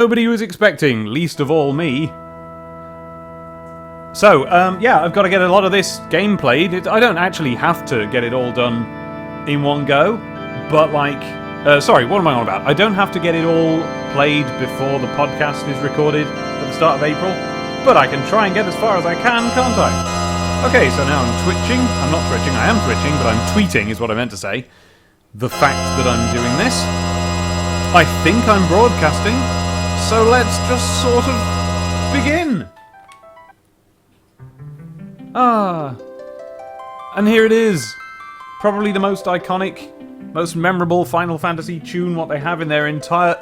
Nobody was expecting, least of all me. So, yeah, I've got to get a lot of this game played. I don't actually have to get it all done in one go, but like... sorry, what am I on about? I don't have to get it all played before the podcast is recorded at the start of April, but I can try and get as far as I can, can't I? Okay, so now I'm twitching. I'm not twitching, I am twitching, but I'm tweeting is what I meant to say. The fact that I'm doing this. I think I'm broadcasting, so let's just sort of begin. And here it is. Probably the most iconic, most memorable Final Fantasy tune what they have in their entire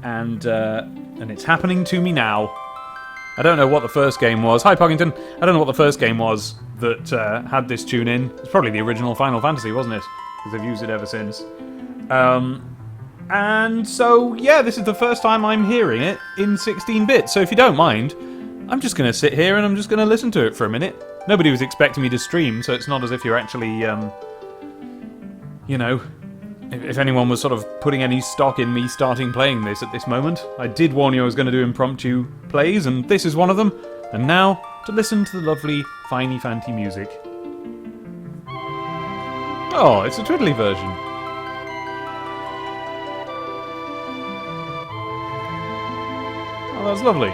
and it's happening to me now. I don't know what the first game was. Hi Poggington. I don't know what the first game was that had this tune in. It's probably the original Final Fantasy, wasn't it? Because they've used it ever since. And so, yeah, this is the first time I'm hearing it in 16-bit. So if you don't mind, I'm just going to sit here and I'm just going to listen to it for a minute. Nobody was expecting me to stream, so it's not as if you're actually, you know, if anyone was sort of putting any stock in me starting playing this at this moment. I did warn you I was going to do impromptu plays, and this is one of them. And now, to listen to the lovely, finey fanty music. Oh, it's a twiddly version. Oh, that's lovely.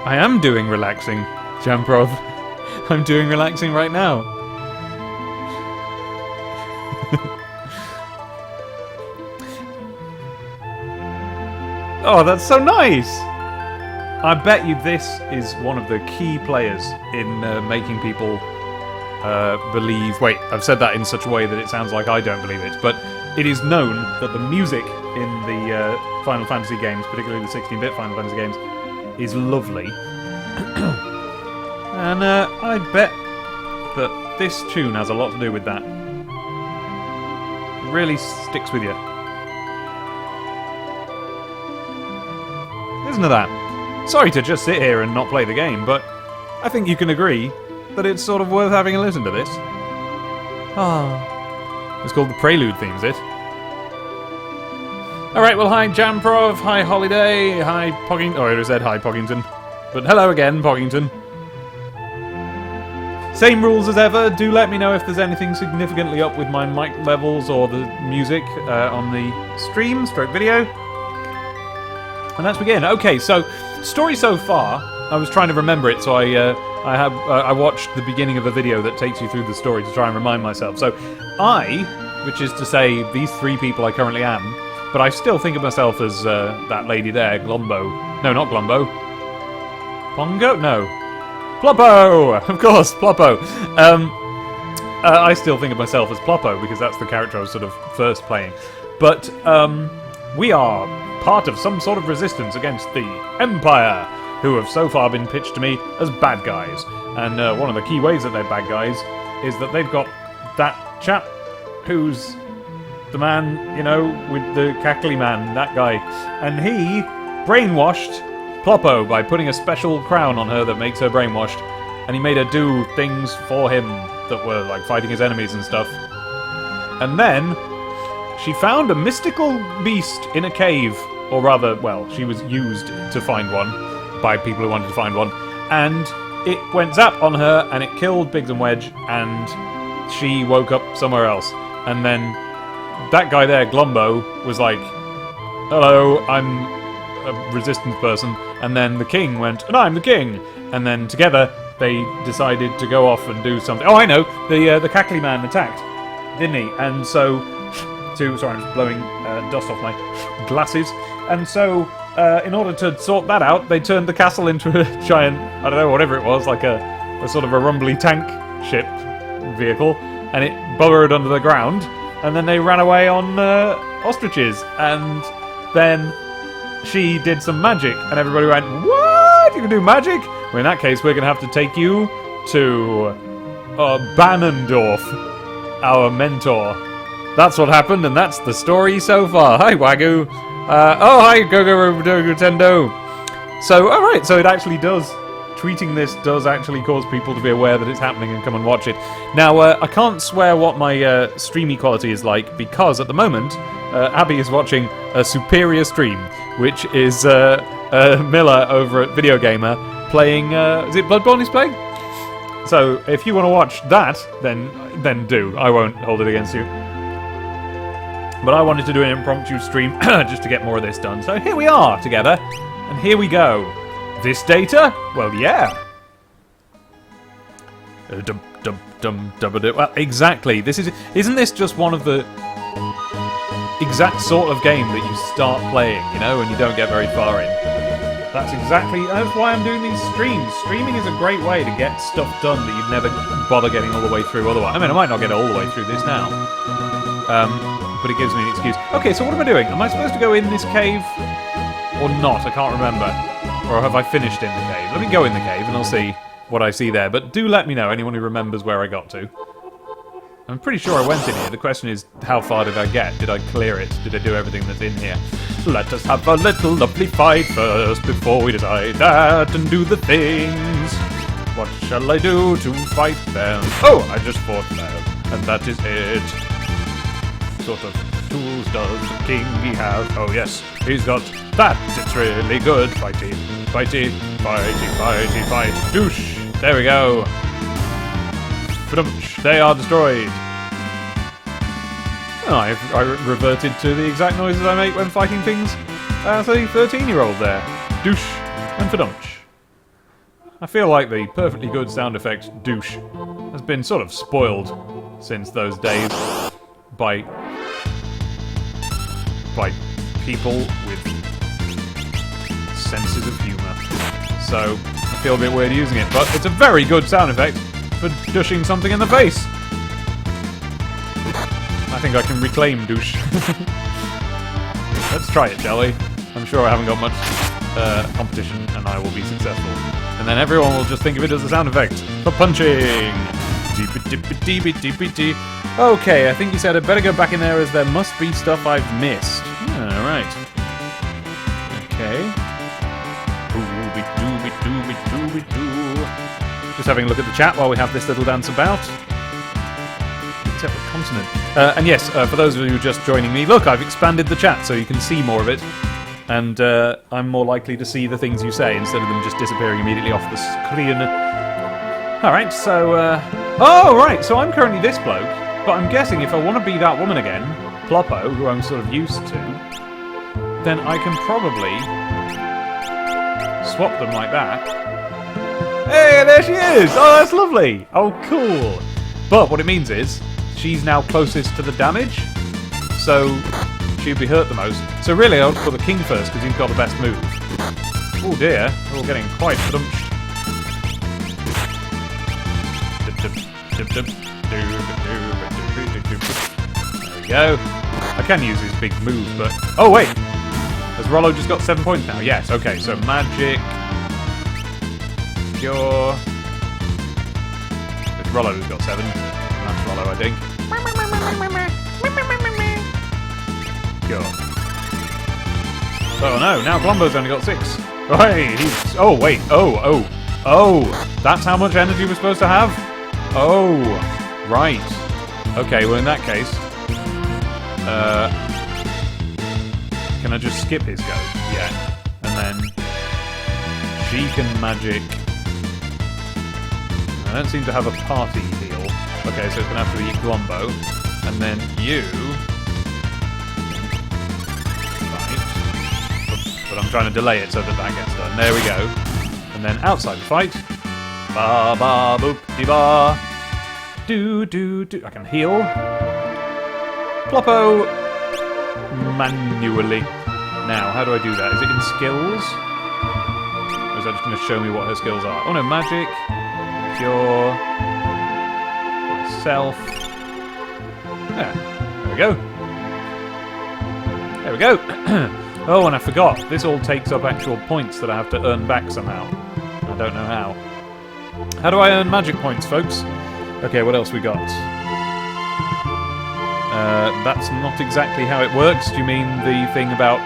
I am doing relaxing, Jamprov. I'm doing relaxing right now. Oh, that's so nice! I bet you this is one of the key players in making people believe... Wait, I've said that in such a way that it sounds like I don't believe it, but it is known that the music in the Final Fantasy games, particularly the 16-bit Final Fantasy games, is lovely. And I bet that this tune has a lot to do with that. It really sticks with you. Isn't it that? Sorry to just sit here and not play the game, but I think you can agree that it's sort of worth having a listen to this. It's called the Prelude theme, is it? Alright, well, hi Jamprov, hi Holiday, hi Poggington. Oh, I already said hi Poggington. But hello again, Poggington. Same rules as ever. Do let me know if there's anything significantly up with my mic levels or the music on the stream, stroke video. And let's begin. Okay, so story so far. I was trying to remember it, so I watched the beginning of a video that takes you through the story to try and remind myself. So I, which is to say these three people I currently am, but I still think of myself as that lady there, Glombo. No, not Glombo. Pongo? No. Ploppo! Of course, Ploppo. I still think of myself as Ploppo because that's the character I was sort of first playing. But we are part of some sort of resistance against the Empire, who have so far been pitched to me as bad guys. And one of the key ways that they're bad guys is that they've got that chap who's the man, you know, with the cackly man, that guy. And he brainwashed Ploppo by putting a special crown on her that makes her brainwashed, and he made her do things for him that were like fighting his enemies and stuff. And then she found a mystical beast in a cave, or rather, well, she was used to find one by people who wanted to find one, and it went zap on her and it killed Biggs and Wedge, and she woke up somewhere else. And then that guy there, Glombo, was like, hello, I'm a resistance person. And then the king went, and I'm the king. And then together they decided to go off and do something. Oh, I know, the cackly man attacked, didn't he? And so, sorry, I'm just blowing dust off my glasses. And so, in order to sort that out, they turned the castle into a giant, I don't know, whatever it was, like a sort of a rumbly tank ship vehicle, and it burrowed under the ground. And then they ran away on ostriches, and then she did some magic, and everybody went, what? You can do magic? Well, in that case, we're going to have to take you to Banendorf, our mentor. That's what happened, and that's the story so far. Hi, Wagyu. Oh, hi, Gogo Tendo. So, alright, so it actually does tweeting this does actually cause people to be aware that it's happening and come and watch it. Now, I can't swear what my streamy quality is like, because at the moment, Abby is watching a superior stream, which is Miller over at Video Gamer playing... is it Bloodborne he's playing? So, if you want to watch that, then do. I won't hold it against you. But I wanted to do an impromptu stream just to get more of this done. So here we are together, and here we go. This data? Well, yeah. Well, exactly. Isn't this just one of the exact sort of game that you start playing, you know, and you don't get very far in? That's why I'm doing these streams. Streaming is a great way to get stuff done that you'd never bother getting all the way through otherwise. I mean, I might not get all the way through this now. But it gives me an excuse. Okay, so what am I doing? Am I supposed to go in this cave? Or not? I can't remember. Or have I finished in the cave? Let me go in the cave and I'll see what I see there. But do let me know, anyone who remembers where I got to. I'm pretty sure I went in here. The question is, how far did I get? Did I clear it? Did I do everything that's in here? Let us have a little lovely fight first before we decide that and do the things. What shall I do to fight them? Oh, I just fought them. And that is it. Sort of tools does the king he have? Oh yes, he's got that. It's really good. Fighty, fighty, fighty, fighty, fight. Douche. There we go. They are destroyed. Oh, I reverted to the exact noises I make when fighting things as a 13-year-old there. Douche and fadunch. I feel like the perfectly good sound effect douche has been sort of spoiled since those days by people with senses of humour. So I feel a bit weird using it, but it's a very good sound effect for douching something in the face. I think I can reclaim douche. Let's try it, shall we? I'm sure I haven't got much competition, and I will be successful. And then everyone will just think of it as a sound effect for punching. Okay, I think you said I'd better go back in there as there must be stuff I've missed. Alright. Okay. Just having a look at the chat while we have this little dance about. Except for continent. And yes, for those of you just joining me, look, I've expanded the chat so you can see more of it. And I'm more likely to see the things you say instead of them just disappearing immediately off the screen. Alright, so... oh, right, so I'm currently this bloke, but I'm guessing if I want to be that woman again, Ploppo, who I'm sort of used to, then I can probably swap them like that. Hey, there she is! Oh, that's lovely! Oh, cool! But what it means is, she's now closest to the damage, so she'd be hurt the most. So really, I'll put the king first, because he's got the best move. Oh dear, we're all getting quite flumped. There we go. I can use his big move, but... oh, wait! Has Rollo just got 7 points now? Yes, okay, so magic... Cure... It's Rollo who's got 7. That's Rollo, I think. Cure. Oh no, now Glombo's only got 6. Oh, hey, he's... oh, wait, oh, that's how much energy we're supposed to have? Oh, right. Okay, well in that case... can I just skip his go? Yeah. And then... she can magic... I don't seem to have a party heal. Okay, so it's going to have to be Glombo. And then you... right. But I'm trying to delay it so that that gets done. There we go. And then outside the fight... ba ba boop de ba. Do do do. I can heal. Ploppo. Manually. Now, how do I do that? Is it in skills? Or is that just going to show me what her skills are? Oh no, magic. Cure. Self. Yeah. There we go. There we go. Oh, and I forgot. This all takes up actual points that I have to earn back somehow. I don't know how. How do I earn magic points, folks? Okay, what else we got? That's not exactly how it works. Do you mean the thing about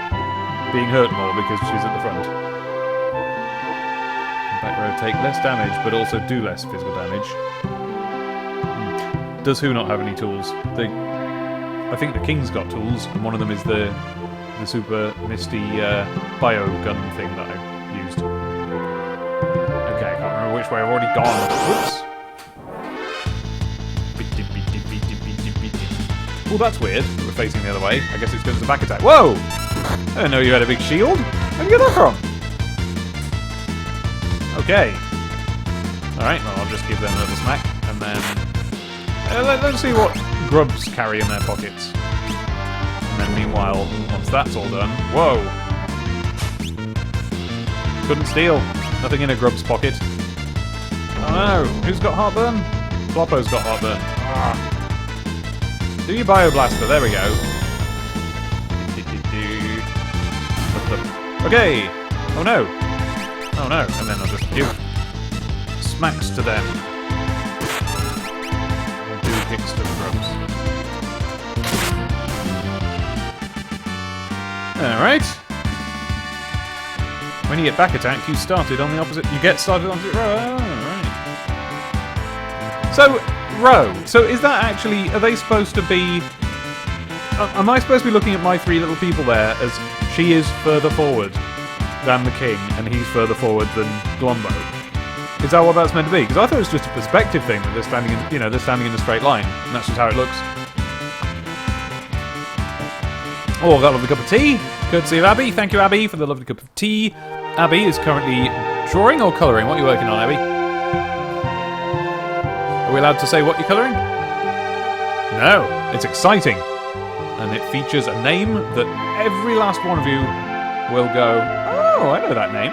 being hurt more because she's at the front? Let Row take less damage, but also do less physical damage. Does Who not have any tools? I think the King's got tools, and one of them is the super misty bio gun thing that I used. Okay, I can't remember which way I've already gone. Whoops. Oh, that's weird. We're facing the other way. I guess it's because of the back attack. Whoa! I didn't know you had a big shield. Where'd you get that from? Okay. Alright, well, I'll just give them a little smack, and then... let's see what grubs carry in their pockets. And then meanwhile, once that's all done... Whoa! Couldn't steal. Nothing in a grub's pocket. Oh no! Who's got heartburn? Floppo's got heartburn. Ah. Do your bioblaster, there we go. Okay! Oh no! Oh no, and then I'll just give smacks to them. I'll do kicks to the grubs. Alright. When you get back attacked, you started on the opposite... You get started on the opposite row. Oh, right. So... Row. So is that actually... Are they supposed to be... am I supposed to be looking at my three little people there as she is further forward than the King and he's further forward than Glombo? Is that what that's meant to be? Because I thought it was just a perspective thing that they're standing in, they're standing in a straight line, and that's just how it looks. Oh, got a lovely cup of tea. Courtesy of Abby. Thank you, Abby, for the lovely cup of tea. Abby is currently drawing or colouring. What are you working on, Abby? Are we allowed to say what you're colouring? No, it's exciting. And it features a name that every last one of you will go, oh, I know that name.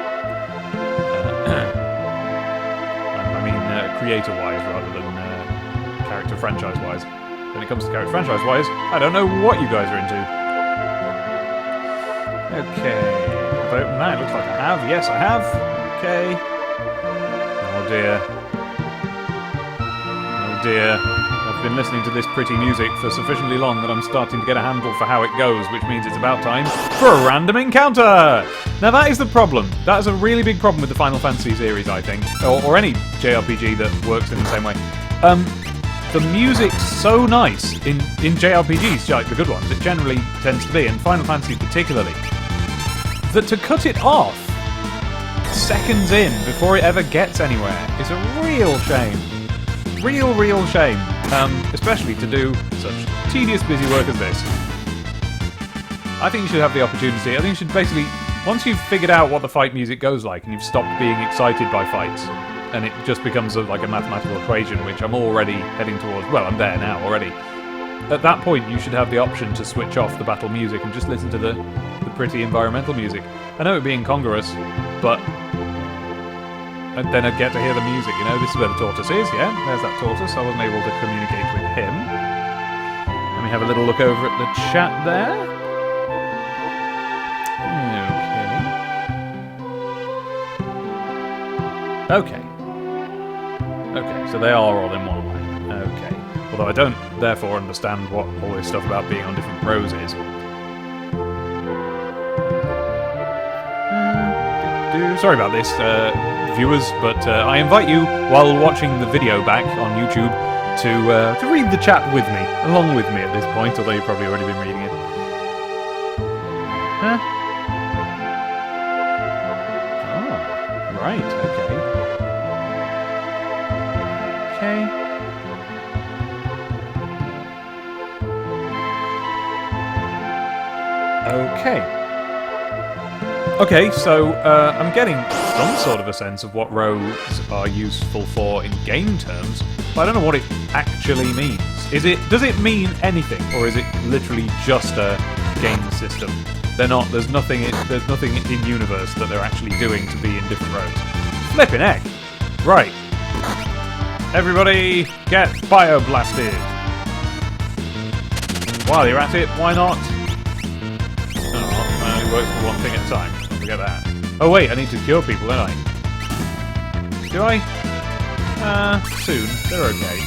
I mean, creator-wise rather than character franchise-wise. When it comes to character franchise-wise, I don't know what you guys are into. Okay, have I opened that? It looks like I have. Yes, I have. Okay. Oh dear. Dear, I've been listening to this pretty music for sufficiently long that I'm starting to get a handle for how it goes, which means it's about time for a random encounter! Now that is the problem. That is a really big problem with the Final Fantasy series, I think. Or any JRPG that works in the same way. The music's so nice in JRPGs, like the good ones, it generally tends to be, and Final Fantasy particularly, that to cut it off seconds in before it ever gets anywhere is a real shame. Real shame. Especially to do such tedious, busy work as this. I think you should have the opportunity. I think you should basically, once you've figured out what the fight music goes like and you've stopped being excited by fights, and it just becomes like a mathematical equation, which I'm already heading towards. Well, I'm there now already. At that point, you should have the option to switch off the battle music and just listen to the pretty environmental music. I know it would be incongruous, but... And then I'd get to hear the music, this is where the tortoise is, yeah? There's that tortoise, I wasn't able to communicate with him. Let me have a little look over at the chat there. Okay. Okay, so they are all in one line. Okay. Although I don't, therefore, understand what all this stuff about being on different rows is. Sorry about this, viewers, but I invite you, while watching the video back on YouTube, to read the chat with me, along with me at this point, although you've probably already been reading it. Huh? Oh, right, okay. Okay. Okay, so I'm getting some sort of a sense of what rows are useful for in game terms, but I don't know what it actually means. Does it mean anything, or is it literally just a game system? There's nothing in universe that they're actually doing to be in different rows. Flippin' heck! Right. Everybody get bioblasted. While you're at it, why not? I only work for one thing at a time. Don't forget that. Oh wait, I need to cure people, don't I? Do I? Soon. They're okay.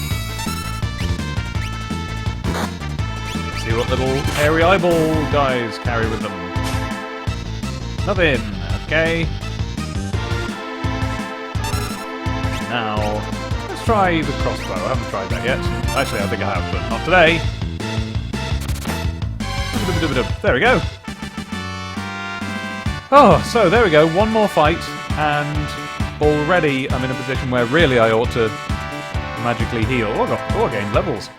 Let's see what little hairy eyeball guys carry with them. Nothing. Okay. Now, let's try the crossbow. I haven't tried that yet. Actually, I think I have, but not today. There we go. Oh, so there we go. One more fight, and already I'm in a position where really I ought to magically heal. Oh, I gained levels.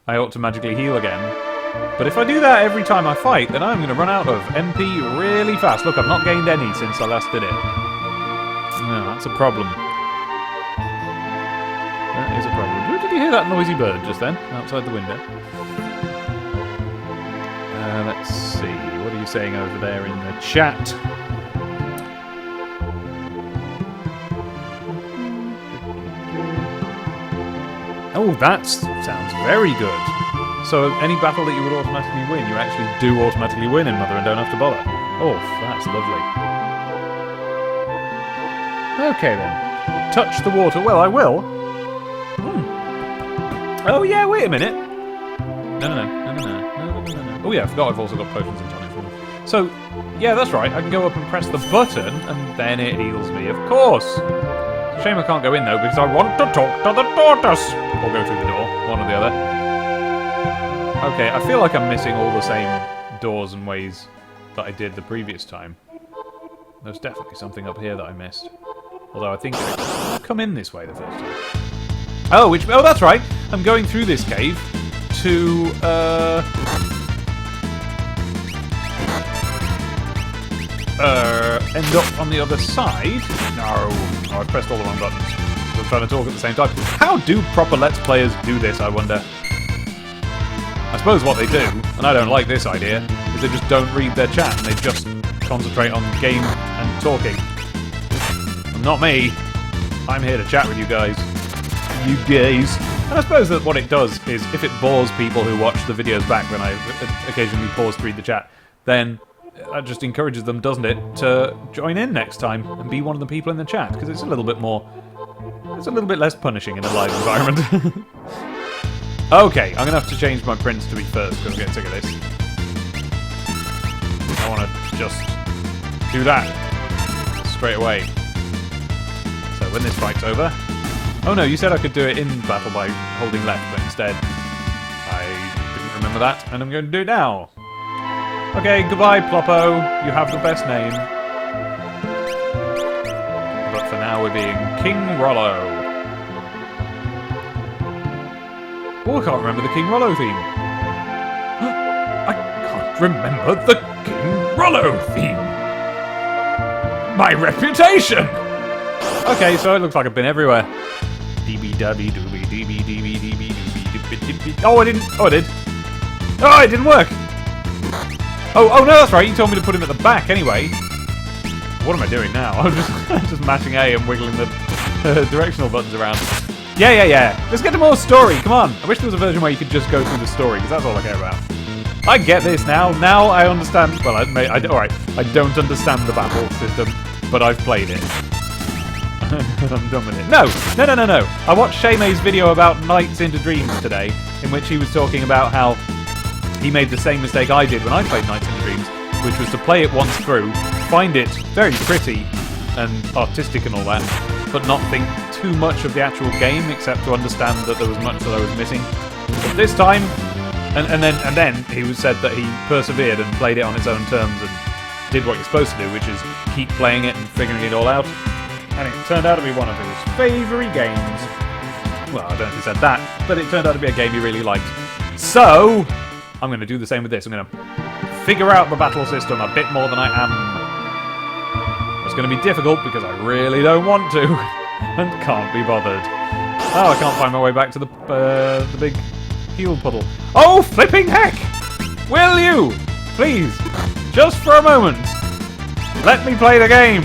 I ought to magically heal again. But if I do that every time I fight, then I'm going to run out of MP really fast. Look, I've not gained any since I last did it. No, that's a problem. That is a problem. Did you hear that noisy bird just then, outside the window? Let's see. What are you saying over there in the chat? Oh, that sounds very good. So any battle that you would automatically win, you actually do automatically win in Mother and don't have to bother. Oh, that's lovely. Okay then. Touch the water. Well, I will. Oh yeah, wait a minute. No. Oh yeah, I forgot I've also got potions and tonic form. So, yeah, that's right. I can go up and press the button, and then it heals me, of course. Shame I can't go in though, because I want to talk to the tortoise. Or go through the door, one or the other. Okay, I feel like I'm missing all the same doors and ways that I did the previous time. There's definitely something up here that I missed. Although I think I've come in this way the first time. Oh, that's right. I'm going through this cave to end up on the other side. No, I pressed all the wrong buttons. I'm trying to talk at the same time. How do proper Let's Players do this, I wonder? I suppose what they do, and I don't like this idea, is they just don't read their chat and they just concentrate on game and talking. Not me. I'm here to chat with you guys. You guys. And I suppose that what it does is, if it bores people who watch the videos back when I occasionally pause to read the chat, then that just encourages them, doesn't it, to join in next time and be one of the people in the chat, because it's a little bit more... It's a little bit less punishing in a live environment. Okay, I'm going to have to change my prints to be first, because I'm getting sick of this. I want to just do that straight away. So when this fight's over... Oh no, you said I could do it in battle by holding left, but instead I didn't remember that, and I'm going to do it now. Okay, goodbye, Ploppo. You have the best name. But for now, we're being King Rollo. Oh, I can't remember the King Rollo theme. I can't remember the King Rollo theme. My reputation! Okay, so it looks like I've been everywhere. Oh, I didn't. Oh, I did. Oh, it didn't work. Oh, no, that's right. You told me to put him at the back anyway. What am I doing now? I'm just mashing A and wiggling the directional buttons around. Yeah. Let's get to more story. Come on. I wish there was a version where you could just go through the story, because that's all I care about. I get this now. Now I understand. Well, all right. I don't understand the battle system, but I've played it. I'm done with it. No. I watched Shaymay's video about Nights into Dreams today, in which he was talking about how he made the same mistake I did when I played Nights into Dreams, which was to play it once through, find it very pretty and artistic and all that, but not think too much of the actual game, except to understand that there was much that I was missing. But this time, and then he said that he persevered and played it on its own terms and did what you're supposed to do, which is keep playing it and figuring it all out. And it turned out to be one of his favourite games. Well, I don't know if he said that, but it turned out to be a game he really liked. So, I'm going to do the same with this. I'm going to figure out the battle system a bit more than I am. It's going to be difficult because I really don't want to and can't be bothered. Oh, I can't find my way back to the big heal puddle. Oh, flipping heck! Will you, please, just for a moment, let me play the game?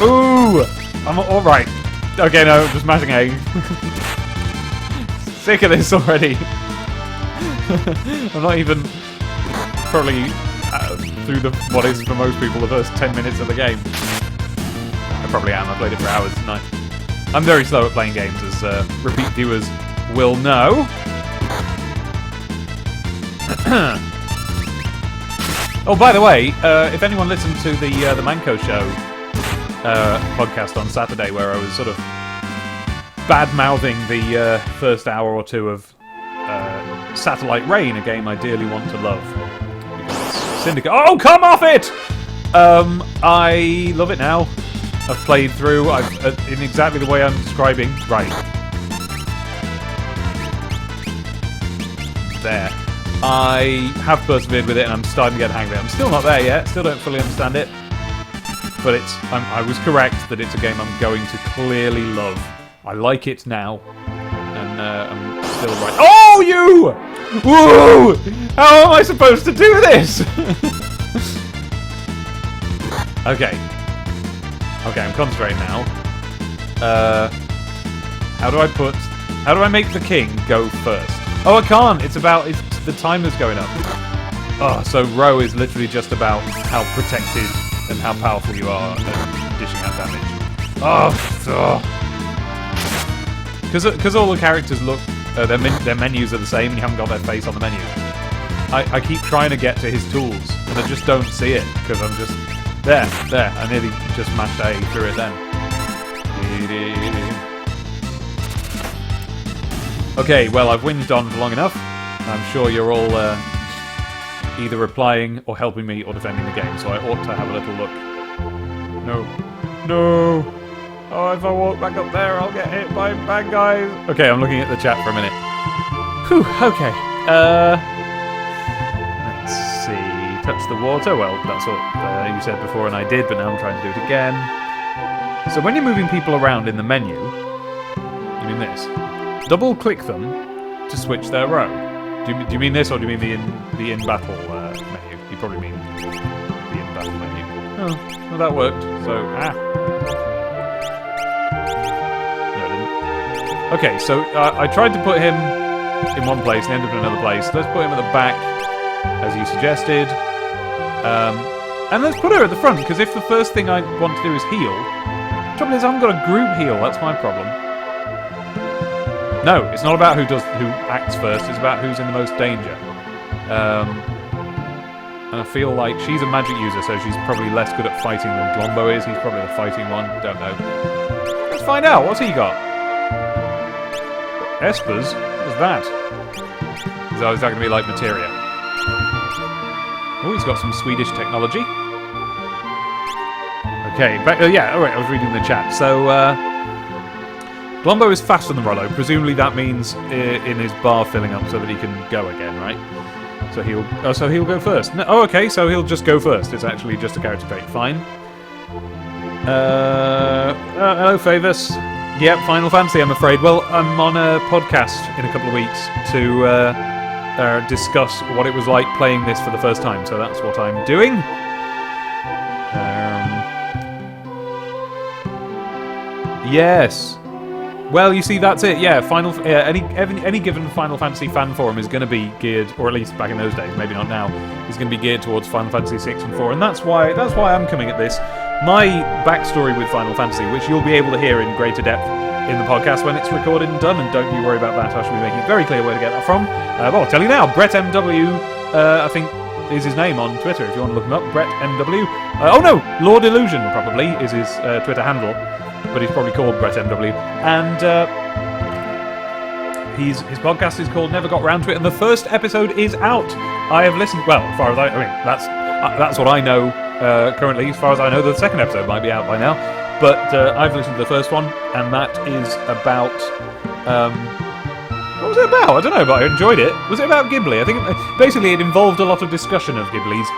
Ooh! I'm alright. Okay, no, just mashing A. Sick of this already. I'm not even probably through what is for most people the first 10 minutes of the game. I probably am. I played it for hours tonight. I'm very slow at playing games, as repeat viewers will know. Oh, by the way, if anyone listened to the Manco Show podcast on Saturday, where I was sort of bad-mouthing the first hour or two of Satellite Rain, a game I dearly want to love. Because it's Syndicate. Oh, come off it! I love it now. I've played through in exactly the way I'm describing. Right. There. I have persevered with it and I'm starting to get the hang of it. I'm still not there yet. Still don't fully understand it. But I was correct that it's a game I'm going to clearly love. I like it now. And I'm still right. Oh, you! Woo! How am I supposed to do this? Okay. Okay, I'm concentrating now. How do I make the king go first? Oh, I can't. It's the timer's going up. Oh, so row is literally just about how protected and how powerful you are at dishing out damage. Oh, because all the characters look, their menus are the same, and you haven't got their face on the menu. I keep trying to get to his tools, and I just don't see it because I'm just there. I nearly just mashed A through it then. Okay, well, I've whinged on for long enough. I'm sure you're all either replying or helping me or defending the game, so I ought to have a little look. No. Oh, if I walk back up there, I'll get hit by bad guys. Okay, I'm looking at the chat for a minute. Whew, okay. Let's see. Touch the water. Well, that's what you said before and I did, but now I'm trying to do it again. So when you're moving people around in the menu, you mean this. Double-click them to switch their row. Do you mean this, or do you mean the in-battle menu? You probably mean the in-battle menu. Oh, well that worked. So, No, it didn't. Okay, so I tried to put him in one place and ended up in another place. Let's put him at the back, as you suggested. And let's put her at the front, because if the first thing I want to do is heal, the trouble is I haven't got a group heal, that's my problem. No, it's not about who acts first, it's about who's in the most danger. And I feel like she's a magic user, so she's probably less good at fighting than Glombo is. He's probably the fighting one, don't know. Let's find out, what's he got? Espers? What's that? Is that going to be like materia? Oh, he's got some Swedish technology. Okay, yeah, alright, I was reading the chat. So, Glombo is faster than Rollo. Presumably that means in his bar filling up so that he can go again, right? So he'll go first. No, oh, okay, so he'll just go first. It's actually just a character trait. Fine. Hello, Favus. Yep, Final Fantasy, I'm afraid. Well, I'm on a podcast in a couple of weeks to discuss what it was like playing this for the first time. So that's what I'm doing. Yes. Well, you see, that's it. Yeah, any given Final Fantasy fan forum is going to be geared, or at least back in those days, maybe not now, is going to be geared towards Final Fantasy 6 and 4, and that's why I'm coming at this. My backstory with Final Fantasy, which you'll be able to hear in greater depth in the podcast when it's recorded and done, and don't you worry about that. I shall be making it very clear where to get that from. Well, I'll tell you now. Brett MW, I think, is his name on Twitter. If you want to look him up, Brett MW. Oh no, Lord Illusion probably is his Twitter handle. But he's probably called Brett MW, and his podcast is called Never Got Round to It, and the first episode is out. I have listened. Well, as far as I mean, that's what I know currently. As far as I know, the second episode might be out by now, but I've listened to the first one, and that is about. What was it about? I don't know, but I enjoyed it. Was it about Ghibli? I think basically it involved a lot of discussion of Ghibli's,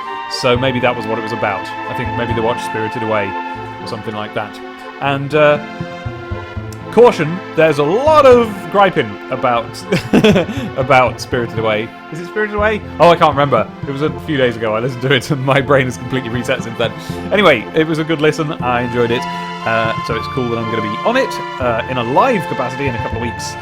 so maybe that was what it was about. I think maybe they watched Spirited Away or something like that. And caution, there's a lot of griping about about Spirited Away. Is it Spirited Away? Oh, I can't remember. It was a few days ago I listened to it and my brain has completely reset since then. Anyway, it was a good listen. I enjoyed it. So it's cool that I'm going to be on it in a live capacity in a couple of weeks.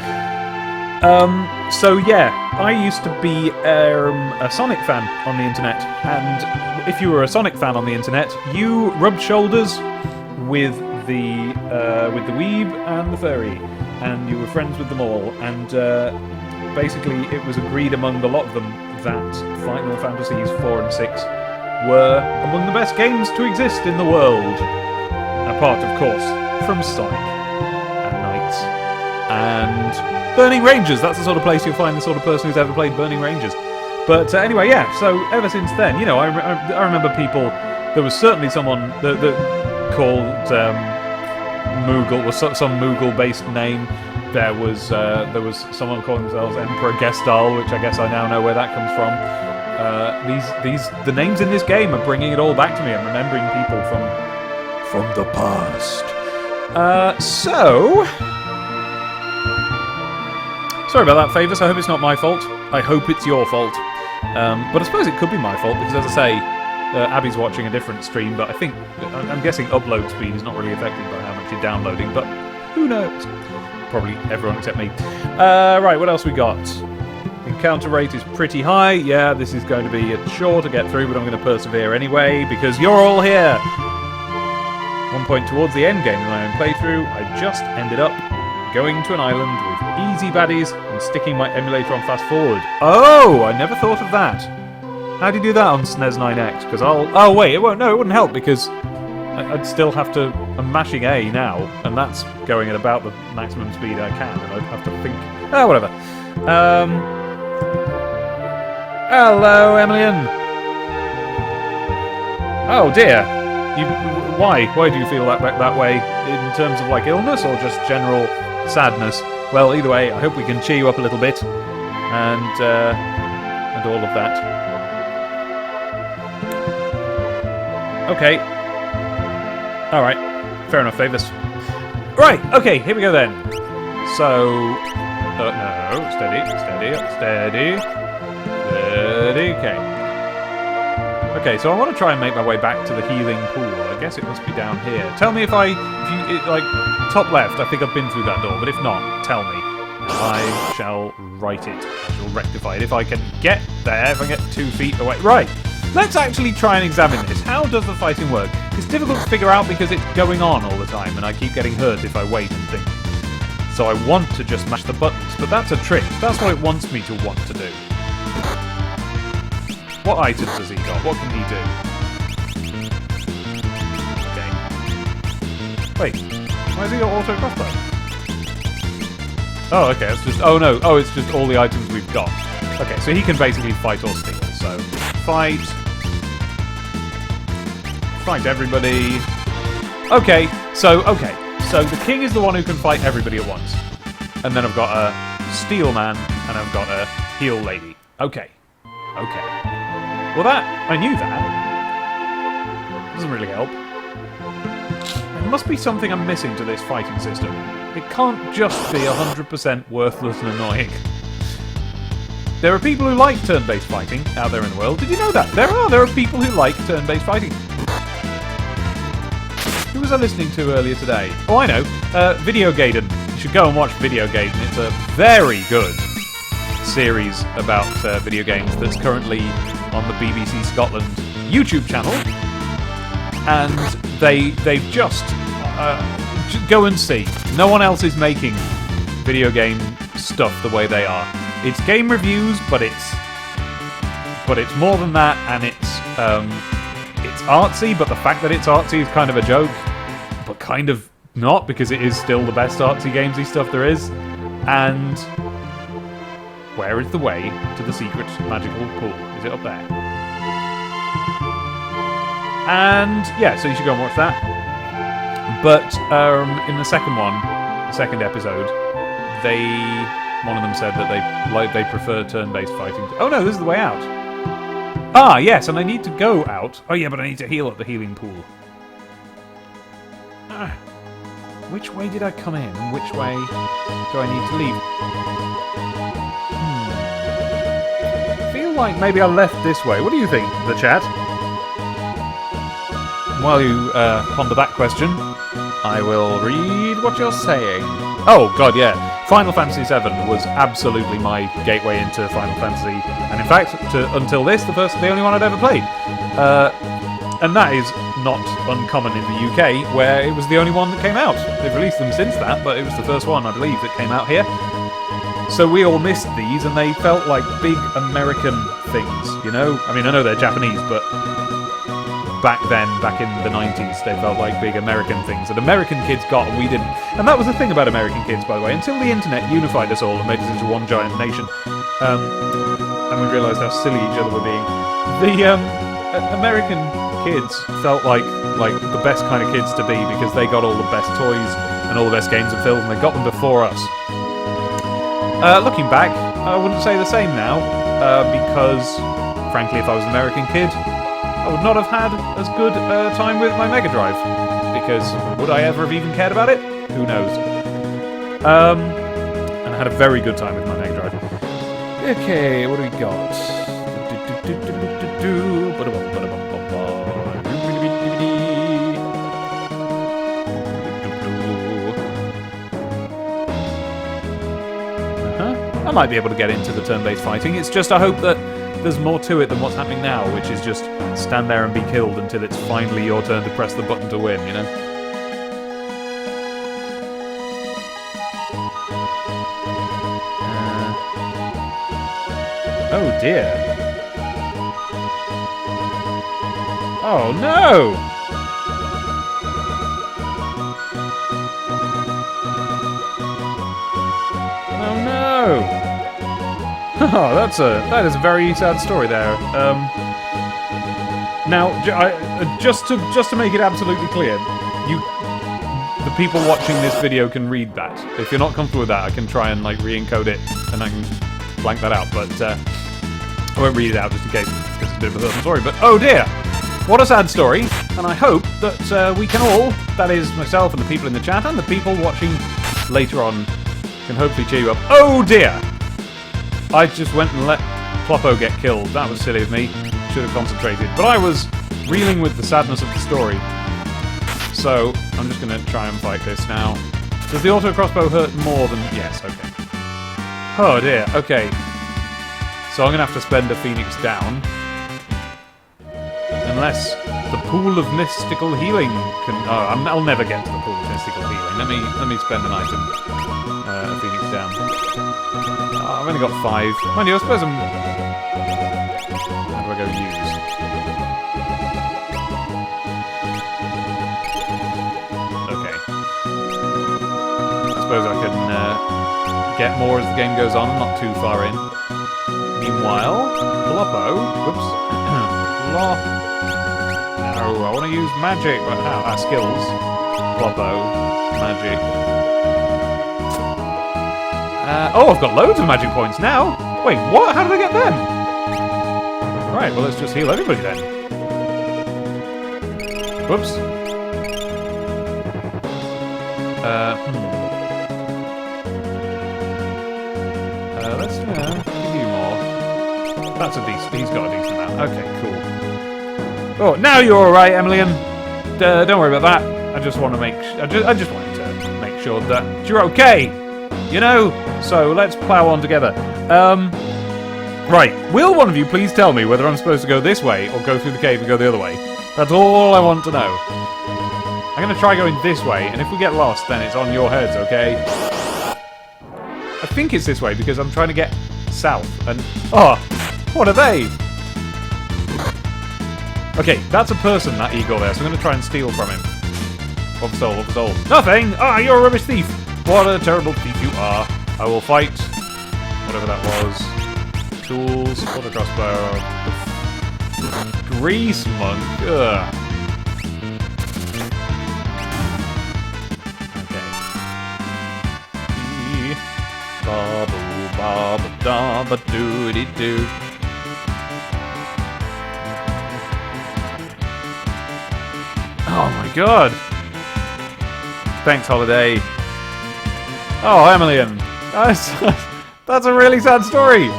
So yeah, I used to be a Sonic fan on the internet. And if you were a Sonic fan on the internet, you rubbed shoulders with the weeb and the furry, and you were friends with them all, and basically it was agreed among a lot of them that Final Fantasies 4 and 6 were among the best games to exist in the world, apart of course from Sonic and Knights. and Burning Rangers. That's the sort of place you'll find the sort of person who's ever played Burning Rangers. But anyway, yeah, so ever since then, you know, I remember people, there was certainly someone that called Moogle, was some Moogle-based name. There was someone calling themselves Emperor Gestal, which I guess I now know where that comes from. The names in this game are bringing it all back to me. I'm remembering people from the past. Sorry about that, Favus. I hope it's not my fault. I hope it's your fault. But I suppose it could be my fault, because as I say, Abby's watching a different stream, but I'm guessing upload speed is not really affected by how much you're downloading, but who knows? Probably everyone except me. Right, what else we got? Encounter rate is pretty high. Yeah, this is going to be a chore to get through, but I'm going to persevere anyway, because you're all here! One point towards the end game of my own playthrough, I just ended up going to an island with easy baddies and sticking my emulator on fast forward. Oh, I never thought of that. How do you do that on SNES 9X? Because oh wait, it wouldn't help, because I'd still have to... I'm mashing A now, and that's going at about the maximum speed I can, and I'd have to think... Oh, whatever. Hello, Emilian! Oh dear. Why? Why do you feel that way? In terms of, like, illness, or just general sadness? Well, either way, I hope we can cheer you up a little bit, and all of that. Okay. Alright. Fair enough, Favus. Right, okay, here we go then. So... no, steady. Okay. Okay, so I want to try and make my way back to the healing pool. I guess it must be down here. Tell me like, top left, I think I've been through that door, but if not, tell me. I shall right it. I shall rectify it. If I can get there, if I get 2 feet away. Right! Let's actually try and examine this. How does the fighting work? It's difficult to figure out because it's going on all the time, and I keep getting hurt if I wait and think. So I want to just mash the buttons, but that's a trick. That's what it wants me to want to do. What items has he got? What can he do? Okay. Wait. Why has he got auto crossbow? Oh, okay. It's just... Oh, no. Oh, it's just all the items we've got. Okay, so he can basically fight or steal. So, fight. Fight everybody. Okay. So the king is the one who can fight everybody at once. And then I've got a steel man, and I've got a heal lady. Okay. Well, I knew that. Doesn't really help. There must be something I'm missing to this fighting system. It can't just be 100% worthless and annoying. There are people who like turn-based fighting out there in the world. Did you know that? There are people who like turn-based fighting. Who was I listening to earlier today? Oh, I know. Video Gaiden. You should go and watch Video Gaiden. It's a very good series about video games that's currently on the BBC Scotland YouTube channel, and they've just go and see. No one else is making video game stuff the way they are. It's game reviews, but it's more than that, and it's artsy. But the fact that it's artsy is kind of a joke, but kind of not, because it is still the best artsy gamesy stuff there is. And where is the way to the secret magical pool? Is it up there? And yeah, so you should go and watch that. But in the second episode, one of them said that they prefer turn-based fighting. Oh no, this is the way out. Ah, yes, and I need to go out. Oh yeah, but I need to heal at the healing pool. Which way did I come in, and which way do I need to leave? I feel like maybe I left this way. What do you think, the chat? While you ponder that question, I will read what you're saying. Oh, God, yeah. Final Fantasy VII was absolutely my gateway into Final Fantasy. And in fact, until this, the only one I'd ever played. And that is not uncommon in the UK, where it was the only one that came out. They've released them since that, but it was the first one, I believe, that came out here. So we all missed these, and they felt like big American things, you know? I mean, I know they're Japanese, but back then, back in the 90s, they felt like big American things that American kids got and we didn't. And that was the thing about American kids, by the way, until the internet unified us all and made us into one giant nation. And we realised how silly each other were being. The American kids felt like the best kind of kids to be because they got all the best toys and all the best games and films, and they got them before us. Looking back, I wouldn't say the same now, because, frankly, if I was an American kid, I would not have had as good a time with my Mega Drive. Because would I ever have even cared about it? Who knows? And I had a very good time with my Mega Drive. Okay, what do we got? I might be able to get into the turn-based fighting. It's just I hope that there's more to it than what's happening now, which is just stand there and be killed until it's finally your turn to press the button to win, you know? Oh dear. Oh no! Oh no! Oh, that is a very sad story there. Now, just to make it absolutely clear, the people watching this video can read that. If you're not comfortable with that, I can try and re-encode it, and I can blank that out. But I won't read it out just in case, because it's a bit of a certain story. But oh dear, what a sad story! And I hope that we can all, that is myself and the people in the chat and the people watching later on, can hopefully cheer you up. Oh dear! I just went and let Ploppo get killed. That was silly of me. Should have concentrated. But I was reeling with the sadness of the story. So, I'm just going to try and fight this now. Does the auto crossbow hurt more than... Yes, okay. Oh dear, okay. So I'm going to have to spend a Phoenix down. Unless the pool of mystical healing can... Oh, I'll never get to the pool of mystical healing. Let me spend an item. A Phoenix down. Oh, I've only got 5. Mind you, I suppose I'm... How do I go use? Okay. I suppose I can get more as the game goes on. I'm not too far in. Meanwhile, Ploppo... Whoops. No, I want to use magic. Our skills. Ploppo. Magic. Oh, I've got loads of magic points now! Wait, what? How did I get them? Right, well, let's just heal everybody then. Whoops. Let's give you more. That's a decent... He's got a decent amount. Okay, cool. Oh, now you're alright, Emilian. Don't worry about that. I just want to make... I just wanted to make sure that you're okay. You know? So, let's plow on together. Right. Will one of you please tell me whether I'm supposed to go this way or go through the cave and go the other way? That's all I want to know. I'm going to try going this way, and if we get lost, then it's on your heads, okay? I think it's this way, because I'm trying to get south, and... Oh! What are they? Okay, that's a person, that eagle there, so I'm going to try and steal from him. What for soul, what for soul? Nothing! Ah, you're a rubbish thief! What a terrible thief you are. I will fight whatever that was. Tools, water crossbow, grease monk. Ugh. Okay. Bobble, bobble, dabba, doody doo. Oh my god! Thanks, Holiday. Oh, Emilian. That's a really sad story.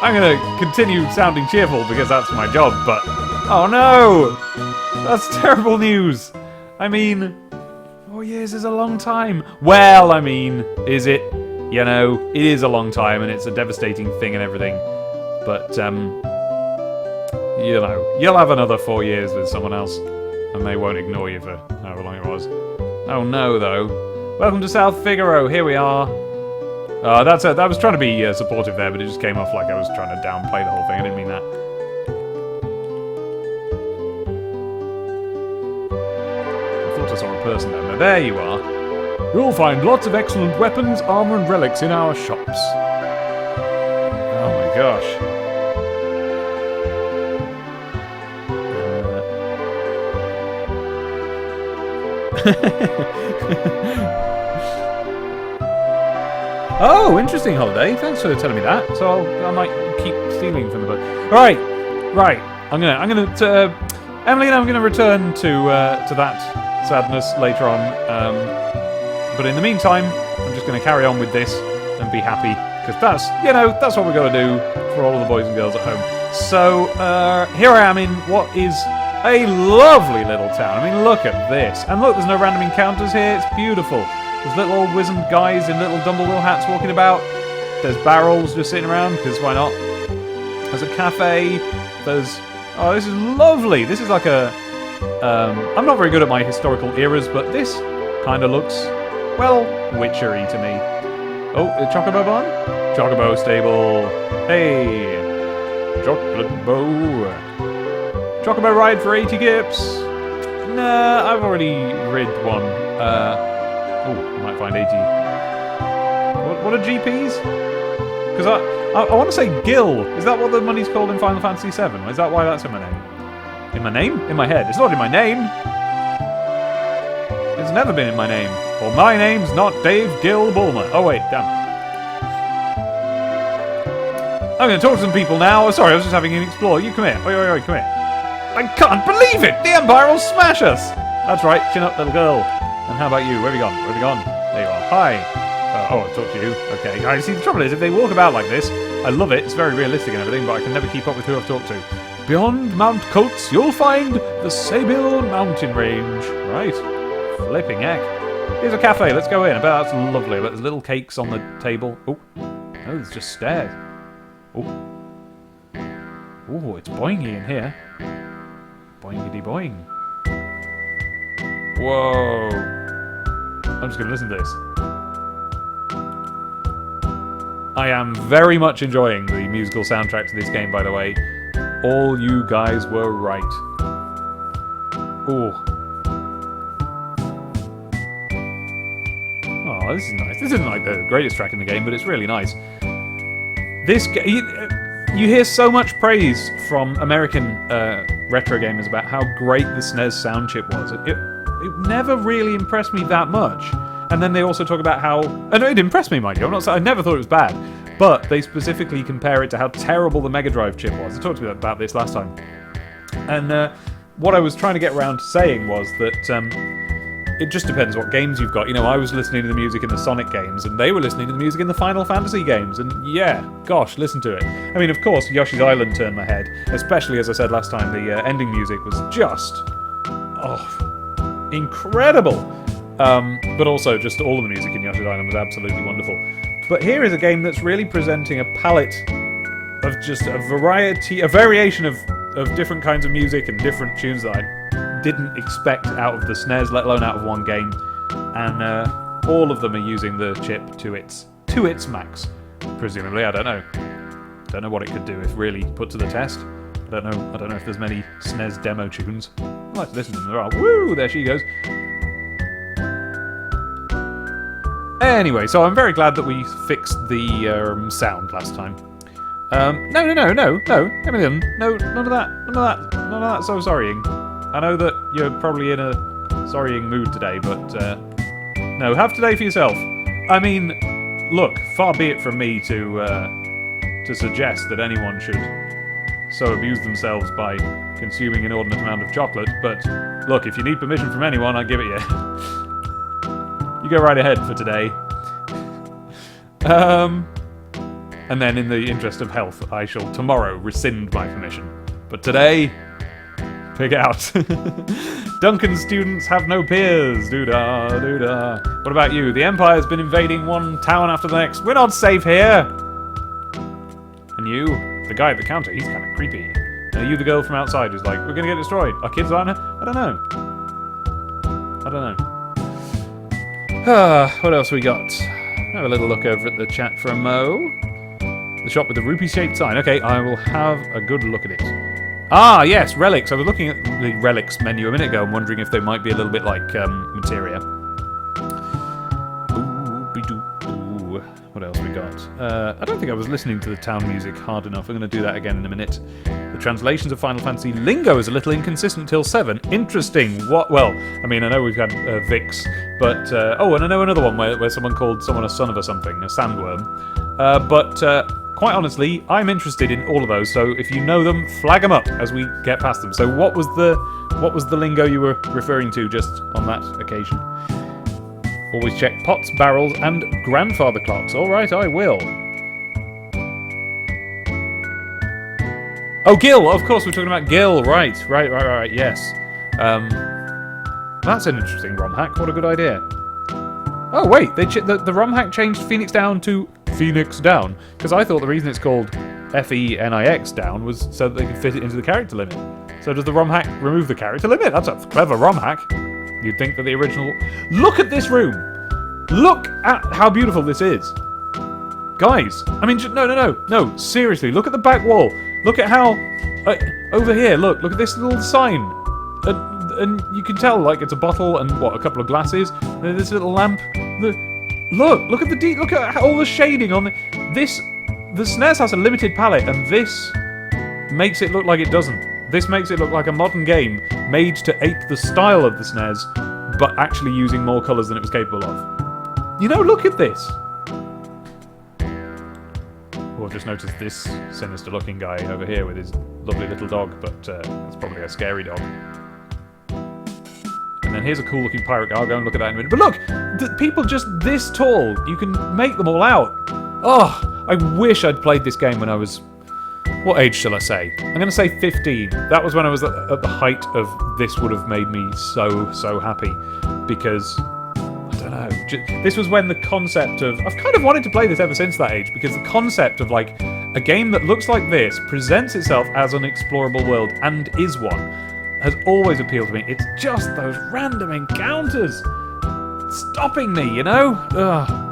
I'm going to continue sounding cheerful because that's my job, but... Oh no! That's terrible news. I mean, 4 years is a long time. Well, I mean, is it? You know, it is a long time and it's a devastating thing and everything. But, you know, you'll have another 4 years with someone else. And they won't ignore you for however long it was. Oh no, though. Welcome to South Figuro. Here we are. I was trying to be supportive there, but it just came off like I was trying to downplay the whole thing. I didn't mean that. person though. Now, there you are. You'll find lots of excellent weapons, armor, and relics in our shops. Oh my gosh. Oh, interesting holiday. Thanks for telling me that. So I might keep stealing from the book. Right. I'm gonna. Emily and I'm gonna return to that sadness later on. But in the meantime, I'm just gonna carry on with this and be happy because that's what we're gonna do for all of the boys and girls at home. So here I am in what is a lovely little town. I mean, look at this. And look, there's no random encounters here. It's beautiful. There's little old wizened guys in little Dumbledore hats walking about. There's barrels just sitting around, because why not? There's a cafe. There's... Oh, this is lovely. This is like a... I'm not very good at my historical eras, but this kind of looks, well, witchery to me. Oh, a Chocobo barn? Chocobo stable. Hey! Chocolate bow. Chocobo ride for 80 gips. Nah, I've already rid one. Oh, I might find 80. What are GPs? Because I want to say Gil. Is that what the money's called in Final Fantasy VII? Is that why that's in my name? In my name? In my head. It's not in my name. It's never been in my name. Well, my name's not Dave Gil Bulmer. Oh, wait, damn. I'm going to talk to some people now. Oh, sorry, I was just having an explore. You come here. Oi, come here. I can't believe it! The Empire will smash us! That's right, chin up, little girl. And how about you? Where have you gone? There you are. Hi. I'll talk to you. Okay. I see, the trouble is, if they walk about like this, I love it. It's very realistic and everything, but I can never keep up with who I've talked to. Beyond Mount Coates, you'll find the Sabil mountain range. Right. Flipping heck. Here's a cafe. Let's go in. I bet that's lovely. There's little cakes on the table. Oh, no, there's just stairs. Oh, it's boingy in here. Boingity boing. Whoa. I'm just going to listen to this. I am very much enjoying the musical soundtrack to this game, by the way. All you guys were right. Ooh. Oh, this is nice. This isn't like the greatest track in the game, but it's really nice. This you hear so much praise from American retro gamers about how great the SNES sound chip was. It never really impressed me that much. And then they also talk about how... And it impressed me, mind you. I never thought it was bad. But they specifically compare it to how terrible the Mega Drive chip was. I talked to you about this last time. And what I was trying to get around to saying was that it just depends what games you've got. You know, I was listening to the music in the Sonic games, and they were listening to the music in the Final Fantasy games. And yeah, gosh, listen to it. I mean, of course, Yoshi's Island turned my head. Especially, as I said last time, the ending music was just... Oh, incredible! But also, just all of the music in Yoshi's Island was absolutely wonderful. But here is a game that's really presenting a palette of just a variation of different kinds of music and different tunes that I didn't expect out of the SNES, let alone out of one game. And all of them are using the chip to its max, presumably. I don't know. Don't know what it could do if really put to the test. I don't know if there's many SNES demo tunes. I'd like to listen to them. There are. Woo! There she goes. Anyway, so I'm very glad that we fixed the sound last time. No, Emilian, no, none of that so sorrying. I know that you're probably in a sorrying mood today, but no, have today for yourself. I mean, look, far be it from me to suggest that anyone should so abuse themselves by consuming an inordinate amount of chocolate, but look, if you need permission from anyone, I'll give it you. You go right ahead for today. And then in the interest of health, I shall tomorrow rescind my permission. But today, pick out. Duncan students have no peers. Doo-dah, doo-dah. What about you? The Empire's been invading one town after the next. We're not safe here. And you? The guy at the counter, he's kind of creepy. And are you the girl from outside who's like, we're going to get destroyed? Our kids aren't? I don't know. What else we got? Have a little look over at the chat for a mo. The shop with the rupee-shaped sign. Okay, I will have a good look at it. Ah, yes, relics. I was looking at the relics menu a minute ago and wondering if they might be a little bit like materia. Ooh. What else we got? I don't think I was listening to the town music hard enough. I'm going to do that again in a minute. The translations of Final Fantasy lingo is a little inconsistent till 7. Interesting. What? Well, I mean, I know we've had Vix, but... and I know another one where someone called someone a son of a something, a sandworm. Quite honestly, I'm interested in all of those, so if you know them, flag them up as we get past them. So what was the lingo you were referring to just on that occasion? Always check pots, barrels, and grandfather clocks. All right, I will. Oh, Gil! Of course, we're talking about Gil. Right. Yes. That's an interesting ROM hack. What a good idea. Oh wait, the ROM hack changed Phoenix Down to Phoenix Down because I thought the reason it's called FENIX Down was so that they could fit it into the character limit. So does the ROM hack remove the character limit? That's a clever ROM hack. You'd think that the original... Look at this room! Look at how beautiful this is! Guys, I mean, no, seriously, look at the back wall. Look at how... over here, look at this little sign. And you can tell, like, it's a bottle and, a couple of glasses. And this little lamp. Look at the look at all the shading on this. The SNES has a limited palette, and this makes it look like it doesn't. This makes it look like a modern game made to ape the style of the SNES, but actually using more colours than it was capable of. You know, look at this. Oh, I've just noticed this sinister-looking guy over here with his lovely little dog, but it's probably a scary dog. And then here's a cool-looking pirate guy. I'll go and look at that in a minute. But look! People just this tall. You can make them all out. Oh, I wish I'd played this game when I was... What age shall I say? I'm going to say 15. That was when I was at the height of this would have made me so happy. Because, I don't know, this was when the concept of... I've kind of wanted to play this ever since that age, because the concept of, like, a game that looks like this, presents itself as an explorable world, and is one, has always appealed to me. It's just those random encounters stopping me, you know? Ugh.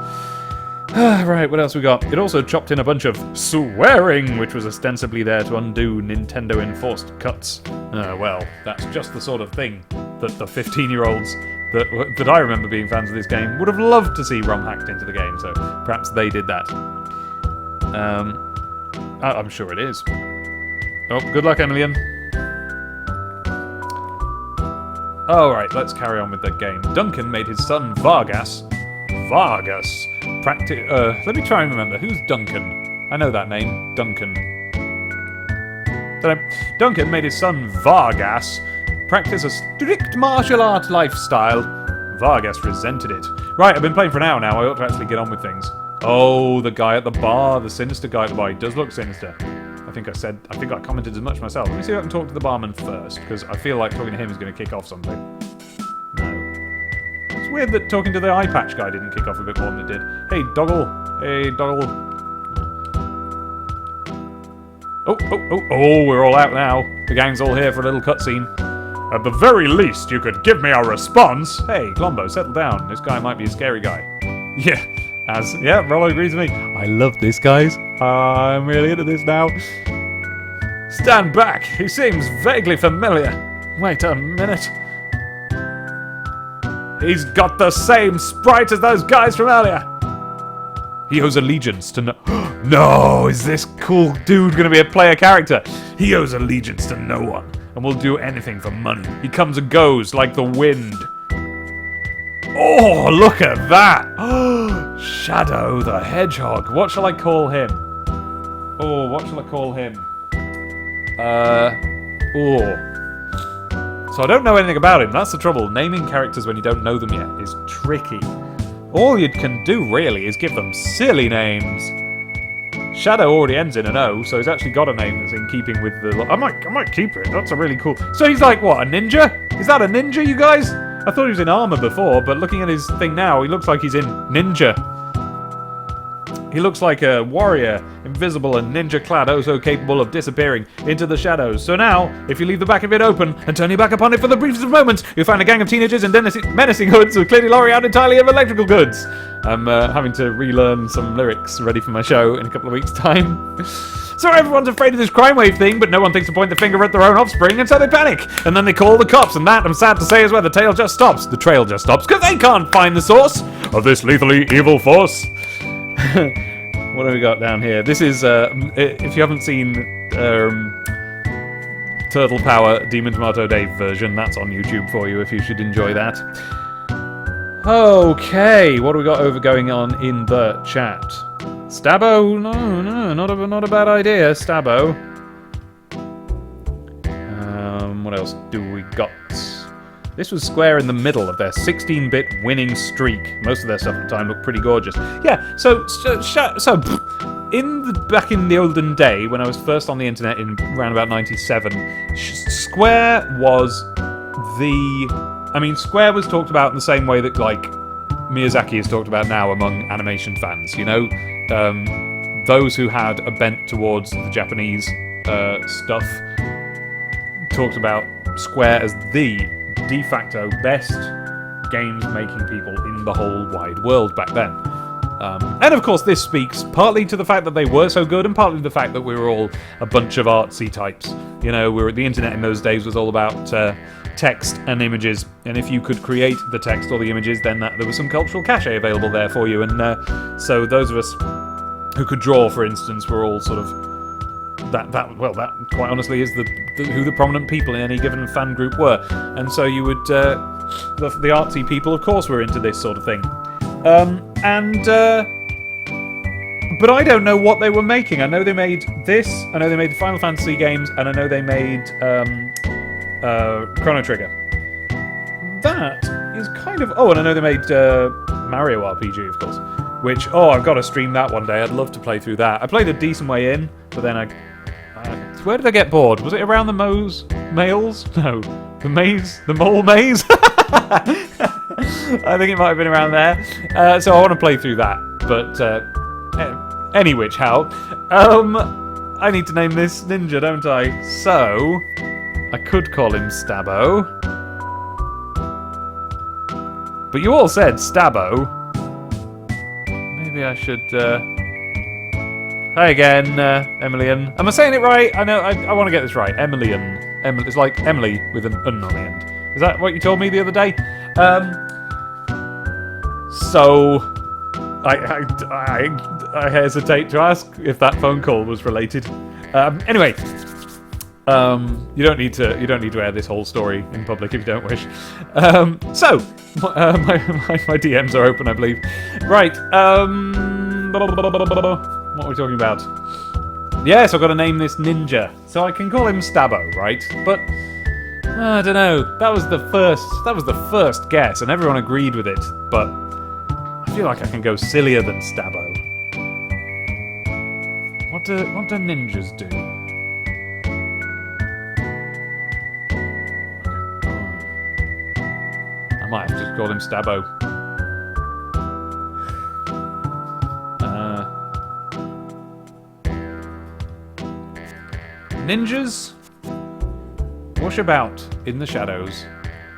Right, what else we got? It also chopped in a bunch of swearing, which was ostensibly there to undo Nintendo-enforced cuts. Well, that's just the sort of thing that the 15-year-olds that I remember being fans of this game would have loved to see ROM hacked into the game, so perhaps they did that. I'm sure it is. Oh, good luck, Emilian. Alright, let's carry on with the game. Duncan made his son Vargas... let me try and remember. Who's Duncan? I know that name. Duncan. Duncan made his son Vargas practice a strict martial art lifestyle. Vargas resented it. Right, I've been playing for an hour now. I ought to actually get on with things. Oh, the guy at the bar. The sinister guy at the bar. He does look sinister. I think I commented as much myself. Let me see if I can talk to the barman first, because I feel like talking to him is going to kick off something. It's weird that talking to the eye patch guy didn't kick off a bit more than it did. Hey, Doggle. Hey, Doggle. Oh, we're all out now. The gang's all here for a little cutscene. At the very least, you could give me a response. Hey, Glombo, settle down. This guy might be a scary guy. Yeah, Rollo agrees with me. I love this, guys. I'm really into this now. Stand back. He seems vaguely familiar. Wait a minute. He's got the same sprite as those guys from earlier. He owes allegiance to no... No, is this cool dude going to be a player character? He owes allegiance to no one and will do anything for money. He comes and goes like the wind. Oh, look at that. Shadow the Hedgehog. What shall I call him? Oh, what shall I call him? So I don't know anything about him. That's the trouble. Naming characters when you don't know them yet is tricky. All you can do, really, is give them silly names. Shadow already ends in an O, so he's actually got a name that's in keeping with the... I might keep it. That's a really cool... So he's like, what, a ninja? Is that a ninja, you guys? I thought he was in armor before, but looking at his thing now, he looks like he's in ninja. He looks like a warrior, invisible and ninja-clad, oh so capable of disappearing into the shadows. So now, if you leave the back of it open and turn your back upon it for the briefest of moments, you'll find a gang of teenagers in menacing hoods with clearly lorry out entirely of electrical goods. I'm having to relearn some lyrics ready for my show in a couple of weeks' time. So everyone's afraid of this crime wave thing, but no one thinks to point the finger at their own offspring, and so they panic. And then they call the cops, and that, I'm sad to say, is where the trail just stops. The trail just stops, because they can't find the source of this lethally evil force. What have we got down here? This is, if you haven't seen Turtle Power Demon Tomato Dave version, that's on YouTube for you if you should enjoy that. Okay, what do we got going on in the chat? Stabbo? No, not a bad idea, Stabbo. What else do we got? This was Square in the middle of their 16-bit winning streak. Most of their stuff at the time looked pretty gorgeous. Yeah, so back in the olden day, when I was first on the internet in around about 97, Square was Square was talked about in the same way that, like, Miyazaki is talked about now among animation fans, you know? Those who had a bent towards the Japanese stuff talked about Square as the de facto best games-making people in the whole wide world back then. And of course, this speaks partly to the fact that they were so good, and partly to the fact that we were all a bunch of artsy types. You know, the internet in those days was all about text and images, and if you could create the text or the images, then there was some cultural cachet available there for you. And so those of us who could draw, for instance, were all sort of that quite honestly is who the prominent people in any given fan group were. And so you would the artsy people, of course, were into this sort of thing. But I don't know what they were making. I know they made this, I know they made the Final Fantasy games, and I know they made Chrono Trigger. That is kind of... Oh, and I know they made Mario RPG, of course. Which, I've got to stream that one day. I'd love to play through that. I played a decent way in, but then where did I get bored? Was it around the males? No. The mole maze? I think it might have been around there. So I want to play through that. But any which how, I need to name this ninja, don't I? So I could call him Stabbo. But you all said Stabbo. Maybe I should... Hi again, Emilian. Am I saying it right? I know, I want to get this right. Emilian. It's like Emily with an on the end. Is that what you told me the other day? So, I hesitate to ask if that phone call was related. Anyway, you don't need to air this whole story in public if you don't wish. So, my DMs are open, I believe. Right. What are we talking about? Yes, I've got to name this ninja, so I can call him Stabbo, right? But I don't know. That was the first guess, and everyone agreed with it. But I feel like I can go sillier than Stabbo. What do ninjas do? I might have to just call him Stabbo. Ninjas wash about in the shadows,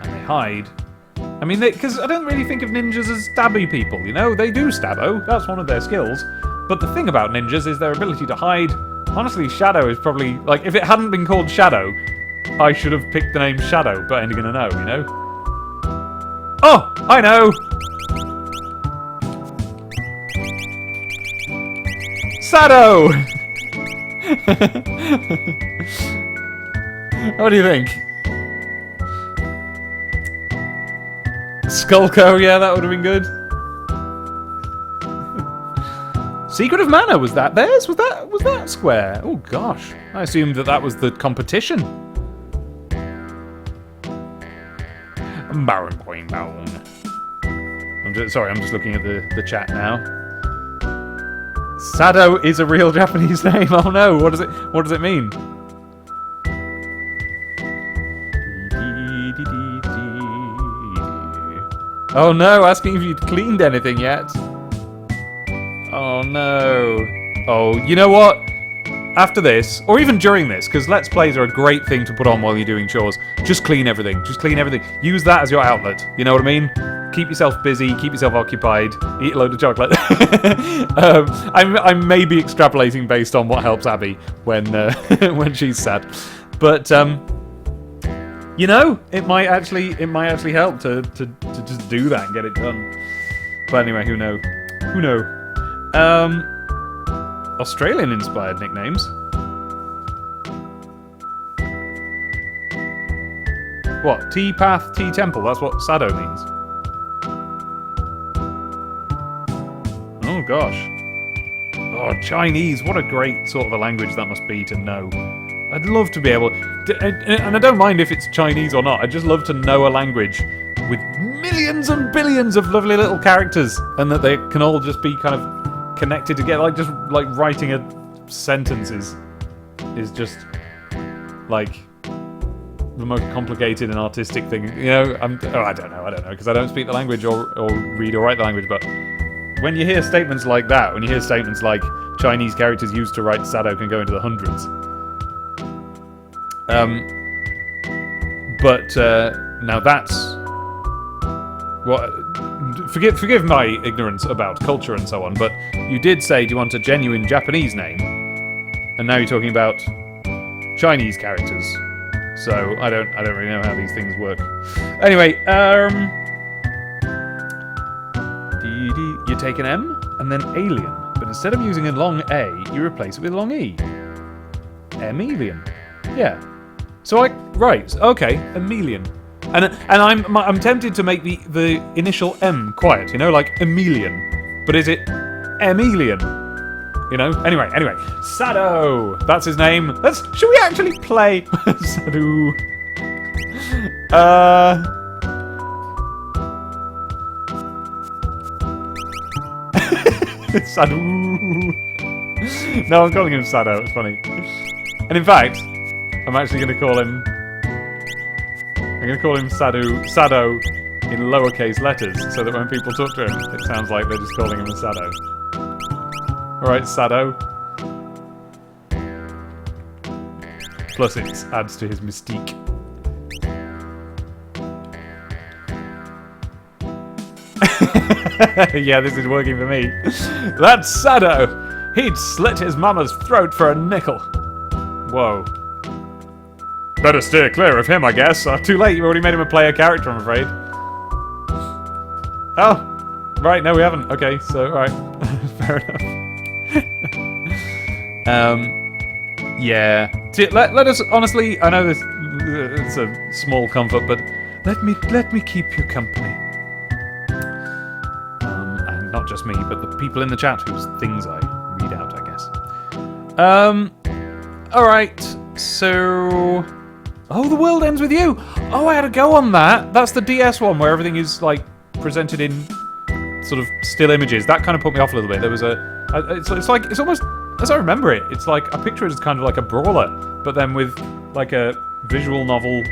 and they hide. I mean, because I don't really think of ninjas as stabby people, you know? They do stabbo, that's one of their skills. But the thing about ninjas is their ability to hide. Honestly, Shadow is probably... Like, if it hadn't been called Shadow, I should have picked the name Shadow, but I ain't gonna know, you know? Oh! I know! Sado! What do you think? Skullco, yeah, that would have been good. Secret of Mana, was that theirs? Was that Square? Oh gosh, I assumed that was the competition. I'm just looking at the chat now. Sado is a real Japanese name. Oh no, what does it mean? Oh no, asking if you'd cleaned anything yet. Oh no. Oh, you know what? After this, or even during this, because Let's Plays are a great thing to put on while you're doing chores, just clean everything. Just clean everything. Use that as your outlet. You know what I mean? keep yourself busy, keep yourself occupied, eat a load of chocolate. I'm maybe extrapolating based on what helps Abby when when she's sad, but you know, it might actually help to just do that and get it done. But anyway, who knows? Who knows? Australian-inspired nicknames. What? T-Path, T-Temple, that's what Sado means. Oh, gosh. Oh, Chinese, what a great sort of a language that must be to know. I'd love to be able... And I don't mind if it's Chinese or not, I'd just love to know a language with millions and billions of lovely little characters, and that they can all just be kind of connected together. Like, just, like, writing a sentence is just, like... the most complicated and artistic thing, you know. I don't know, because I don't speak the language or read or write the language. But when you hear statements like that, when you hear statements like Chinese characters used to write Sado can go into the hundreds, now that's what. Forgive my ignorance about culture and so on, but you did say, do you want a genuine Japanese name? And now you're talking about Chinese characters. So I don't really know how these things work. Anyway, you take an M and then alien, but instead of using a long A, you replace it with a long E. Emelian. Yeah. So okay, Emelian. And I'm tempted to make the initial M quiet, you know, like Emelian. But is it Emelian? You know? Anyway. Sado! That's his name. Should we actually play Sado? Sado. No, I'm calling him Sado. It's funny. And in fact, I'm actually going to call him... I'm going to call him Sado in lowercase letters, so that when people talk to him, it sounds like they're just calling him a Sado. Alright, Sado. Plus it adds to his mystique. Yeah, this is working for me. That's Sado! He'd slit his mama's throat for a nickel. Whoa. Better steer clear of him, I guess. Too late, you already made him a player character, I'm afraid. Oh! Right, no we haven't. Okay, so, alright. Fair enough. Yeah. Let us honestly. I know it's a small comfort, but let me keep you company. And not just me, but the people in the chat whose things I read out, I guess. All right. So, the world ends with you. Oh, I had a go on that. That's the DS one where everything is like presented in sort of still images. That kind of put me off a little bit. There was it's almost. As I remember it, it's like I picture it as kind of like a brawler, but then with like a visual novel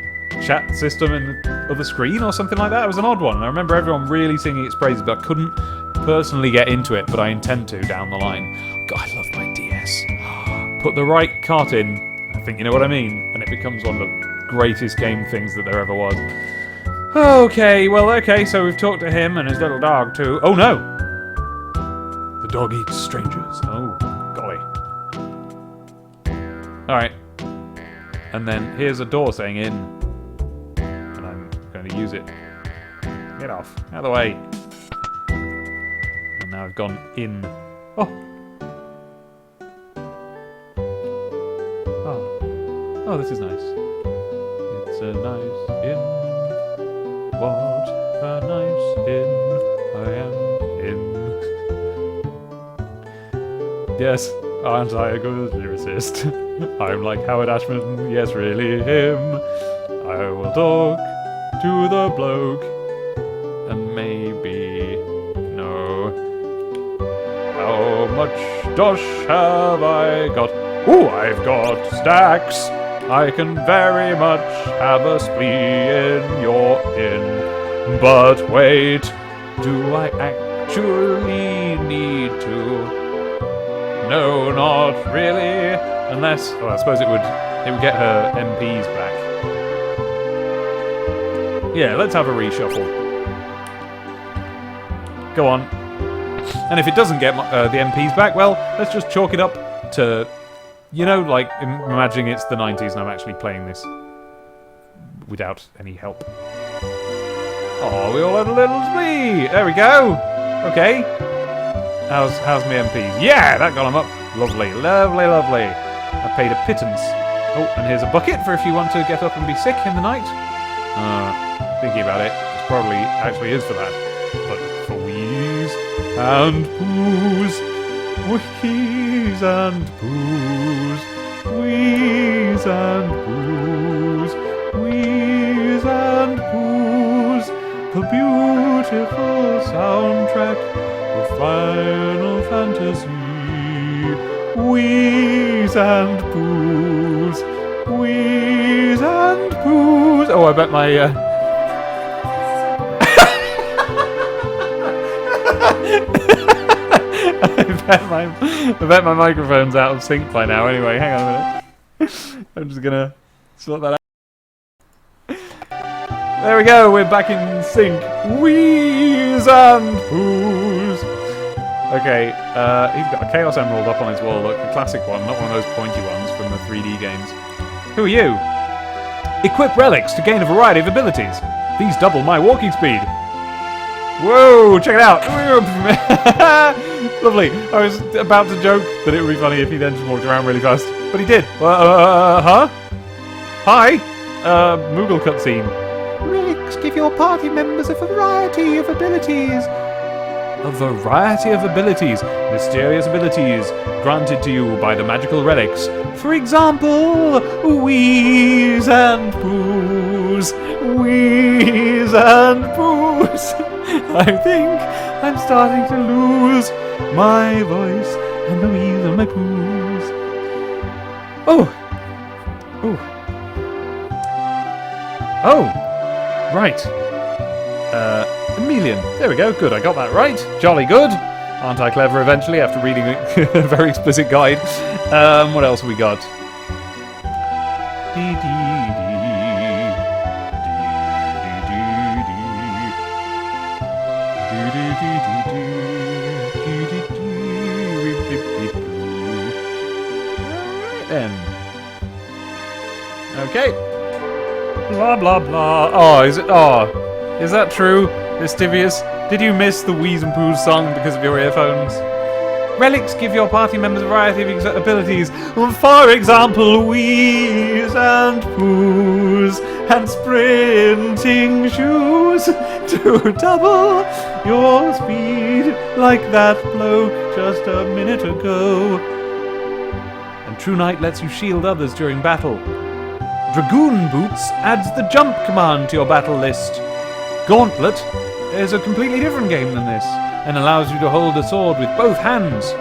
chat system in the other screen or something like that. It was an odd one. And I remember everyone really singing its praises, but I couldn't personally get into it, but I intend to down the line. God, I love my DS. Put the right cart in, I think you know what I mean, and it becomes one of the greatest game things that there ever was. Okay, so we've talked to him and his little dog too. Oh no! The dog eats strangers. Oh. Alright. And then here's a door saying in. And I'm going to use it. Get off. Out of the way. And now I've gone in. Oh! Oh, this is nice. It's a nice inn. What a nice inn I am in. Yes. Aren't I a good lyricist? I'm like Howard Ashman, yes, really him. I will talk to the bloke and maybe know how much dosh have I got? Ooh, I've got stacks. I can very much have a spree in your inn. But wait, do I actually need to? No, not really. Unless, I suppose it would get her MPs back. Yeah, let's have a reshuffle. Go on. And if it doesn't get the MPs back, well, let's just chalk it up to, you know, like, imagining it's the 90s and I'm actually playing this without any help. Oh, we all had a little splee! There we go! Okay. How's my MPs? Yeah, that got them up. Lovely, lovely, lovely. I paid a pittance. Oh, and here's a bucket for if you want to get up and be sick in the night. Thinking about it, it probably actually is for that. But for wheeze and poos, wheeze and poos, wheeze and poos, wheeze and poos, the beautiful soundtrack of Final Fantasy. Wheeze and poos, wheeze and poos. Oh, I bet my I bet my microphone's out of sync by now. Anyway, hang on a minute. I'm just gonna sort that out. There we go. We're back in sync. Wheeze and poos. Okay, he's got a Chaos Emerald up on his wall. Look, the classic one, not one of those pointy ones from the 3D games. Who are you? Equip relics to gain a variety of abilities. These double my walking speed. Whoa, check it out! Lovely. I was about to joke that it would be funny if he then just walked around really fast. But he did. Huh? Hi? Moogle cutscene. Relics give your party members a variety of abilities. A variety of abilities. Mysterious abilities granted to you by the magical relics. For example, wheeze and poos. Wheeze and poos. I think I'm starting to lose my voice and the wheeze of my poos. Oh! Oh! Right. Emilian. There we go. Good, I got that right. Jolly good. Aren't I clever eventually after reading a very explicit guide? What else have we got? Okay. Blah blah blah. Oh, is it? Oh, is that true, Mystivius? Did you miss the Wheeze and Poos song because of your earphones? Relics give your party members a variety of abilities. For example, Wheeze and Poos and sprinting shoes to double your speed like that bloke just a minute ago. And True Knight lets you shield others during battle. Dragoon Boots adds the jump command to your battle list. Gauntlet is a completely different game than this and allows you to hold a sword with both hands.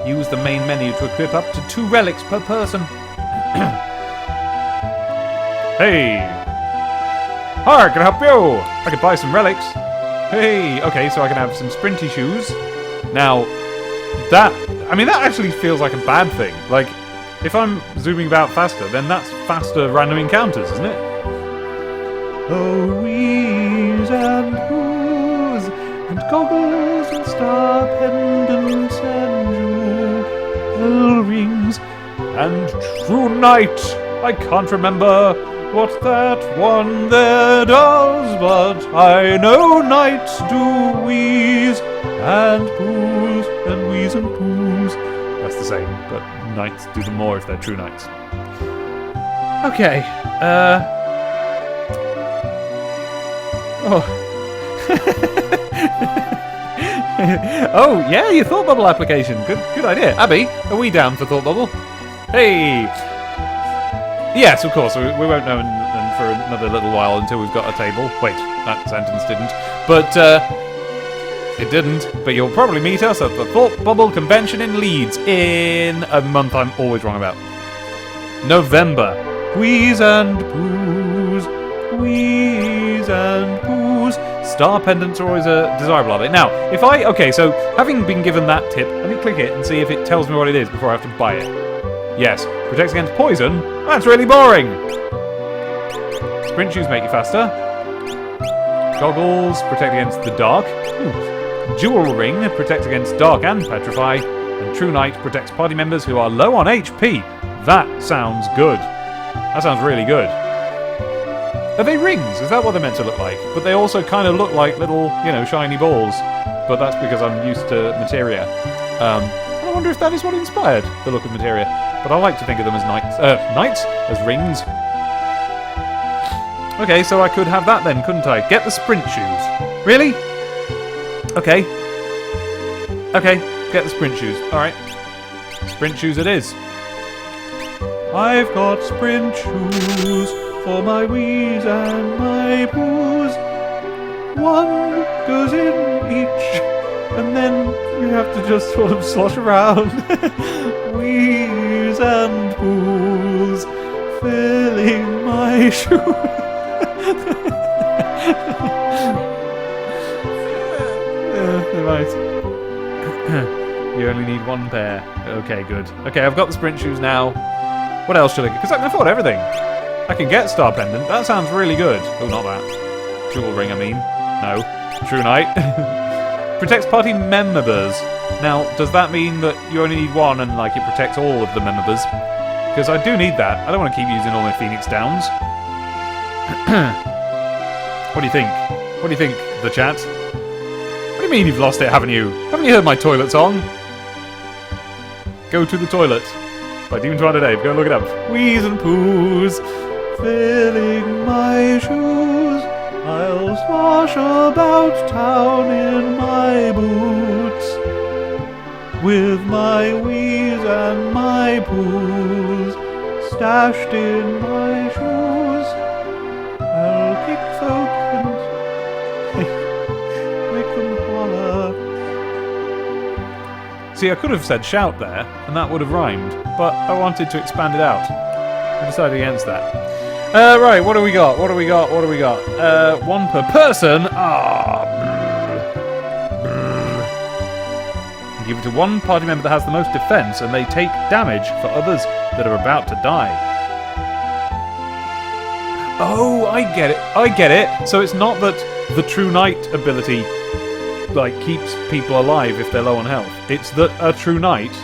Use the main menu to equip up to 2 relics per person. Hey! Hi, can I help you? I could buy some relics. Hey! Okay, so I can have some sprinty shoes. Now, that actually feels like a bad thing. Like, if I'm zooming about faster, then that's faster random encounters, isn't it? Oh, wheeze and poos, and goggles and star pendants and jewel rings, and True Knight. I can't remember what that one there does, but I know knights do wheeze and poos and wheeze and poos. That's the same, but knights do them more if they're true knights. Okay, oh. Oh, yeah, your Thought Bubble application. Good idea. Abby, are we down for Thought Bubble? Hey! Yes, of course, we won't know for another little while until we've got a table. Wait, that sentence didn't. But, it didn't, but you'll probably meet us at the Thought Bubble Convention in Leeds in a month I'm always wrong about. November. Wheeze and poos. Wheeze and poos. Star pendants are always a desirable, are they? Now, if okay, so having been given that tip, let me click it and see if it tells me what it is before I have to buy it. Yes, protects against poison? That's really boring! Sprint shoes make you faster. Goggles protect against the dark. Ooh. Dual Ring protects against Dark and Petrify, and True Night protects party members who are low on HP. That sounds good. That sounds really good. Are they rings? Is that what they're meant to look like? But they also kind of look like little, you know, shiny balls. But that's because I'm used to materia. I wonder if that is what inspired the look of materia. But I like to think of them as knights, as rings. Okay, so I could have that then, couldn't I? Get the sprint shoes. Really? Okay. Okay, get the sprint shoes. Alright. Sprint shoes it is. I've got sprint shoes for my Wiis and my Poos. One goes in each, and then you have to just sort of slosh around. Wiis and Poos filling my shoes. Right. You only need one pair. Okay, good. Okay, I've got the sprint shoes now. What else should I get? Because I can afford everything. I can get Star Pendant. That sounds really good. Oh, not that. Jewel Ring, I mean. No. True Night. Protects party members. Now, does that mean that you only need one and, like, it protects all of the members? Because I do need that. I don't want to keep using all my Phoenix Downs. What do you think? What do you think, the chat? What do you mean you've lost it, haven't you? Haven't you heard my toilet song? Go to the toilet. By Demon Twitter Dave. Go look it up. Wiis and Poos filling my shoes. I'll slosh about town in my boots with my Wiis and my Poos stashed in my shoes. I'll kick folk and make them holler. See, I could have said shout there, and that would have rhymed, but I wanted to expand it out. I decided against that. Right, what do we got? What do we got? What do we got? One per person. Give it to one party member that has the most defense, and they take damage for others that are about to die. Oh, I get it. I get it. So it's not that the True Night ability, like, keeps people alive if they're low on health. It's that a True Night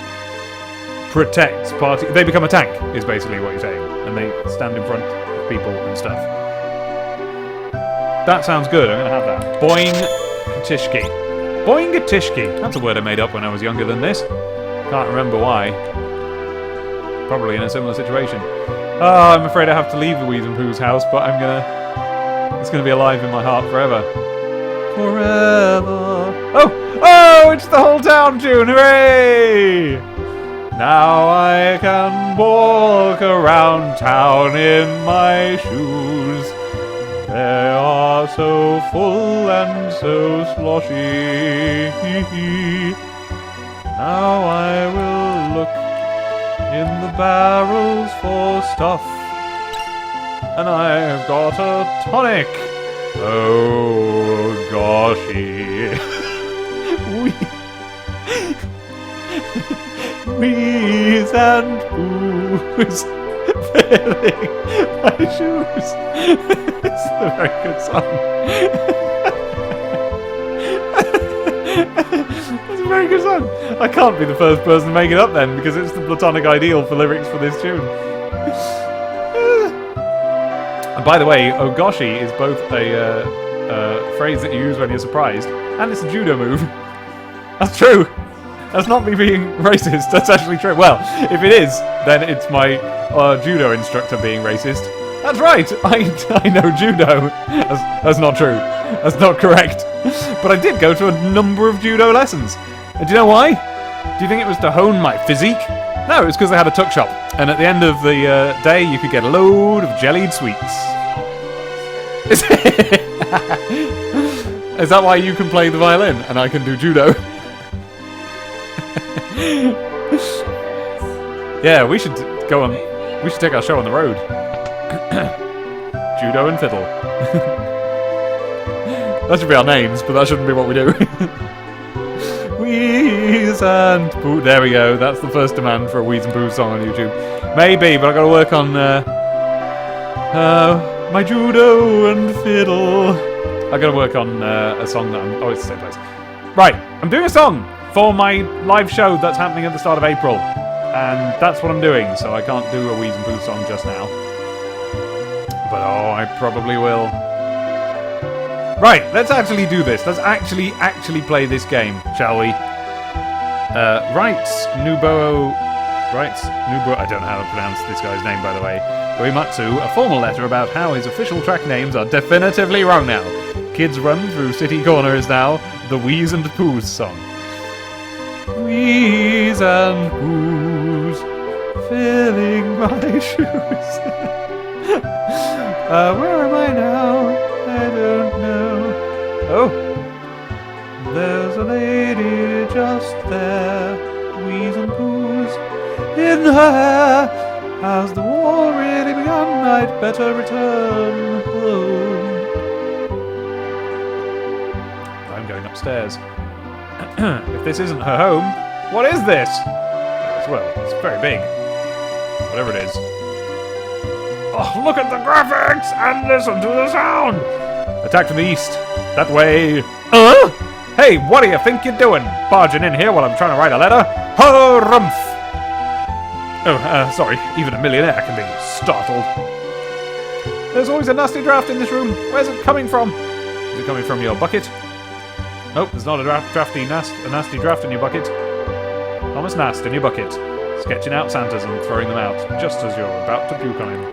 protects party. They become a tank, is basically what you're saying, and they stand in front of people and stuff. That sounds good. I'm gonna have that. Boing Katishki. Boing Katishki. That's a word I made up when I was younger than this. Can't remember why. Probably in a similar situation. Oh, I'm afraid I have to leave the Wiis and Poos house, but it's gonna be alive in my heart forever. Forever. Oh, it's the whole town tune. Hooray! Now I can walk around town in my shoes. They are so full and so sloshy. Now I will look in the barrels for stuff. And I've got a tonic. Oh, goshy. Wiis and Poos filling my shoes. It's a very good song. It's a very good song. I can't be the first person to make it up then, because it's the platonic ideal for lyrics for this tune. And by the way, Ogoshi is both a phrase that you use when you're surprised, and it's a judo move. That's true. That's not me being racist. That's actually true. Well, if it is, then it's my judo instructor being racist. That's right. I know judo. That's not true. That's not correct. But I did go to a number of judo lessons. And do you know why? Do you think it was to hone my physique? No, it was because they had a tuck shop. And at the end of the day, you could get a load of jellied sweets. Is that why you can play the violin and I can do judo? Yeah, we should go on. We should take our show on the road. Judo and fiddle. That should be our names, but that shouldn't be what we do. Wiis and Poos. There we go. That's the first demand for a Wiis and Poos song on YouTube. Maybe, but I got to work on my judo and fiddle. I got to work on a song that I'm. Oh, it's the same place. Right, I'm doing a song for my live show that's happening at the start of April. And that's what I'm doing, so I can't do a Wheeze and Poos song just now. But oh, I probably will. Right, let's actually do this. Let's actually play this game, shall we? Nubo, I don't know how to pronounce this guy's name, by the way. Uematsu, a formal letter about how his official track names are definitively wrong now. Kids run through city corners now. The Wheeze and Poos song. Wheeze and Poos, filling my shoes. Where am I now? I don't know. Oh, there's a lady just there. Wheeze and Poos in her hair. Has the war really begun? I'd better return home. I'm going upstairs. If this isn't her home, what is this? Well, it's very big. Whatever it is. Oh, look at the graphics and listen to the sound! Attack from the east. That way. Hey, what do you think you're doing? Barging in here while I'm trying to write a letter? Harumph! Oh, sorry. Even a millionaire can be startled. There's always a nasty draft in this room. Where's it coming from? Is it coming from your bucket? Nope, there's not a nasty draft in your bucket. Thomas Nast in your bucket. Sketching out Santas and throwing them out, just as you're about to puke on him.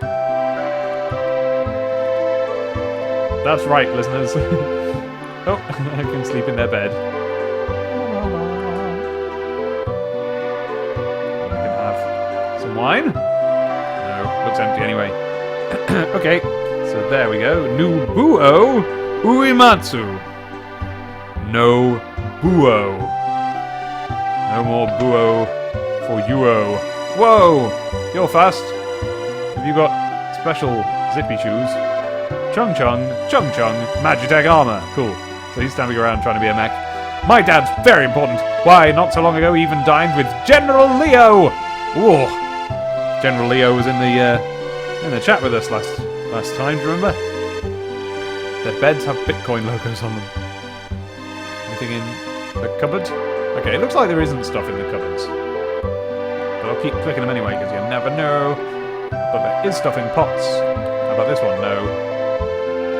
That's right, listeners. Oh, I can sleep in their bed. I can have some wine? No, looks empty anyway. Okay, so there we go. Nubuo Uematsu. No buo. No more buo for Yuo. Whoa! You're fast. Have you got special zippy shoes? Chung Chung, Magitech armor. Cool. So he's standing around trying to be a mech. My dad's very important. Why, not so long ago he even dined with General Leo. Ooh. General Leo was in the chat with us last time, do you remember? Their beds have Bitcoin logos on them. Anything in the cupboard? Okay, it looks like there isn't stuff in the cupboards. But I'll keep clicking them anyway, because you never know. But there is stuff in pots. How about this one? No.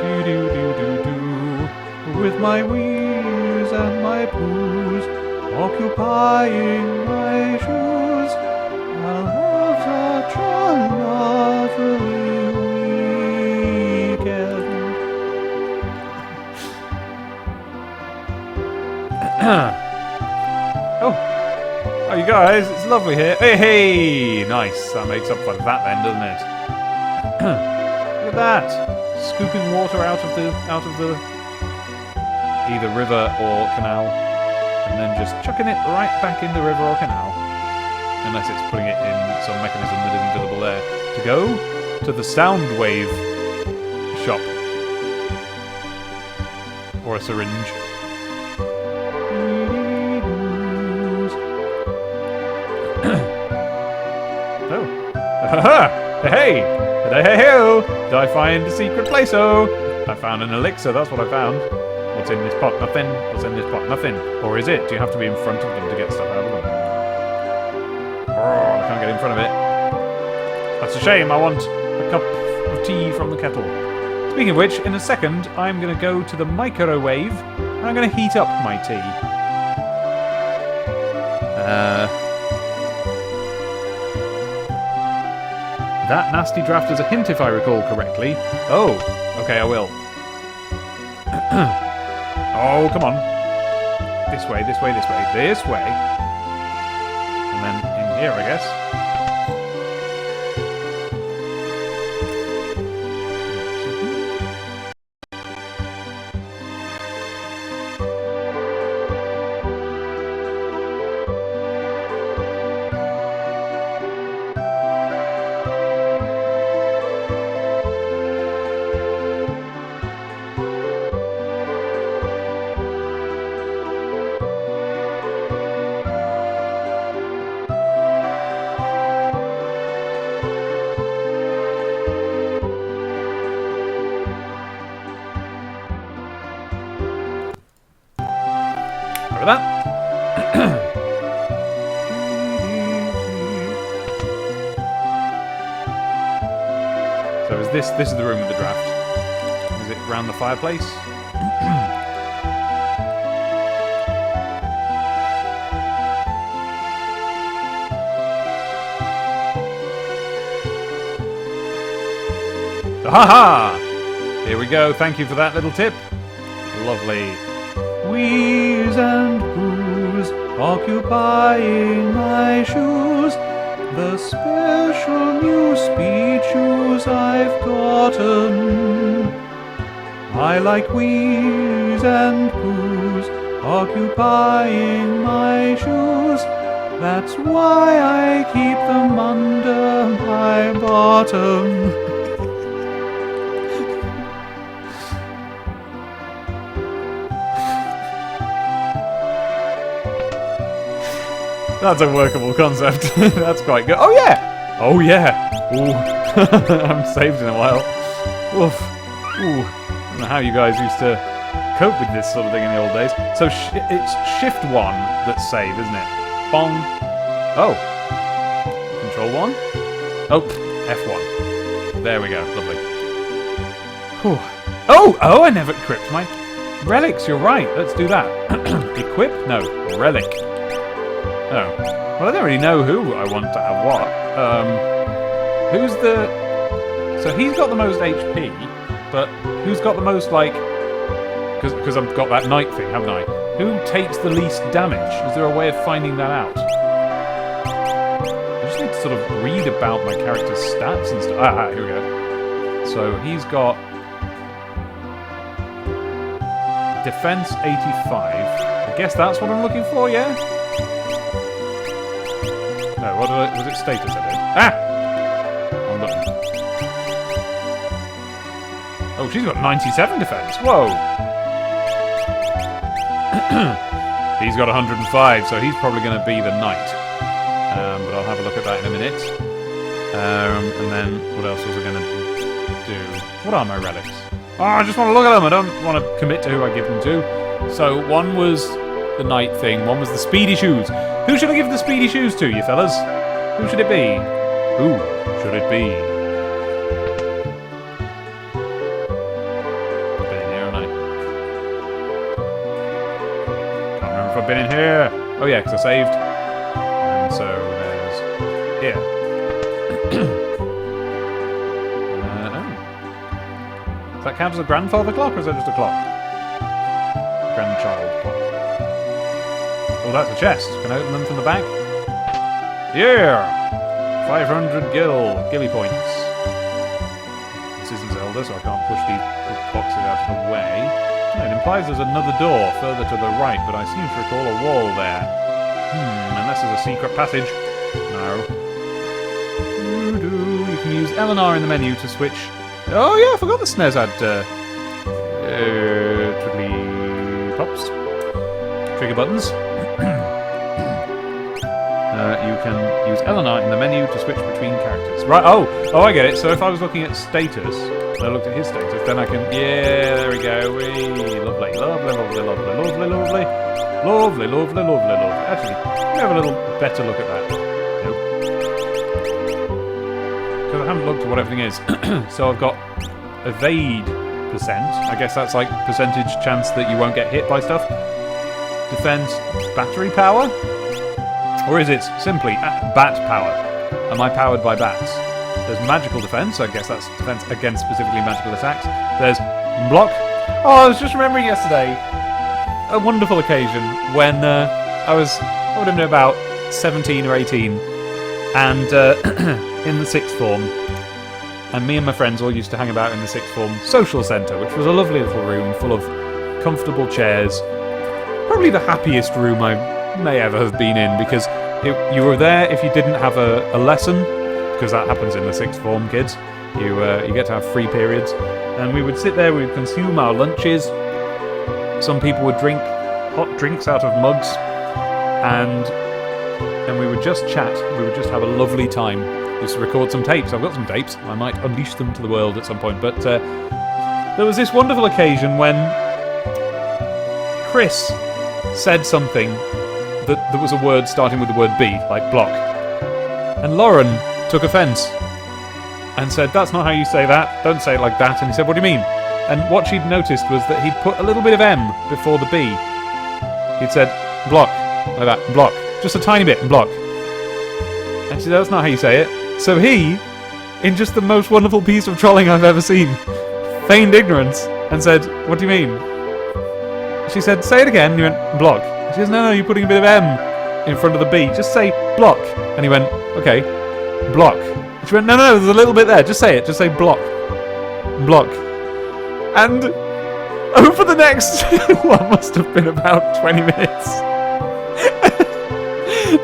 Do-do-do-do-do. With my Wheeze and my Poos, occupying my shoes, I'll have such a lovely weekend. Oh, you guys, it's lovely here. Hey, nice. That makes up for that then, doesn't it? Look at that, scooping water out of the either river or canal, and then just chucking it right back in the river or canal, unless it's putting it in some mechanism that isn't visible there. To go to the sound wave shop, or a syringe. Oh. Hey! Hey-hey-ho! Did I find a secret place-o? I found an elixir, that's what I found. What's in this pot? Nothing. What's in this pot? Nothing. Or is it? Do you have to be in front of them to get stuff out of them? Oh, I can't get in front of it. That's a shame, I want a cup of tea from the kettle. Speaking of which, in a second, I'm going to go to the microwave, and I'm going to heat up my tea. That nasty draft is a hint, if I recall correctly. Oh, okay, I will. Oh, come on. This way, this way, this way, this way. And then in here, I guess. So is this is the room with the draft? Is it round the fireplace? Ha! Here we go. Thank you for that little tip. Lovely. Wheeze and Poos occupying my shoes. The special new speed shoes I've gotten. I like Wheeze and Poos occupying my shoes. That's why I keep them under my bottom. That's a workable concept. That's quite good. Oh yeah! Oh yeah! Ooh. I haven't saved in a while. Oof. Ooh. I don't know how you guys used to cope with this sort of thing in the old days. So it's Shift 1 that's save, isn't it? Bong. Oh. Control 1. Oh, F1. There we go. Lovely. Whew. Oh, I never equipped my relics. You're right. Let's do that. Equip? No. Relic. Oh. Well, I don't really know who I want to have what. Who's the... So he's got the most HP, but who's got the most, like... Because I've got that knight thing, haven't I? Who takes the least damage? Is there a way of finding that out? I just need to sort of read about my character's stats and stuff. Ah, here we go. So he's got... Defense 85. I guess that's what I'm looking for, yeah? No, what was it status I did? Ah! Wrong button. Oh, she's got 97 defense. Whoa! He's got 105, so he's probably going to be the knight. But I'll have a look at that in a minute. And then, what else was I going to do? What are my relics? Oh, I just want to look at them. I don't want to commit to who I give them to. So, one was the knight thing. One was the speedy shoes. Who should I give the speedy shoes to, you fellas? Who should it be? Who should it be? I've been in here, haven't I? Can't remember if I've been in here. Oh yeah, because I saved. And so there's here. Does that count as a grandfather clock, or is that just a clock? Grandchild clock. Oh, that's a chest. Can I open them from the back? Yeah! 500 gilly points. This isn't Zelda, so I can't push these boxes out of the way. No, it implies there's another door further to the right, but I seem to recall a wall there. Unless there's a secret passage. No. You can use L&R in the menu to switch... Oh yeah, I forgot the SNES had... twiddly pops. Trigger buttons. You can use L&R in the menu to switch between characters. Right, oh, I get it. So if I was looking at status, and I looked at his status, then I can... Yeah, there we go. Whee. Lovely, lovely, lovely, lovely, lovely, lovely. Lovely, lovely, lovely, lovely. Actually, let me have a little better look at that. Nope. Because I haven't looked at what everything is. So I've got evade percent. I guess that's like percentage chance that you won't get hit by stuff. Defense, battery power? Or is it simply bat power? Am I powered by bats? There's magical defense, I guess that's defense against specifically magical attacks. There's block. Oh, I was just remembering yesterday a wonderful occasion when I would have been about 17 or 18 and in the sixth form, and me and my friends all used to hang about in the sixth form social centre, which was a lovely little room full of comfortable chairs. Probably the happiest room I may ever have been in, because you were there if you didn't have a lesson, because that happens in the sixth form, kids. You get to have free periods, and we would sit there, we would consume our lunches. Some people would drink hot drinks out of mugs, and we would just chat. We would just have a lovely time. We used to record some tapes. I've got some tapes. I might unleash them to the world at some point. But there was this wonderful occasion when Chris said something that there was a word starting with the word B, like block. And Lauren took offence. and said, "That's not how you say that. Don't say it like that." And he said, "What do you mean?" And what she'd noticed was that he'd put a little bit of M before the B. He'd said, "Block," like that, "block," just a tiny bit, "block." And she said, "That's not how you say it." So he, in just the most wonderful piece of trolling I've ever seen, feigned ignorance and said, "What do you mean?" She said, "Say it again." And he went, "Block." She says, "No, you're putting a bit of M in front of the B. Just say block." And he went, "Okay, block." And she went, "No, there's a little bit there. Just say it. Just say block. Block." And over the next, what must have been about 20 minutes,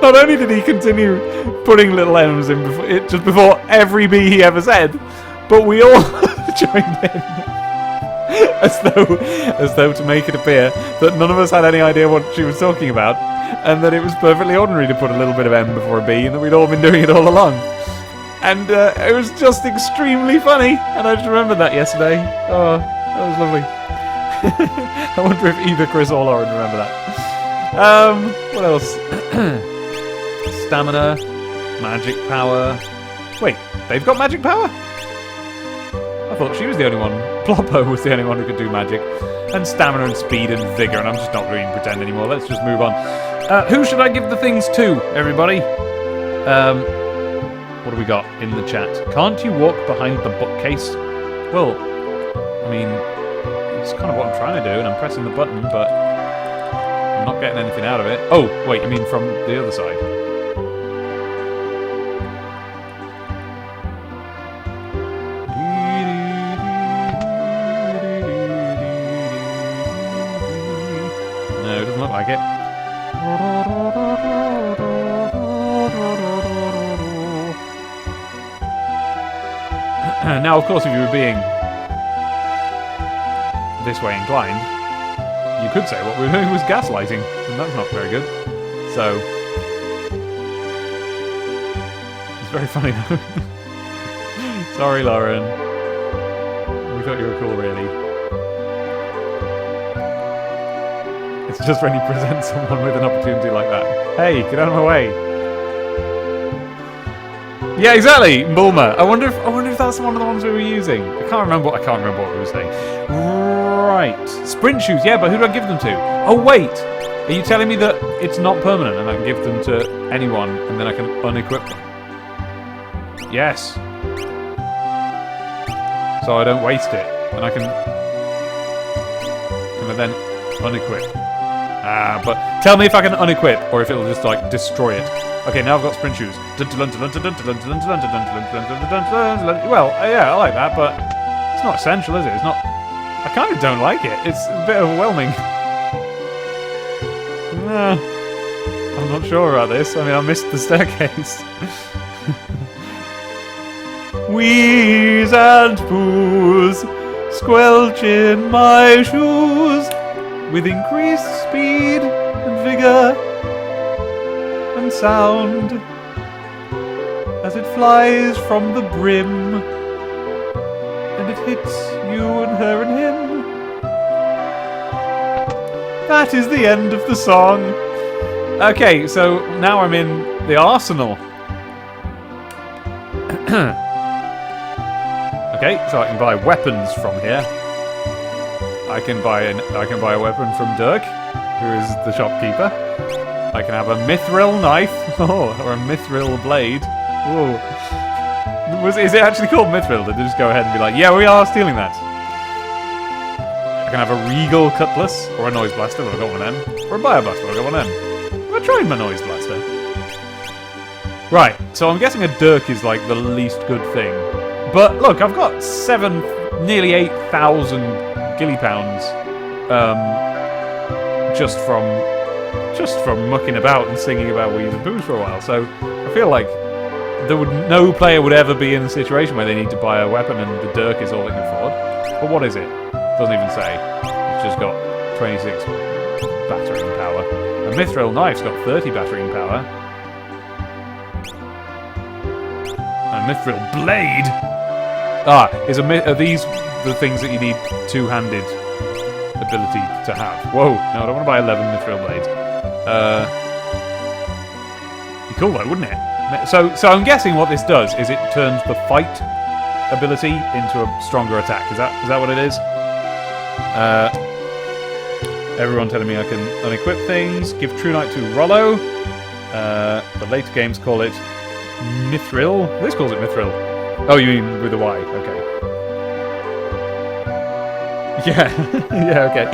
not only did he continue putting little M's in just before every B he ever said, but we all joined in. As though to make it appear that none of us had any idea what she was talking about, and that it was perfectly ordinary to put a little bit of M before a B, and that we'd all been doing it all along. And it was just extremely funny, and I just remembered that yesterday. Oh, that was lovely. I wonder if either Chris or Lauren remember that. What else? Stamina, magic power. Wait, they've got magic power? I thought she was the only one. Ploppo was the only one who could do magic. And stamina and speed and vigor, and I'm just not going to pretend anymore. Let's just move on. Who should I give the things to, everybody? What do we got in the chat? Can't you walk behind the bookcase? Well, I mean, it's kind of what I'm trying to do, and I'm pressing the button, but I'm not getting anything out of it. Oh, wait, you mean from the other side? Like it. Now, of course, if you were being this way inclined, you could say what we were doing was gaslighting, and that's not very good. So, it's very funny though. Sorry, Lauren. We thought you were cool, really. It's just when you present someone with an opportunity like that. Hey, get out of my way. Yeah, exactly, Bulma. I wonder if that's one of the ones we were using. I can't remember what we were saying. Right. Sprint shoes, yeah, but who do I give them to? Oh wait! Are you telling me that it's not permanent and I can give them to anyone and then I can unequip them? Yes. So I don't waste it. And I can then unequip. But tell me if I can unequip or if it'll just like destroy it. Okay, now I've got sprint shoes. Well, yeah, I like that, but it's not essential, is it? It's not. I kind of don't like it. It's a bit overwhelming. I'm not sure about this. I mean, I missed the staircase. Wheeze and poos, squelch in my shoes. With increased speed and vigor and sound as it flies from the brim and it hits you and her and him. That is the end of the song. Okay, so now I'm in the arsenal. Okay, so I can buy weapons from here. I can buy a weapon from Dirk, who is the shopkeeper. I can have a mithril knife, or a mithril blade. Ooh. Is it actually called mithril? Did they just go ahead and be like, yeah, we are stealing that? I can have a regal cutlass, or a noise blaster, but I've got one of them. Or a bio blaster, but I've got one of them. I've tried my noise blaster. Right, so I'm guessing a Dirk is like the least good thing. But look, I've got nearly 8,000 gilly pounds just from mucking about and singing about Wheeze and Poos for a while. So I feel like no player would ever be in a situation where they need to buy a weapon and the Dirk is all they can afford. But what is it? Doesn't even say. It's just got 26 battering power. A mithril knife's got 30 battering power. A mithril blade. Are these the things that you need two-handed ability to have? Whoa, no, I don't want to buy 11 mithril blades. Be cool though, wouldn't it? So I'm guessing what this does is it turns the fight ability into a stronger attack. Is that what it is? Everyone telling me I can unequip things. Give True Knight to Rollo. The later games call it Mithril. This calls it Mithril. Oh, you mean with a Y? Okay. Yeah, yeah, okay.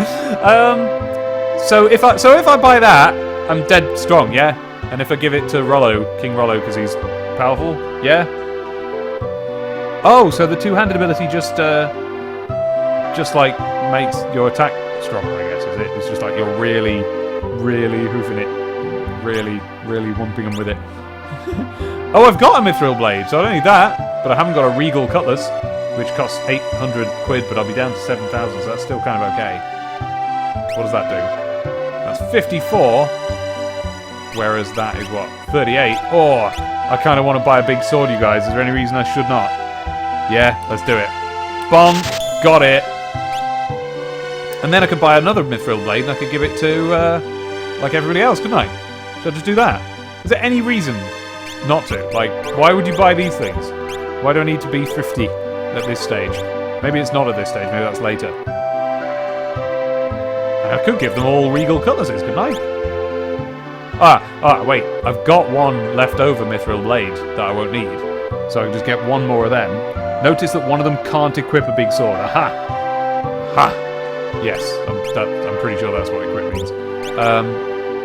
So if I buy that, I'm dead strong, yeah. And if I give it to Rollo, King Rollo, because he's powerful, yeah. Oh, so the two-handed ability just like makes your attack stronger, I guess, is it? It's just like you're really, really hoofing it, really, really wumping them with it. Oh, I've got a Mithril Blade, so I don't need that, but I haven't got a Regal Cutlass, which costs 800 quid, but I'll be down to 7,000, so that's still kind of okay. What does that do? That's 54, whereas that is what? 38. Oh, I kind of want to buy a big sword, you guys. Is there any reason I should not? Yeah, let's do it. Bonk, got it. And then I could buy another Mithril Blade, and I could give it to, like everybody else, couldn't I? Should I just do that? Is there any reason not to? Like, why would you buy these things? Why do I need to be thrifty at this stage? Maybe it's not at this stage, maybe that's later. I could give them all Regal Cutlasses, couldn't I? Wait, I've got one leftover Mithril Blade that I won't need, so I can just get one more of them. Notice that one of them can't equip a big sword. Aha! Ha! Yes, I'm pretty sure that's what equip means.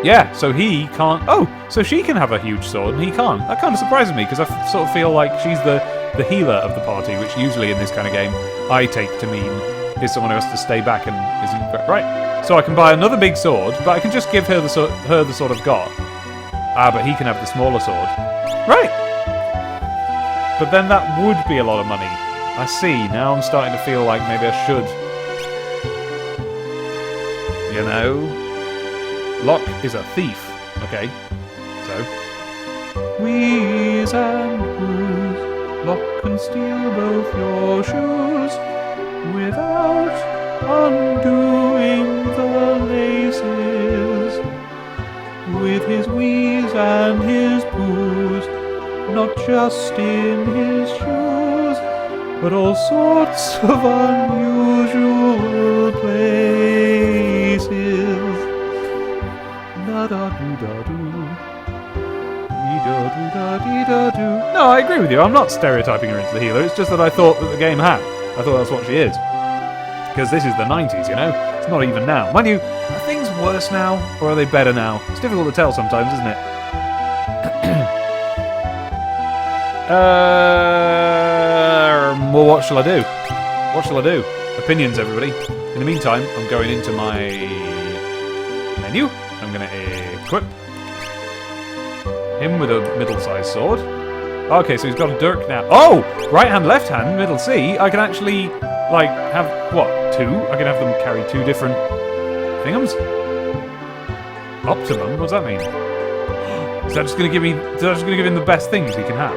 Yeah, so he can't... Oh, so she can have a huge sword and he can't. That kind of surprises me, because I sort of feel like she's the healer of the party, which usually in this kind of game I take to mean is someone who has to stay back and isn't... Right, so I can buy another big sword, but I can just give her the sword I've got. Ah, but he can have the smaller sword. Right! But then that would be a lot of money. I see, now I'm starting to feel like maybe I should... You know... Locke is a thief. Okay, so... Wheeze and Poos, Locke can steal both your shoes without undoing the laces. With his wheeze and his Poos, not just in his shoes, but all sorts of unusual places. No, I agree with you. I'm not stereotyping her into the healer. It's just that I thought that the game had. I thought that's what she is. Because this is the 90s, you know? It's not even now. Mind you, are things worse now, or are they better now? It's difficult to tell sometimes, isn't it? Well, what shall I do? What shall I do? Opinions, everybody. In the meantime, I'm going into my menu. I'm going to equip him with a middle-sized sword. Okay, so he's got a dirk now. Oh! Right hand, left hand, middle C. I can actually, like, have, what, two? I can have them carry two different thingums? Optimum? What does that mean? Is that just going to give me... Is that just going to give him the best things he can have?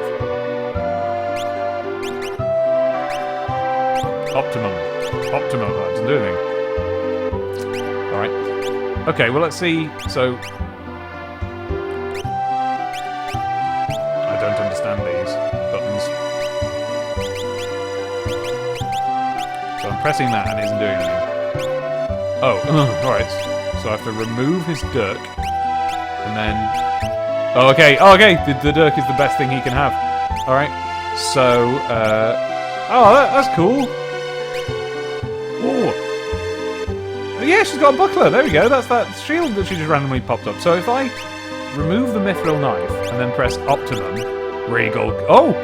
Optimum. Optimum. That doesn't do anything. Alright. Okay, well, let's see. So... I don't understand these buttons. So I'm pressing that and it isn't doing anything. Oh, alright. So I have to remove his dirk. And then... Oh, okay. Oh, okay. The dirk is the best thing he can have. Alright. So, oh, that's cool. Oh. Yeah, she's got a buckler. There we go. That's that shield that she just randomly popped up. So if I remove the mithril knife and then press Optimum, Regal... Oh!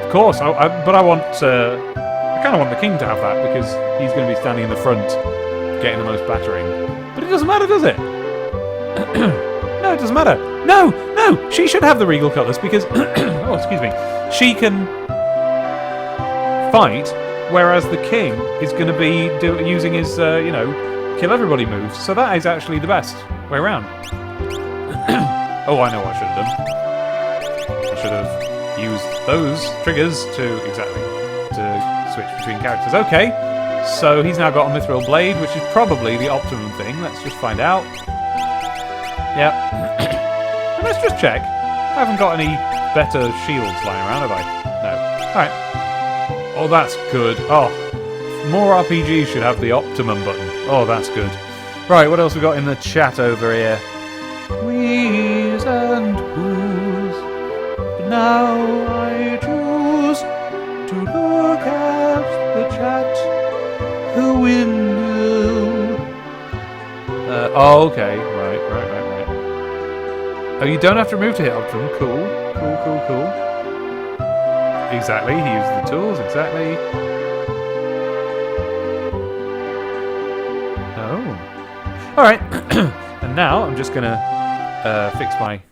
Of course. But I want... I kind of want the king to have that because he's going to be standing in the front getting the most battering. But it doesn't matter, does it? No, it doesn't matter. No! No! She should have the Regal Cutlass because... oh, excuse me. She can fight, whereas the king is going to be using his, you know, kill everybody moves. So that is actually the best way around. Oh, I know what I should have done. I should have used those triggers to switch between characters. Okay, so he's now got a mithril blade, which is probably the optimum thing. Let's just find out. Yep. And let's just check. I haven't got any better shields lying around, have I? No. Alright. Oh, that's good. Oh, more RPGs should have the optimum button. Oh, that's good. Right, what else we got in the chat over here? Wheeze and Poos. But now I choose to look at the chat. The window. Oh, okay. Right. Oh, you don't have to remove to hit optimum. Cool. Exactly, he used the tools, exactly. Oh. Alright, and now I'm just gonna fix my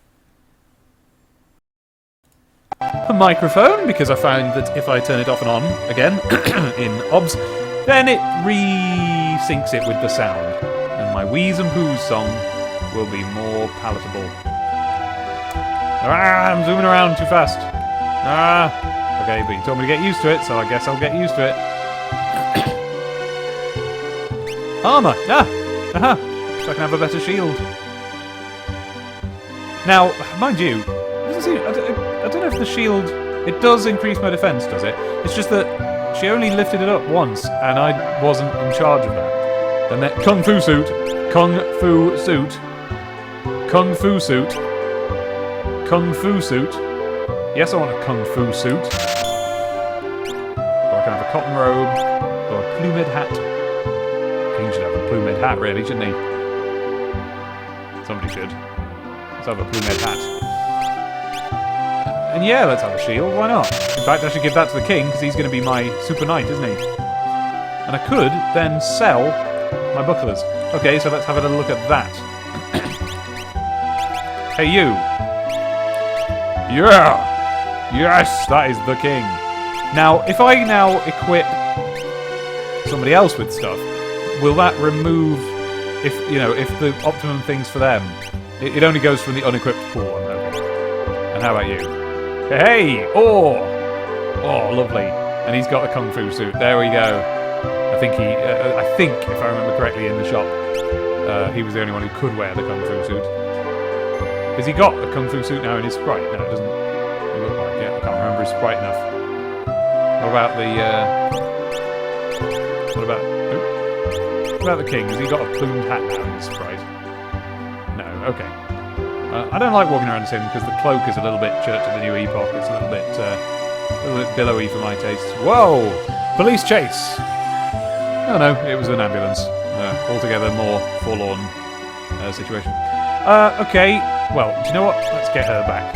microphone, because I found that if I turn it off and on again in OBS, then it re-syncs it with the sound. And my Wheeze and Poos song will be more palatable. Ah, I'm zooming around too fast. Ah. Okay, but you told me to get used to it, so I guess I'll get used to it. Armour! Ah! Aha! So I can have a better shield. Now, mind you, I don't know if the shield... It does increase my defense, does it? It's just that she only lifted it up once, and I wasn't in charge of that. And that Kung Fu suit. Yes, I want a Kung Fu suit. Or I can have a cotton robe, or a plumed hat. King should have a plumed hat, really, shouldn't he? Somebody should. Let's have a plumed hat. And yeah, let's have a shield, why not? In fact, I should give that to the king, because he's going to be my super knight, isn't he? And I could then sell my bucklers. Okay, so let's have a little look at that. Hey, you! Yeah! Yes, that is the king. Now, if I now equip somebody else with stuff, will that remove, if the optimum things for them? It only goes from the unequipped pool, I'm hoping. And how about you? Hey! Oh, lovely. And he's got a Kung Fu suit. There we go. I think if I remember correctly in the shop, he was the only one who could wear the Kung Fu suit. Has he got a Kung Fu suit now in his sprite? No, it doesn't look like it. I can't remember his sprite enough. What about the king? Has he got a plumed hat now in his sprite? No, okay. I don't like walking around as him because the cloak is a little bit Church of the New Epoch. It's a little bit billowy for my taste. Whoa! Police chase! Oh no, it was an ambulance. Altogether more forlorn situation. Okay, well, do you know what? Let's get her back.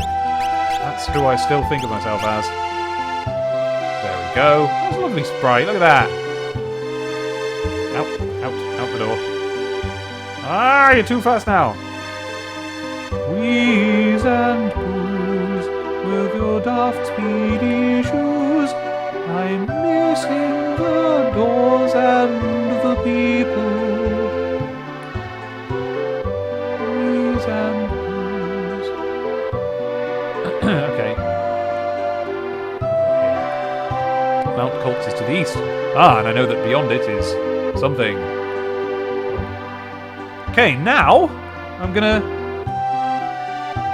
That's who I still think of myself as. There we go. That's a lovely sprite, look at that. Out the door. Ah, you're too fast now. Wheeze and Poos with your daft speedy shoes. I'm missing the doors and the people. Wheeze and Poos. Okay. Mount Colts is to the east. Ah, and I know that beyond it is something. Okay, now I'm gonna...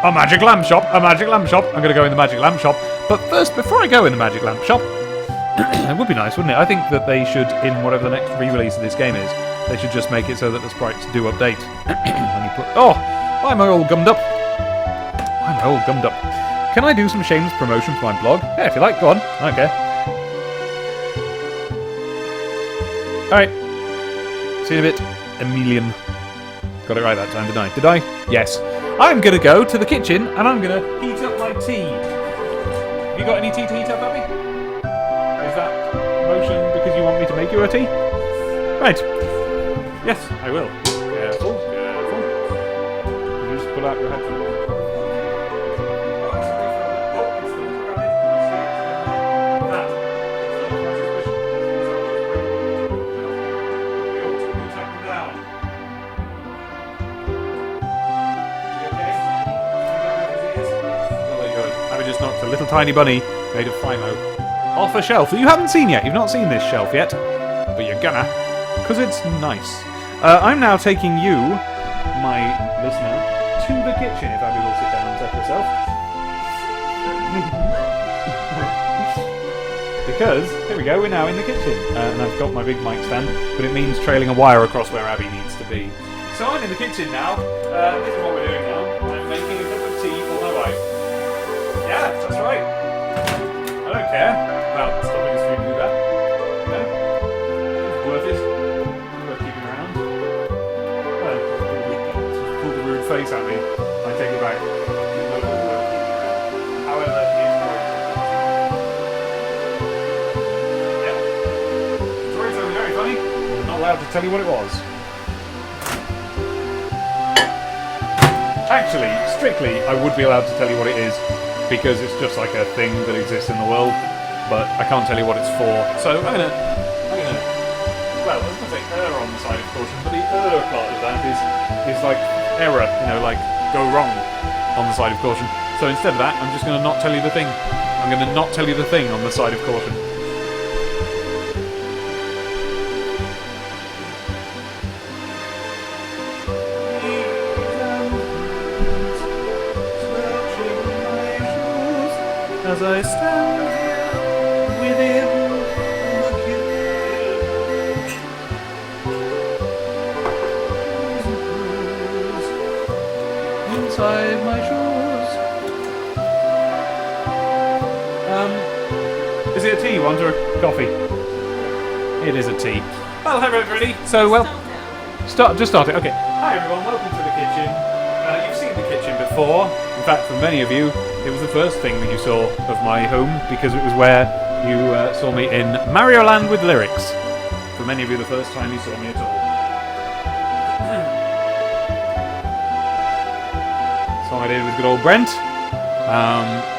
A magic lamp shop! I'm gonna go in the magic lamp shop. But first, before I go in the magic lamp shop, it would be nice, wouldn't it? I think that they should, in whatever the next re-release of this game is, they should just make it so that the sprites do update. Oh! Why am I all gummed up? Can I do some shameless promotion for my blog? Yeah, if you like, go on. I don't care. Alright. See you in a bit. Emilian. Got it right that time, did I? Yes. I'm going to go to the kitchen and I'm going to heat up my tea. Have you got any tea to heat up, Abby? Is that motion because you want me to make you a tea? Right. Yes, I will. Careful. You just pull out your headphones. Knocked a little tiny bunny made of Fimo off a shelf that you haven't seen yet. You've not seen this shelf yet, but you're gonna, because it's nice. I'm now taking you, my listener, to the kitchen. If Abby will sit down and set herself. because, here we go, we're now in the kitchen. And I've got my big mic stand, but it means trailing a wire across where Abby needs to be. So I'm in the kitchen now. This is what we're doing now. I'm making a cup of tea for my wife. Yeah, that's right. I don't care about stopping the stream to do that. No? It's worth it. It's worth keeping around. Well, pull the rude face at me. I take it back. However, it is great. Yeah. The story's only very funny. I'm not allowed to tell you what it was. Actually, strictly, I would be allowed to tell you what it is, because it's just like a thing that exists in the world, but I can't tell you what it's for. So I'm gonna, well, I was gonna say err on the side of caution, but the err part of that is like error, you know, like go wrong on the side of caution. So instead of that, I'm just gonna not tell you the thing. I'm gonna not tell you the thing on the side of caution. As I stand here within the kitchen, inside my shoes. Is it a tea you want or a coffee? It is a tea. Well, hello everybody. So, well, just start it. Okay. Hi everyone, welcome to the kitchen. You've seen the kitchen before. In fact, for many of you, it was the first thing that you saw of my home, because it was where you saw me in Mario Land with lyrics. For many of you, the first time you saw me at all. Song I did with good old Brent.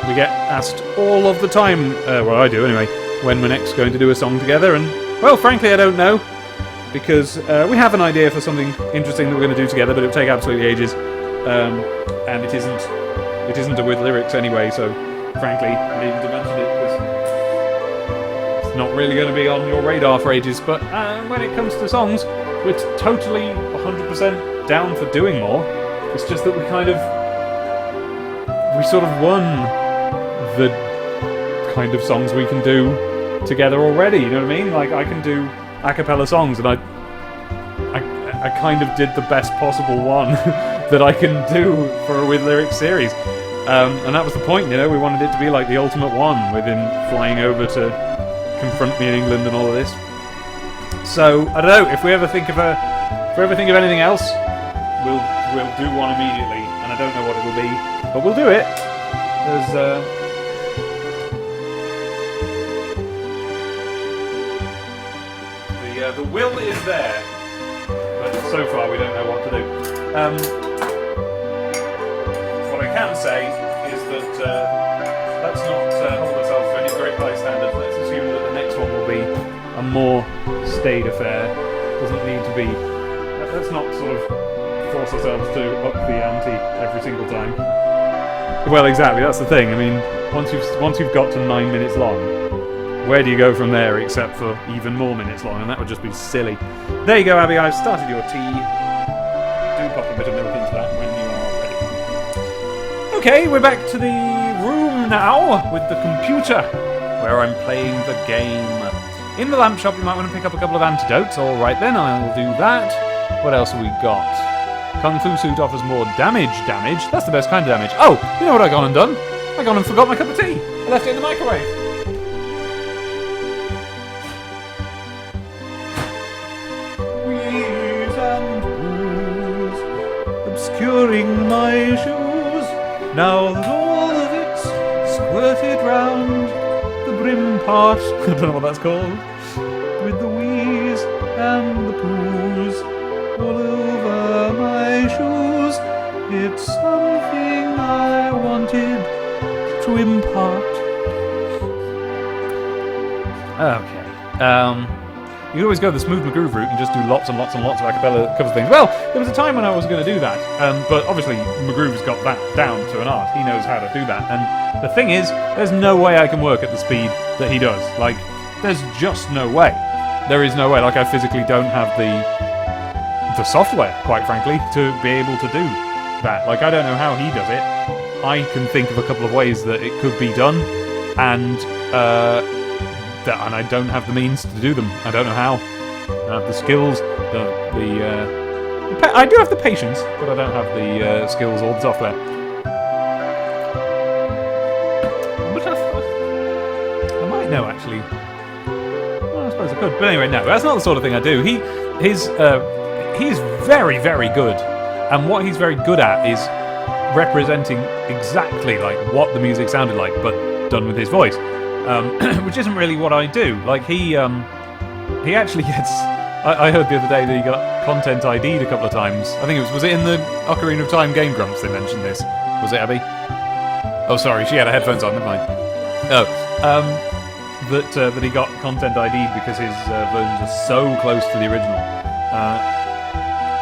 We get asked all of the time, well I do anyway, when we're next going to do a song together, and well, frankly I don't know, because we have an idea for something interesting that we're going to do together, but it'll take absolutely ages, and it isn't a with lyrics anyway, so frankly, I needed to mention it because it's not really going to be on your radar for ages. But when it comes to songs, we're totally 100% down for doing more. It's just that we sort of won the kind of songs we can do together already, you know what I mean? Like, I can do a cappella songs, and I kind of did the best possible one that I can do for a with lyrics series. And that was the point, you know, we wanted it to be like the ultimate one, with him flying over to confront me in England and all of this. So, I don't know, if we ever think of anything else, we'll do one immediately, and I don't know what it'll be, but we'll do it. The will is there, but so far we don't know what to do. What I can say is that let's not hold ourselves to any great high standards. Let's assume that the next one will be a more staid affair. Doesn't need to be. Let's not sort of force ourselves to up the ante every single time. Well, exactly. That's the thing. I mean, once you've got to 9 minutes long, where do you go from there except for even more minutes long? And that would just be silly. There you go, Abby. I've started your tea. Do pop a bit of milk into that when you are ready. Okay, we're back to the room now with the computer, where I'm playing the game. In the lamp shop, you might want to pick up a couple of antidotes. All right then, I'll do that. What else have we got? Kung Fu suit offers more damage. That's the best kind of damage. Oh, you know what I gone and done? I gone and forgot my cup of tea. I left it in the microwave. Obscuring my shoes, now that all of it's squirted round the brim part, I don't know what that's called, with the wheeze and the poos all over my shoes. It's something I wanted to impart. Okay, you could always go the Smooth McGroove route and just do lots and lots and lots of a cappella covers things. Well, there was a time when I was going to do that, but obviously McGroove's got that down to an art. He knows how to do that, and the thing is, there's no way I can work at the speed that he does. Like, there's just no way. There is no way. Like, I physically don't have the software, quite frankly, to be able to do that. Like, I don't know how he does it. I can think of a couple of ways that it could be done, and and I don't have the means to do them. I don't know how. I don't have the skills, I do have the patience, but I don't have the skills or the software. But I might know, actually. Well, I suppose I could. But anyway, no, that's not the sort of thing I do. He's very, very good. And what he's very good at is representing exactly like what the music sounded like, but done with his voice. Which isn't really what I do. Like, he actually gets... I heard the other day that he got content ID'd a couple of times. I think was it in the Ocarina of Time Game Grumps they mentioned this? Was it, Abby? Oh, sorry, she had her headphones on, never mind. Oh, that he got content ID'd because his versions are so close to the original.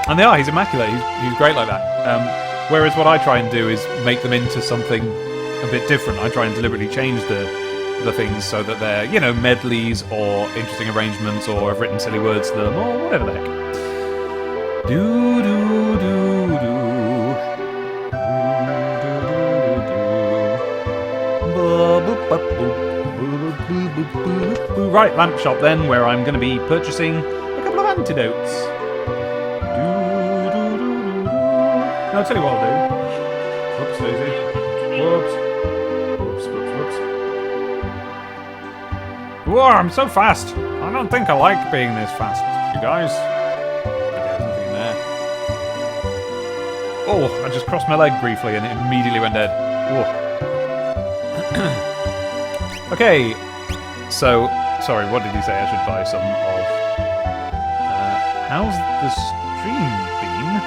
And they are, he's immaculate, he's great like that. Whereas what I try and do is make them into something a bit different. I try and deliberately change the things so that they're, you know, medleys or interesting arrangements, or I've written silly words to them, or whatever the heck. Right, lamp shop then, where I'm going to be purchasing a couple of antidotes. No, I'll tell you what I'll do. Whoops, Daisy. Whoops. Whoa, I'm so fast! I don't think I like being this fast, you guys. Okay, there's nothing in there. Oh, I just crossed my leg briefly and it immediately went dead. Okay, so, sorry, what did you say I should buy some of? How's the stream been?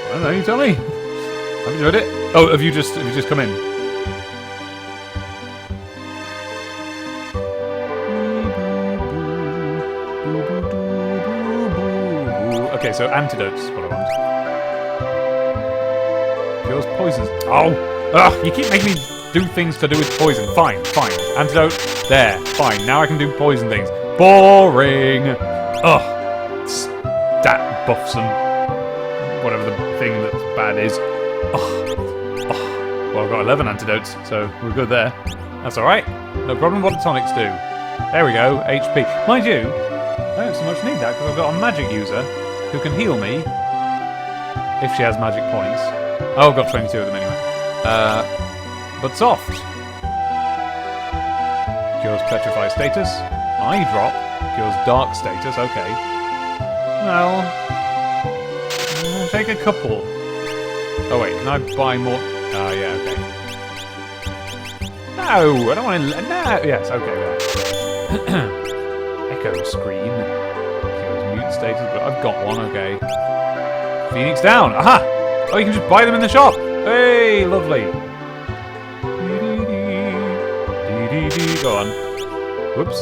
I don't know, you tell me. Have you enjoyed it? Oh, have you just come in? Okay, so antidotes is what I want. Cures poisons. Oh! Ugh! You keep making me do things to do with poison. Fine. Antidote. There. Fine. Now I can do poison things. Boring! Ugh! Stat buffs and whatever the thing that's bad is. Ugh! Well, I've got 11 antidotes, so we're good there. That's alright. No problem. What do tonics do? There we go. HP. Mind you, I don't so much need that because I've got a magic user who can heal me if she has magic points. Oh, I've got 22 of them anyway. But soft. Cures petrify status. Eye drop. Cures dark status. Okay. Well, I'll take a couple. Oh wait, can I buy more? Oh yeah, okay. No, I don't want to... No, yes, okay, right. Echo screen. Status, but I've got one, okay. Phoenix down! Aha! Oh, you can just buy them in the shop! Hey, lovely! Go on. Whoops.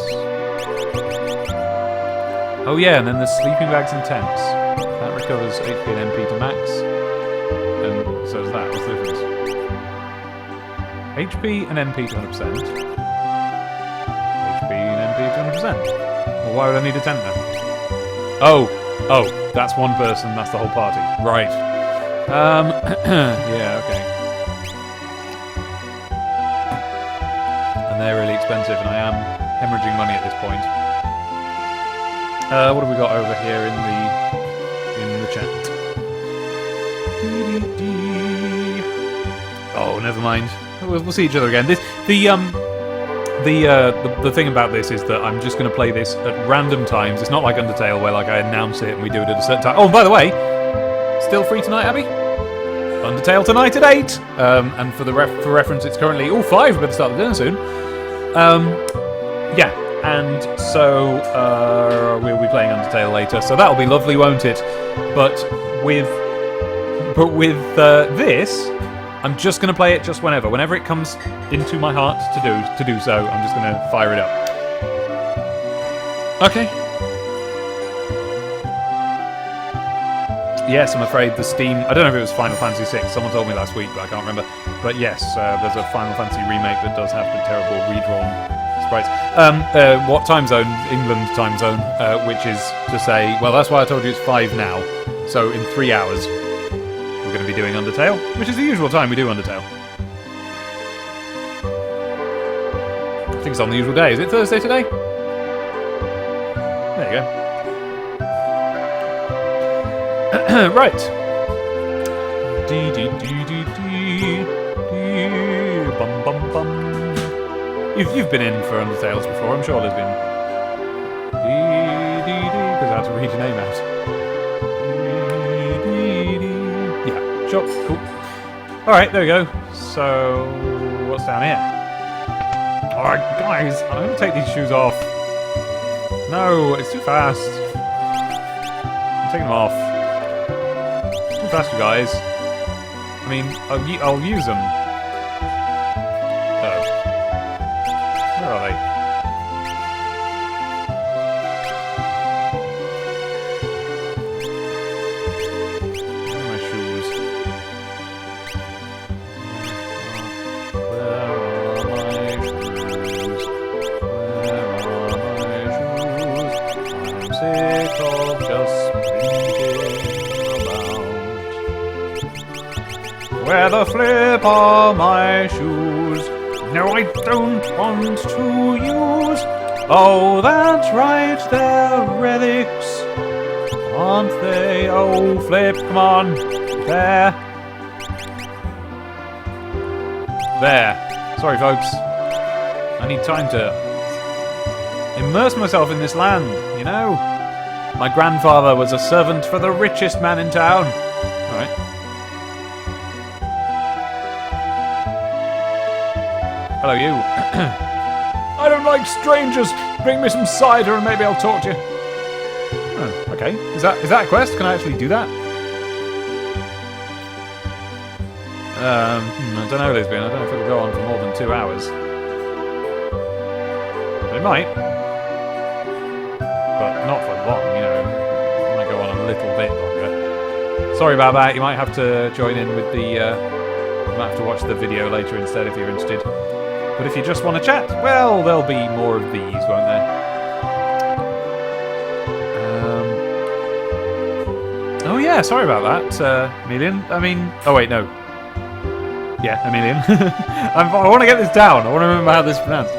Oh yeah, and then the sleeping bags and tents. That recovers HP and MP to max. And so does that. What's the difference? HP and MP to 100%. HP and MP to 100%. Well, why would I need a tent then? Oh, that's one person, that's the whole party. Right. Yeah, okay. And they're really expensive, and I am hemorrhaging money at this point. What have we got over here in the chat? Oh, never mind. We'll see each other again. The thing about this is that I'm just going to play this at random times. It's not like Undertale where like I announce it and we do it at a certain time. Oh, and by the way, still free tonight, Abby? Undertale tonight at 8. And for reference, it's currently 5. We're going to start the dinner soon. Yeah, and so we'll be playing Undertale later. So that'll be lovely, won't it? But with this, I'm just going to play it just whenever it comes into my heart to do so. I'm just going to fire it up. Okay. Yes, I'm afraid the Steam... I don't know if it was Final Fantasy VI. Someone told me last week, but I can't remember. But yes, there's a Final Fantasy remake that does have the terrible redrawn sprites. What time zone? England time zone, which is to say... Well, that's why I told you it's 5 now. So in 3 hours... we're going to be doing Undertale, which is the usual time we do Undertale. it's on the usual day. Is it Thursday today? There you go. Right. Bum bum bum. You've been in for Undertales before, I'm sure there's been. Because I had to read your name out. Yeah, sure, cool. Alright, there we go. So, what's down here? Alright, guys, I'm going to take these shoes off. No, it's too fast. I'm taking them off. It's too fast, you guys. I mean, I'll use them. Oh. Where are they? Where are my shoes? Where are my shoes? Where are my shoes? I'm sick of just thinking about where the flip are my shoes. No, I don't want to use. Oh, that's right, they're relics, aren't they? Oh, flip, come on. There. There. Sorry, folks. I need time to immerse myself in this land, you know? My grandfather was a servant for the richest man in town. Alright. Hello, you. I don't like strangers. Bring me some cider and maybe I'll talk to you. Oh, okay. Is that a quest? Can I actually do that? I don't know, Lesbian. I don't know if it'll go on for more than 2 hours. But it might. But not for long, you know. It might go on a little bit longer. Sorry about that. You might have to join in with the... you might have to watch the video later instead if you're interested. But if you just want to chat, well, there'll be more of these, won't there? Oh yeah, sorry about that, Emilian. I mean, oh wait, no. Yeah, Emilian. I want to get this down. I want to remember how this is pronounced.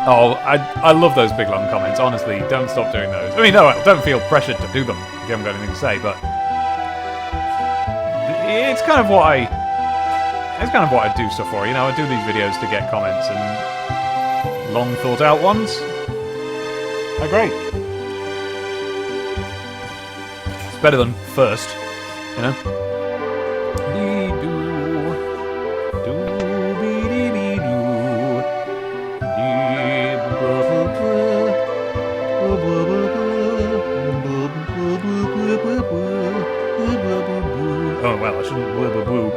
Oh, I love those big long comments. Honestly, don't stop doing those. I mean, no, don't feel pressured to do them if you haven't got anything to say. But it's kind of what I do stuff for. You know, I do these videos to get comments and long thought out ones. They're great. It's better than first, you know. Oh well, I shouldn't woo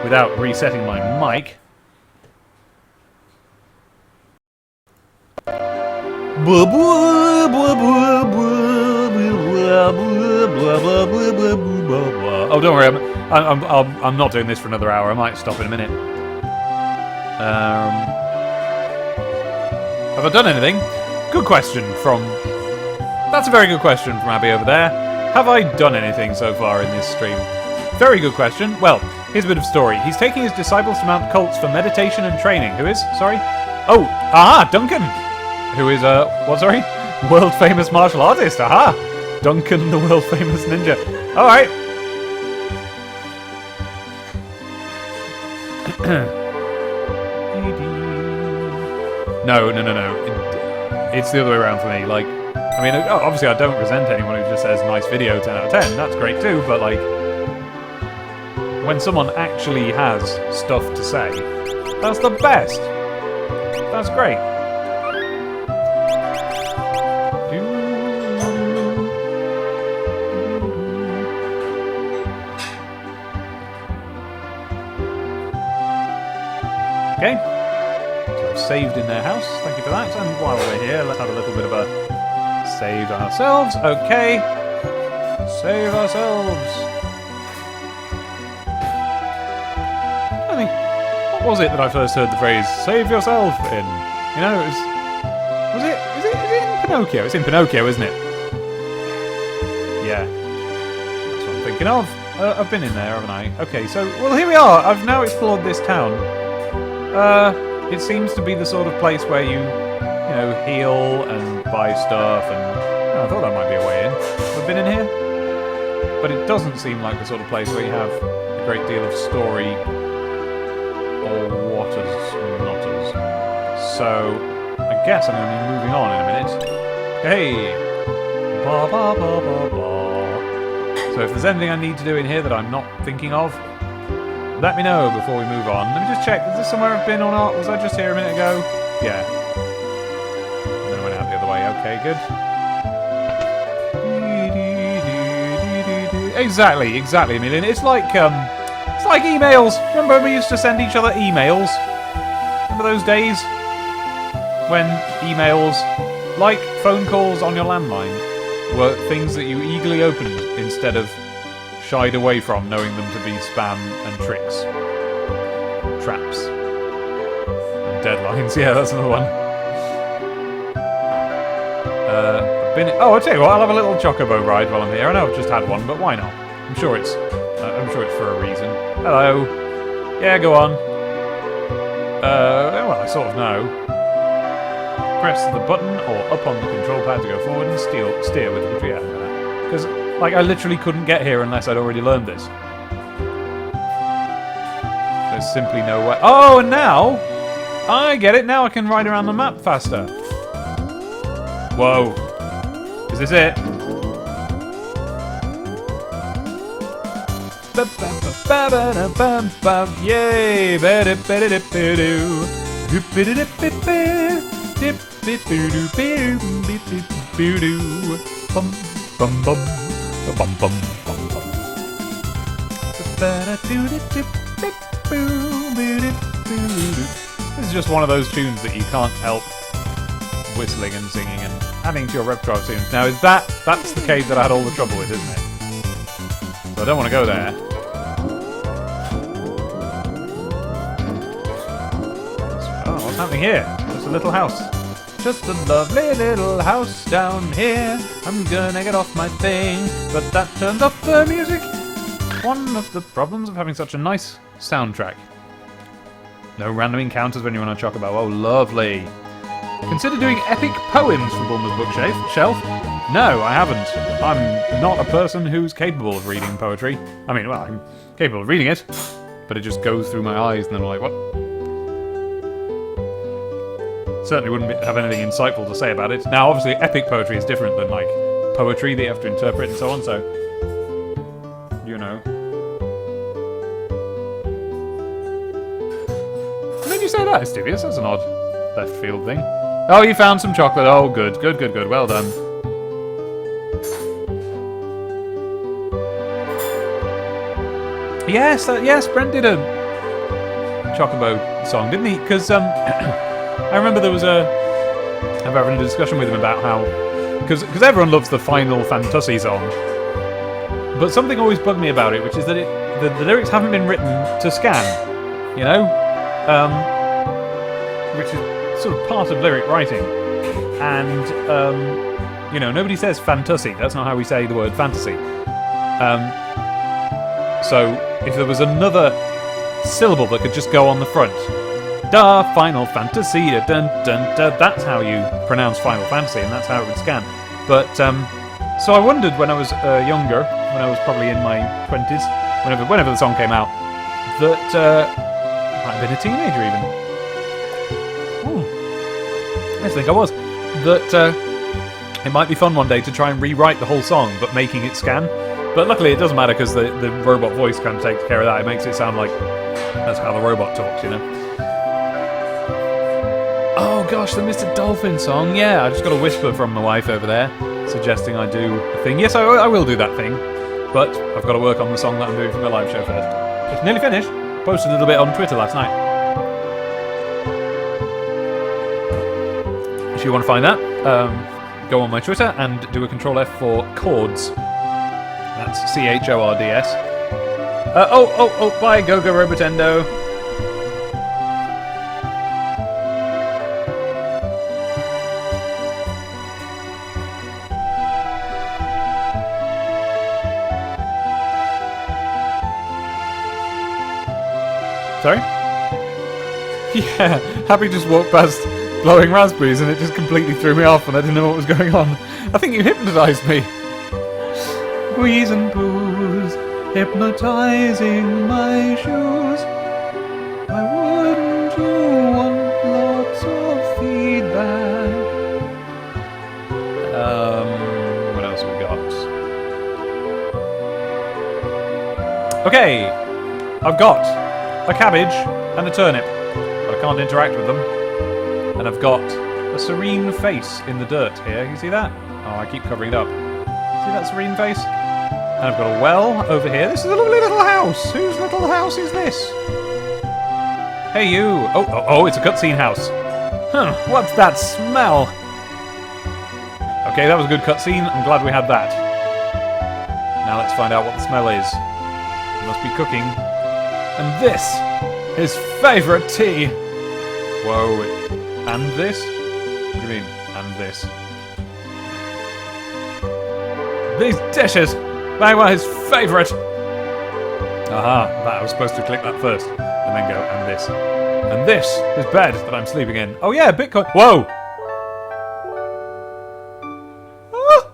without resetting my mic. Oh, don't worry, I'm not doing this for another hour. I might stop in a minute. Have I done anything? Good question from... That's a very good question from Abby over there. Have I done anything so far in this stream? Very good question. Well, here's a bit of story. He's taking his disciples to Mount Cults for meditation and training. Who is? Sorry? Oh, aha, Duncan! Who is, what, sorry? World famous martial artist, aha! Duncan, the world famous ninja. Alright. No. It's the other way around for me. Like, I mean, obviously I don't resent anyone who just says nice video, 10 out of 10. That's great too, but like, when someone actually has stuff to say, that's the best. That's great. Okay, so I've saved in their house, thank you for that, and while we're here, let's have a little bit of a save ourselves, okay, save ourselves. I think, what was it that I first heard the phrase, save yourself in? You know, is it in Pinocchio? It's in Pinocchio, isn't it? Yeah, that's what I'm thinking of. I've been in there, haven't I? Okay, so, well here we are, I've now explored this town. It seems to be the sort of place where you know, heal and buy stuff, and I thought that might be a way in. Have I been in here? But it doesn't seem like the sort of place where you have a great deal of story or waters and notters. So I guess I'm going to be moving on in a minute. Hey! Ba ba ba ba ba. So if there's anything I need to do in here that I'm not thinking of, let me know before we move on. Let me just check. Is this somewhere I've been or not? Was I just here a minute ago? Yeah. And then I went out the other way. Okay, good. Exactly, Emilian. It's like emails. Remember when we used to send each other emails? Remember those days when emails, like phone calls on your landline, were things that you eagerly opened instead of shied away from, knowing them to be spam and tricks, traps, and deadlines. Yeah, that's another one. I'll tell you what. I'll have a little Chocobo ride while I'm here. I know I've just had one, but why not? I'm sure it's for a reason. Hello. Yeah, go on. Well, I sort of know. Press the button or up on the control pad to go forward and steer with the control. Yeah, because like I literally couldn't get here unless I'd already learned this. There's simply no way. Oh, and now I get it. Now I can ride around the map faster. Whoa. Is this it? Yay! This is just one of those tunes that you can't help whistling and singing and adding to your repertoire of tunes. Now, that's the cave that I had all the trouble with, isn't it? So I don't want to go there. Oh, what's happening here? Just a little house. Just a lovely little house down here. I'm gonna get off my thing, but that turns off the music. One of the problems of having such a nice soundtrack. No random encounters when you're on a Chocobo. Oh, lovely. Consider doing epic poems for Bulma's bookshelf? No, I haven't. I'm not a person who's capable of reading poetry. I mean, well, I'm capable of reading it, but it just goes through my eyes and then I'm like, what? Certainly wouldn't have anything insightful to say about it. Now, obviously, epic poetry is different than, like, poetry that you have to interpret and so on, so... You know. When did you say that, Astivius? That's an odd left field thing. Oh, you found some chocolate. Oh, good. Good. Well done. Yes, Brent did a Chocobo song, didn't he? Because, I remember I'm having a discussion with him about how... Because everyone loves the Final Fantasy song. But something always bugged me about it, which is that the lyrics haven't been written to scan. You know? Which is sort of part of lyric writing. And, you know, nobody says fantasy. That's not how we say the word fantasy. So, if there was another syllable that could just go on the front... Da, Final Fantasy, da, dun, dun, da. That's how you pronounce Final Fantasy, and that's how it would scan. But, so I wondered when I was younger, when I was probably in my 20s, whenever the song came out, that I might have been a teenager even. I think I was. That it might be fun one day to try and rewrite the whole song, but making it scan. But luckily it doesn't matter because the robot voice kind of takes care of that. It makes it sound like that's how the robot talks, you know. Oh gosh, the Mr. Dolphin song. Yeah, I just got a whisper from my wife over there suggesting I do a thing. Yes, I will do that thing, but I've got to work on the song that I'm doing for my live show first. It's nearly finished. Posted a little bit on Twitter last night. If you want to find that, go on my Twitter and do a Control F for chords. That's CHORDS. Bye, Gogo Robotendo. Sorry? Yeah, Happy just walked past blowing raspberries and it just completely threw me off and I didn't know what was going on. I think you hypnotised me. Wheeze and poos, hypnotising my shoes. Why wouldn't you want lots of feedback? What else have we got? Okay, I've got a cabbage and a turnip, but I can't interact with them. And I've got a serene face in the dirt here. You see that? Oh, I keep covering it up. See that serene face? And I've got a well over here. This is a lovely little house. Whose little house is this? Hey, you. Oh, it's a cutscene house. Huh, what's that smell? Okay, that was a good cutscene. I'm glad we had that. Now let's find out what the smell is. It must be cooking. And this, his favourite tea. Whoa. And this? What do you mean, and this? These dishes! They were his favourite! Aha, I was supposed to click that first. And then go, and this. And this is bed that I'm sleeping in. Oh yeah, Bitcoin. Whoa! Oh!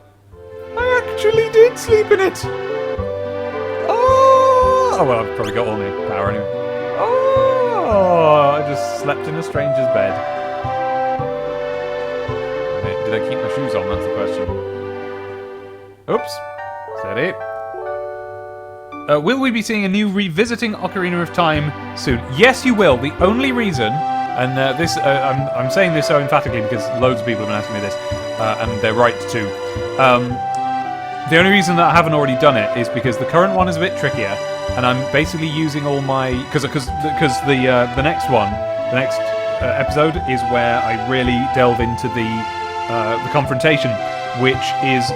I actually did sleep in it! Oh, well, I've probably got all my power anyway. Oh! I just slept in a stranger's bed. Did I keep my shoes on? That's the question. Oops. Steady. Will we be seeing a new Revisiting Ocarina of Time soon? Yes, you will. The only reason, and I'm saying this so emphatically because loads of people have been asking me this, and they're right too. The only reason that I haven't already done it is because the current one is a bit trickier, and I'm basically using all my because the next one, the next episode is where I really delve into the confrontation, which is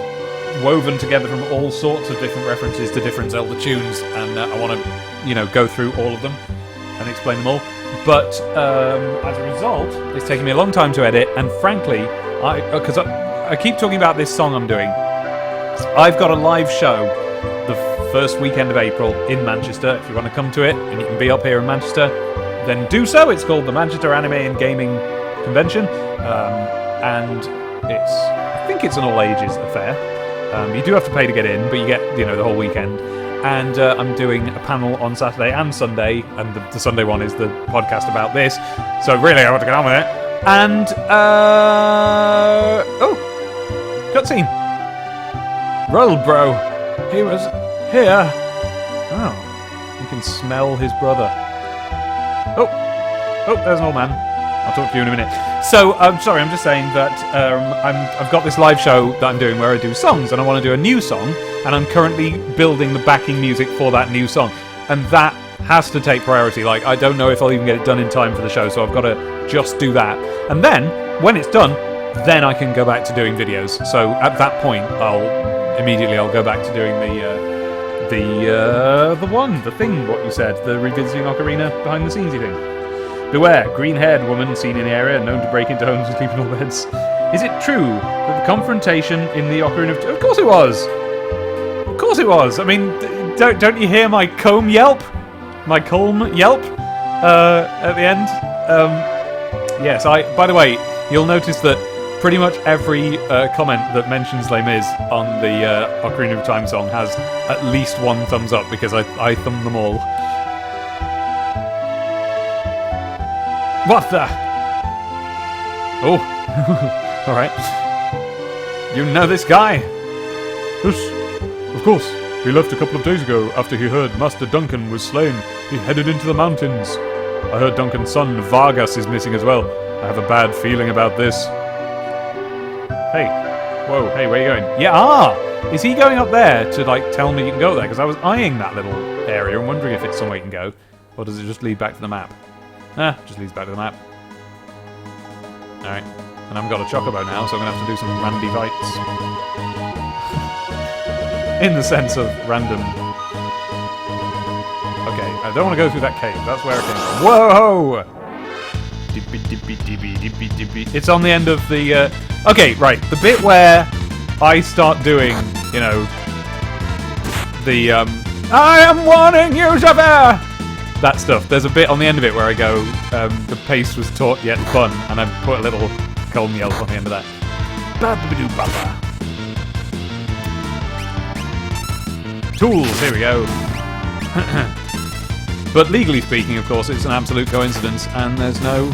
woven together from all sorts of different references to different Zelda tunes, and I want to, go through all of them and explain them all. But as a result, it's taken me a long time to edit, and frankly, because I keep talking about this song I'm doing, I've got a live show the first weekend of April in Manchester. If you want to come to it, and you can be up here in Manchester, then do so. It's called the Manchester Anime and Gaming Convention, and I think it's an all-ages affair. You do have to pay to get in, but you get, the whole weekend. And I'm doing a panel on Saturday and Sunday, and the Sunday one is the podcast about this. So really, I want to get on with it. And, cutscene. Roll, bro. He was here. Oh, you can smell his brother. Oh, there's an old man. I'll talk to you in a minute. So, I'm sorry, I'm just saying that I've got this live show that I'm doing where I do songs, and I want to do a new song, and I'm currently building the backing music for that new song. And that has to take priority. Like, I don't know if I'll even get it done in time for the show, so I've got to just do that. And then, when it's done, then I can go back to doing videos. So, at that point, I'll go back to doing what you said, the Revisiting Ocarina behind the scenes thing. Beware, green-haired woman seen in the area, known to break into homes and sleep in all beds. Is it true that the confrontation in the Ocarina of Time... Of course it was! Of course it was! I mean, don't you hear my comb yelp? My calm yelp? At the end? Yes, by the way, you'll notice that pretty much every comment that mentions Les Mis on the Ocarina of Time song has at least one thumbs up, because I thumb them all. What the? Oh, alright. You know this guy? Yes, of course. He left a couple of days ago after he heard Master Duncan was slain. He headed into the mountains. I heard Duncan's son, Vargas, is missing as well. I have a bad feeling about this. Hey. Whoa, hey, where are you going? Yeah, is he going up there to, tell me you can go there? Because I was eyeing that little area and wondering if it's somewhere you can go. Or does it just lead back to the map? Just leads back to the map. Alright. And I've got a Chocobo now, so I'm going to have to do some randy fights. In the sense of random. Okay, I don't want to go through that cave. That's where it came from. Whoa! It's on the end of the... Okay, right. The bit where I start doing, the... I am warning you, Javert! that stuff. There's a bit on the end of it where I go, the pace was taut yet fun, and I put a little Colm yelp on the end of that. Ba-ba-ba-doo-ba-ba. Tools, here we go. But legally speaking, of course, it's an absolute coincidence, and there's no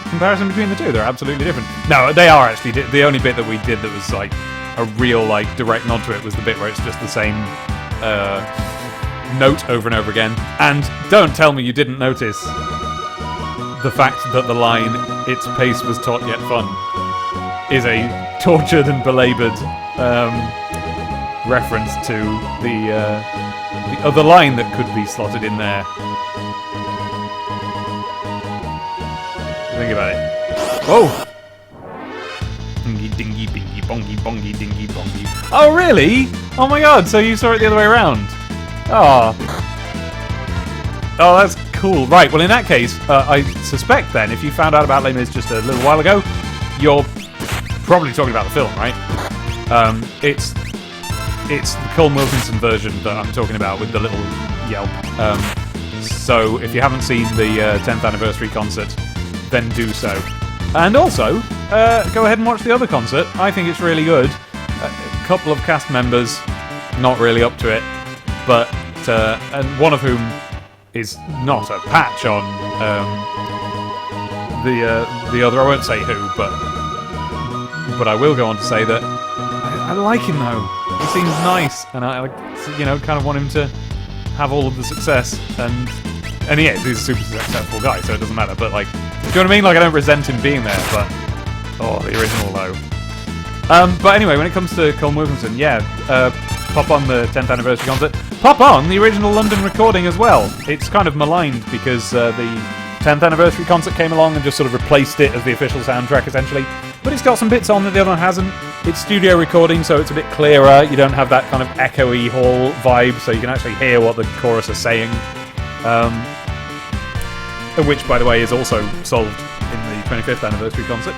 comparison between the two. They're absolutely different. No, they are actually. The only bit that we did that was like a real like direct nod to it was the bit where it's just the same note over and over again. And don't tell me you didn't notice the fact that the line "its pace was taut yet fun" is a tortured and belabored reference to the other line that could be slotted in there. Think about it. Whoa! Dingy, dingy, bingy, bongy, bongy, dingy, bongy. Oh, really? Oh my god, so you saw it the other way around. Oh. Oh, that's cool. Right, well in that case, I suspect then, if you found out about Les Mis just a little while ago, you're probably talking about the film, right? It's the Colm Wilkinson version that I'm talking about with the little yelp. So if you haven't seen the 10th anniversary concert, then do so. And also, go ahead and watch the other concert. I think it's really good. A couple of cast members not really up to it, but and one of whom is not a patch on the other. I won't say who, but I will go on to say that I like him though. He seems nice, and I kind of want him to have all of the success. And he is. He's a super successful guy, so it doesn't matter. But like, do you know what I mean? Like, I don't resent him being there, but the original though. But anyway, when it comes to Colm Wilkinson, pop on the 10th anniversary concert. Pop on the original London recording as well. It's kind of maligned because the 10th anniversary concert came along and just sort of replaced it as the official soundtrack, essentially. But it's got some bits on that the other one hasn't. It's studio recording, so it's a bit clearer. You don't have that kind of echoey hall vibe, so you can actually hear what the chorus are saying. Which, by the way, is also solved in the 25th anniversary concert.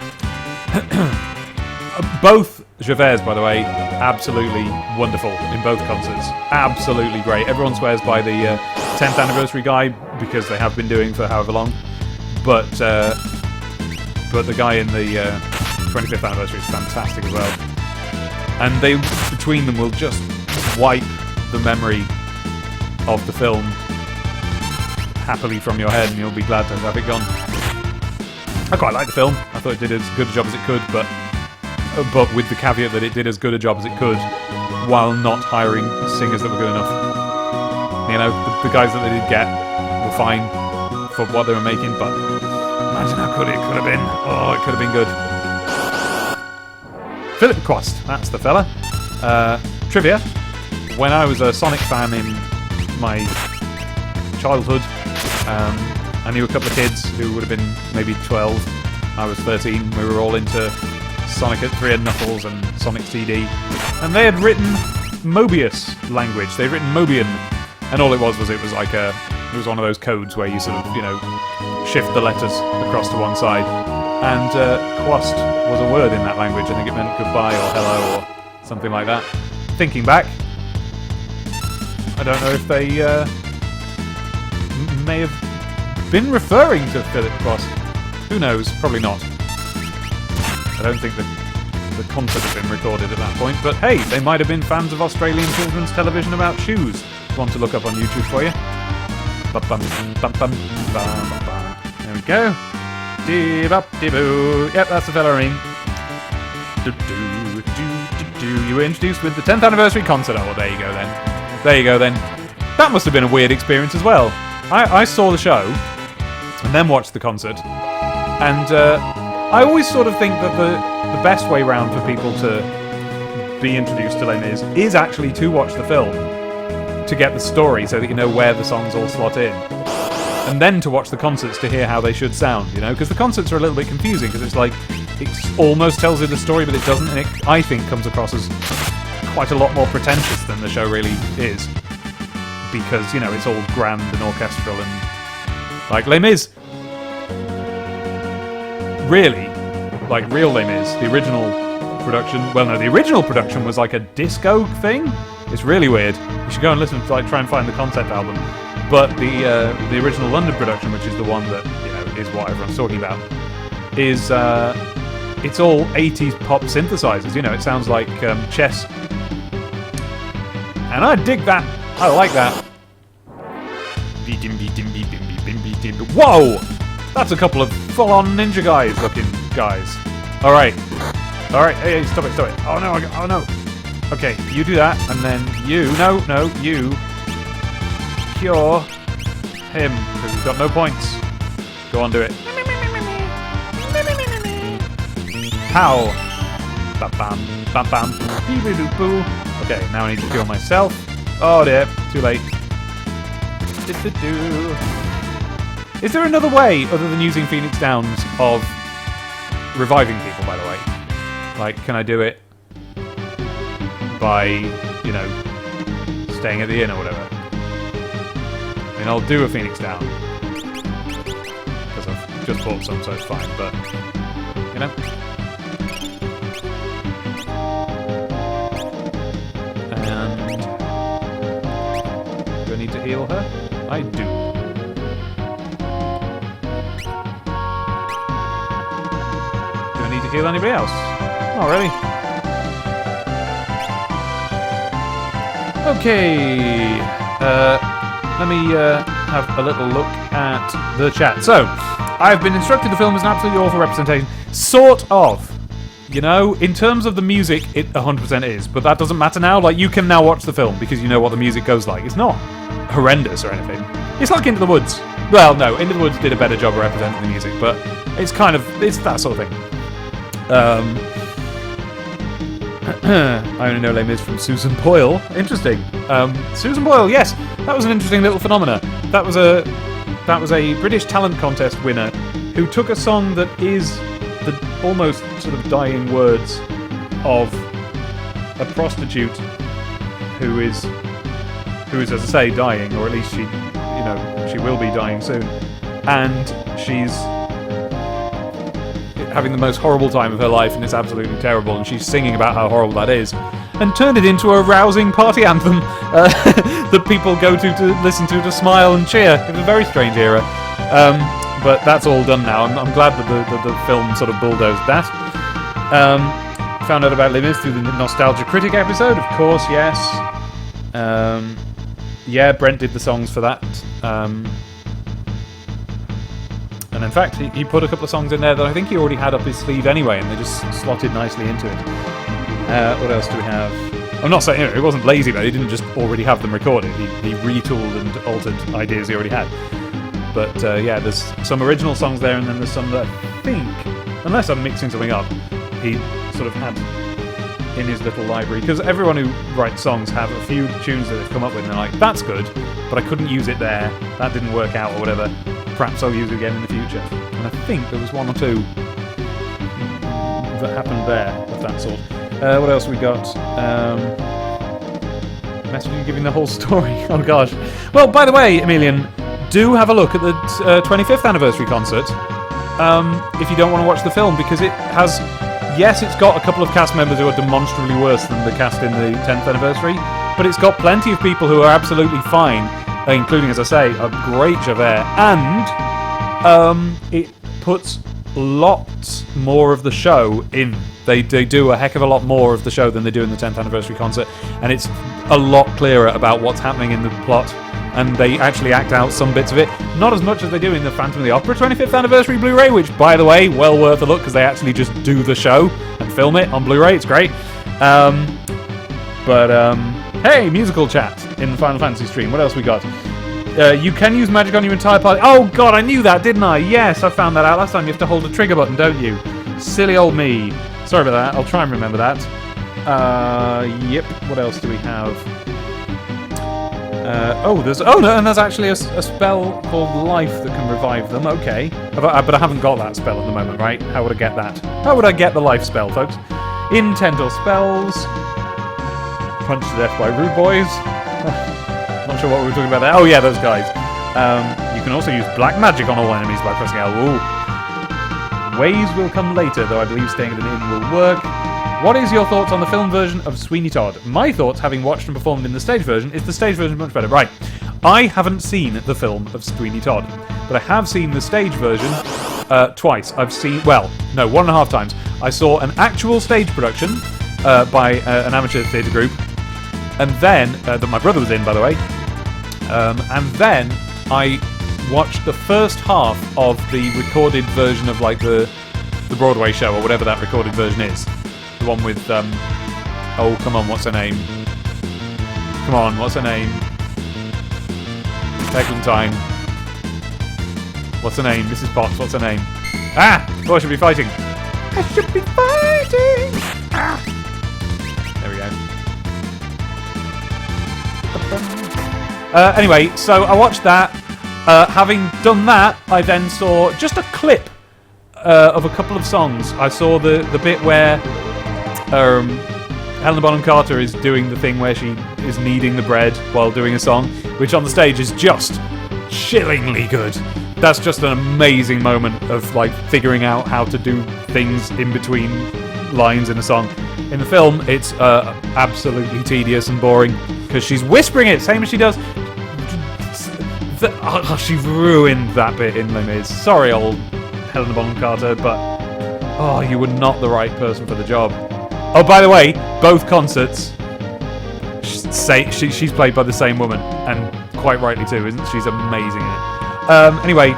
Both Gervais, by the way, absolutely wonderful in both concerts. Absolutely great. Everyone swears by the 10th anniversary guy because they have been doing for however long. But the guy in the 25th anniversary is fantastic as well. And they, between them, will just wipe the memory of the film happily from your head, and you'll be glad to have it gone. I quite like the film. I thought it did as good a job as it could, but with the caveat that it did as good a job as it could while not hiring singers that were good enough. You know, the guys that they did get were fine for what they were making, but imagine how good it could have been. Oh, it could have been good. Philip Quast, that's the fella. Trivia. When I was a Sonic fan in my childhood, I knew a couple of kids who would have been maybe 12. I was 13. We were all into Sonic at 3 and Knuckles and Sonic CD. And they had written Mobius language. They'd written Mobian. And all it was like it was one of those codes where you sort of, shift the letters across to one side. And Quast was a word in that language. I think it meant goodbye or hello or something like that. Thinking back, I don't know if they may have been referring to Philip Quast. Who knows? Probably not. I don't think the concert had been recorded at that point, but hey, they might have been fans of Australian children's television about shoes. One to look up on YouTube for you. There we go. Yep, that's the fella I mean. You were introduced with the 10th anniversary concert. Oh, well, there you go then. There you go then. That must have been a weird experience as well. I saw the show and then watched the concert, and I always sort of think that the best way round for people to be introduced to Les Mis is actually to watch the film to get the story so that you know where the songs all slot in, and then to watch the concerts to hear how they should sound, because the concerts are a little bit confusing because it's like it almost tells you the story but it doesn't, and it, I think, comes across as quite a lot more pretentious than the show really is, because it's all grand and orchestral and like Les Mis. Really, like real Les Mis, the original production. Well, no, the original production was like a disco thing. It's really weird. You should go and listen to try and find the concept album. But the original London production, which is the one that is what everyone's talking about, is it's all 80s pop synthesizers. It sounds like chess, and I dig that. I like that. Whoa! That's a couple of full-on ninja guys looking guys. All right. Hey, stop it. Oh no. Okay, you do that, and then you cure him because he's got no points. Go on, do it. Pow! Bam bam bam bam. Boo. Okay, now I need to cure myself. Oh dear, too late. Is there another way other than using Phoenix Downs of reviving people? By the way, like, can I do it by staying at the inn or whatever? I mean, I'll do a Phoenix Down because I've just bought some, so it's fine. But and do I need to heal her? I do. Do I need to heal anybody else? Not really. Okay. Let me have a little look at the chat. So, I've been instructed the film is an absolutely awful representation. Sort of. In terms of the music, it 100% is. But that doesn't matter now. Like, you can now watch the film because you know what the music goes like. It's not horrendous or anything. It's like Into the Woods. Well, no, Into the Woods did a better job of representing the music, but it's that sort of thing. I only know Les Mis from Susan Boyle. Interesting. Susan Boyle, yes, that was an interesting little phenomena. That was a British talent contest winner who took a song that is the almost sort of dying words of a prostitute who is, as I say, dying, or at least she will be dying soon, and she's having the most horrible time of her life, and it's absolutely terrible, and she's singing about how horrible that is, and turned it into a rousing party anthem that people go to listen to smile and cheer. It was a very strange era, but that's all done now. I'm glad that the film sort of bulldozed that. Found out about Les Mis through the Nostalgia Critic episode, of course, yes. Yeah, Brent did the songs for that. And in fact, he put a couple of songs in there that I think he already had up his sleeve anyway, and they just slotted nicely into it. What else do we have? I'm not saying it wasn't lazy, but he didn't just already have them recorded. He retooled and altered ideas he already had. But yeah, there's some original songs there, and then there's some that I think, unless I'm mixing something up, he sort of had in his little library. Because everyone who writes songs have a few tunes that they've come up with, and they're like, that's good, but I couldn't use it there. That didn't work out, or whatever. Perhaps I'll use it again in the future. And I think there was one or two that happened there of that sort. What else we got? Messaging giving the whole story. Oh gosh. Well, by the way, Emilian, do have a look at the 25th anniversary concert if you don't want to watch the film, because it has... Yes, it's got a couple of cast members who are demonstrably worse than the cast in the 10th anniversary, but it's got plenty of people who are absolutely fine, including, as I say, a great Javert, and it puts lots more of the show in. They do a heck of a lot more of the show than they do in the 10th anniversary concert, and it's a lot clearer about what's happening in the plot, and they actually act out some bits of it. Not as much as they do in the Phantom of the Opera 25th anniversary Blu-ray, which, by the way, well worth a look, because they actually just do the show and film it on Blu-ray. It's great. Hey, musical chat in the Final Fantasy stream. What else we got? You can use magic on your entire party. Oh god, I knew that, didn't I? Yes, I found that out last time. You have to hold a trigger button, don't you? Silly old me. Sorry about that. I'll try and remember that. Yep. What else do we have? There's actually a spell called Life that can revive them. Okay. But I haven't got that spell at the moment, right? How would I get that? How would I get the Life spell, folks? Intent or spells. Punched to death by rude boys. Not sure what we were talking about there. Oh yeah, those guys. You can also use black magic on all enemies by pressing L. Ooh. Ways will come later, though I believe staying at an inn will work. What is your thoughts on the film version of Sweeney Todd? My thoughts, having watched and performed in the stage version, is the stage version much better. Right. I haven't seen the film of Sweeney Todd, but I have seen the stage version twice. I've seen, well, no, 1.5 times. I saw an actual stage production by an amateur theatre group, and then that my brother was in, by the way. And then I watched the first half of the recorded version of like the Broadway show or whatever that recorded version is. The one with oh come on, what's her name? Come on, what's her name? Eglantine. What's her name? Mrs. Potts, what's her name? Ah! Oh, I should be fighting. I should be fighting! Ah! There we go. Anyway, so I watched that. Having done that, I then saw just a clip of a couple of songs. I saw the bit where Helena Bonham Carter is doing the thing where she is kneading the bread while doing a song, which on the stage is just chillingly good. That's just an amazing moment of like figuring out how to do things in between lines in a song. In the film, it's absolutely tedious and boring because she's whispering it, same as she does. She ruined that bit in Les Mis. Sorry, old Helena Bonham Carter, but oh, you were not the right person for the job. Oh, by the way, both concerts, she's played by the same woman, and quite rightly too, isn't she? She's amazing in it. Anyway,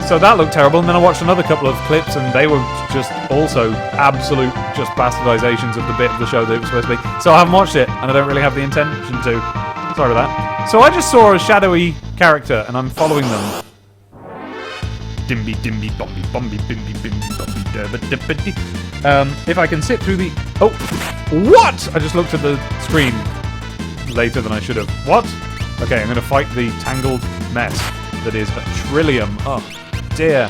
so that looked terrible, and then I watched another couple of clips, and they were just also absolute just bastardizations of the bit of the show that it was supposed to be. So I haven't watched it, and I don't really have the intention to. Sorry about that. So I just saw a shadowy character, and I'm following them. Dimby, dimby, bomby, bomby, bimby, bimby, bomby, derba, dippity. If I can sit through the... Oh! What?! I just looked at the screen later than I should have. What? Okay, I'm going to fight the tangled mess that is a Trillium. Oh, dear.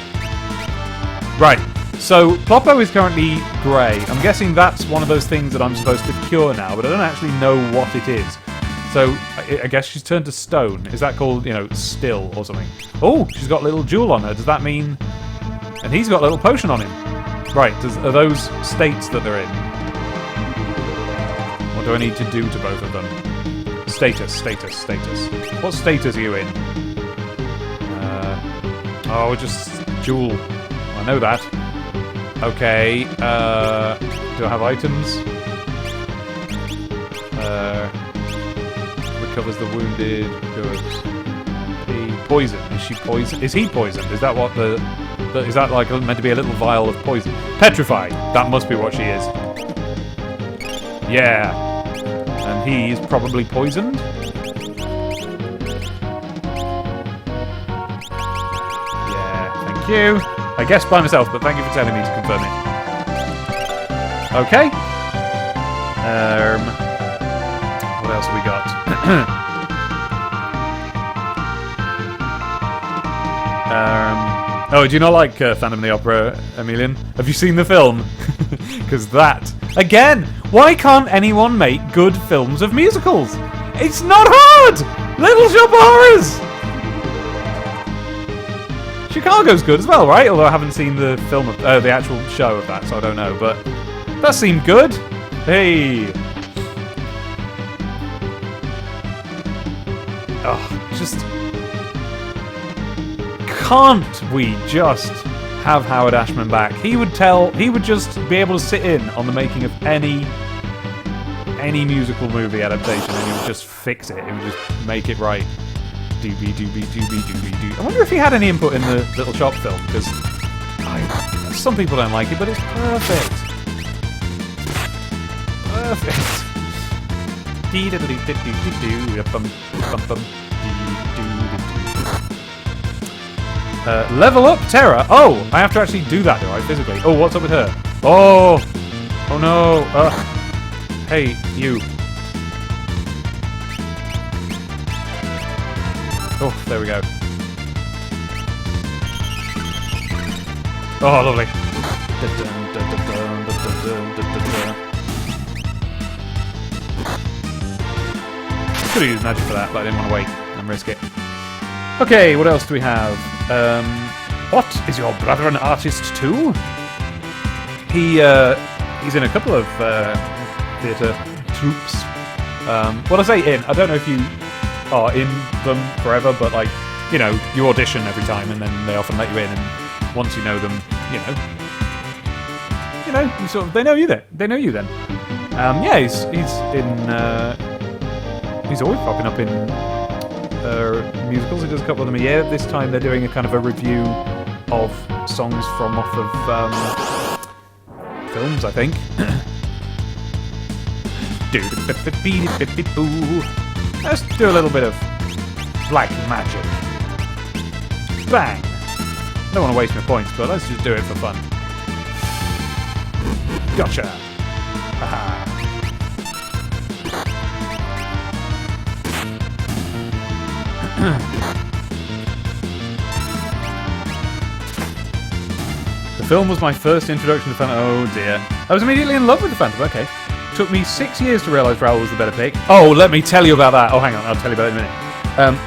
Right, so Ploppo is currently grey. I'm guessing that's one of those things that I'm supposed to cure now, but I don't actually know what it is. So, I guess she's turned to stone. Is that called, you know, still or something? Oh, she's got a little jewel on her. Does that mean... And he's got a little potion on him. Right, are those states that they're in? What do I need to do to both of them? Status, status, status. What status are you in? Oh, just jewel. I know that. Okay, do I have items? Recovers the wounded. Good. Poison. Is she poisoned? Is he poisoned? Is that what the... Is that like meant to be a little vial of poison? Petrified. That must be what she is. Yeah. And he is probably poisoned. Yeah. Thank you. I guessed by myself, but thank you for telling me to confirm it. Okay. What else have we got? Oh, do you not like Phantom of the Opera, Emilian? Have you seen the film? Because that... Again, why can't anyone make good films of musicals? It's not hard! Little Shop of Horrors! Chicago's good as well, right? Although I haven't seen the film of... the actual show of that, so I don't know. But that seemed good. Hey! Oh, just... Can't we just have Howard Ashman back? He would just be able to sit in on the making of any musical movie adaptation, and he would just fix it. He would just make it right. Doobie doobie doobie doobie doo. I wonder if he had any input in the Little Shop film, because some people don't like it, but it's perfect. Perfect. Level up Terra. Oh, I have to actually do that, do I? Physically. Oh, what's up with her? Oh, oh no. Hey, you. Oh, there we go. Oh, lovely. Could have used magic for that, but I didn't want to wait and risk it. Okay, what else do we have? What? Is your brother an artist too? He's in a couple of theatre troupes. Well, I say in. I don't know if you are in them forever, but like, you know, you audition every time, and then they often let you in, and once you know them, you sort of they know you then. They know you then. Yeah, he's always popping up in musicals. He does a couple of them a year. This time they're doing a kind of a review of songs from off of films, I think. Let's do a little bit of black magic. Bang! Don't want to waste my points, but let's just do it for fun. Gotcha! Haha. The film was my first introduction to Phantom. Oh dear. I was immediately in love with the Phantom, okay. Took me 6 years to realise Raoul was the better pick. Oh, let me tell you about that. Oh, hang on, I'll tell you about it in a minute.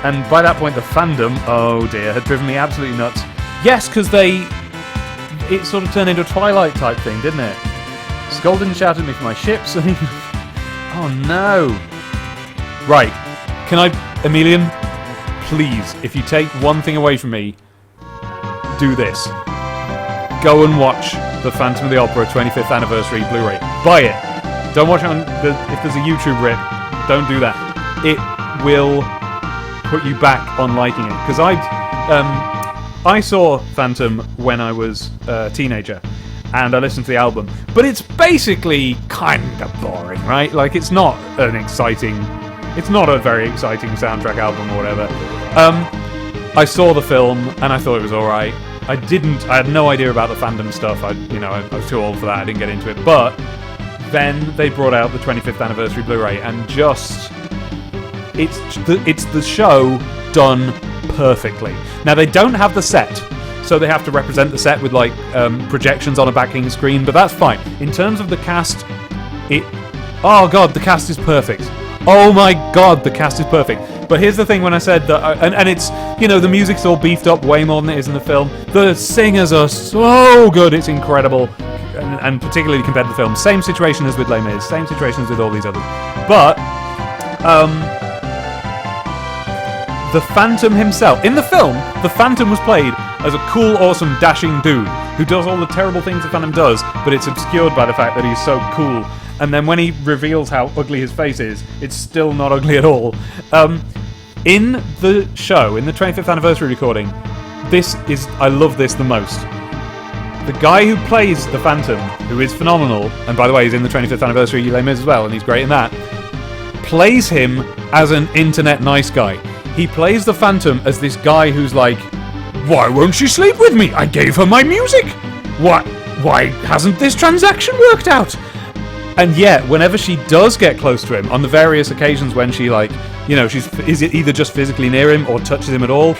And by that point, the fandom, oh dear, had driven me absolutely nuts. Yes, because it sort of turned into a Twilight type thing, didn't it? Skull didn't shout at me for my ships. Oh no. Right. Can I, Emilian, please, if you take one thing away from me, do this. Go and watch the Phantom of the Opera 25th Anniversary Blu-ray. Buy it. Don't watch it on if there's a YouTube rip. Don't do that. It will put you back on liking it. Because I saw Phantom when I was a teenager, and I listened to the album. But it's basically kind of boring, right? Like, it's not a very exciting soundtrack album or whatever. I saw the film, and I thought it was alright. I had no idea about the fandom stuff. I was too old for that. I didn't get into it. But then they brought out the 25th anniversary Blu-ray, and it's the show done perfectly. Now, they don't have the set, so they have to represent the set with like projections on a backing screen, but that's fine. In terms of the cast, oh god, the cast is perfect. Oh my god, the cast is perfect. But here's the thing: when I said that, and it's, the music's all beefed up way more than it is in the film. The singers are so good; it's incredible, and particularly compared to the film. Same situation as with Les Mis, same situation as with all these others. But the Phantom himself, in the film, the Phantom was played as a cool, awesome, dashing dude who does all the terrible things the Phantom does, but it's obscured by the fact that he's so cool. And then when he reveals how ugly his face is, it's still not ugly at all. In the show, in the 25th anniversary recording, I love this the most. The guy who plays the Phantom, who is phenomenal, and by the way, he's in the 25th anniversary Les Mis as well, and he's great in that, plays him as an internet nice guy. He plays the Phantom as this guy who's like, why won't she sleep with me? I gave her my music. Why hasn't this transaction worked out? And yet, whenever she does get close to him, on the various occasions when she she's either just physically near him or touches him at all,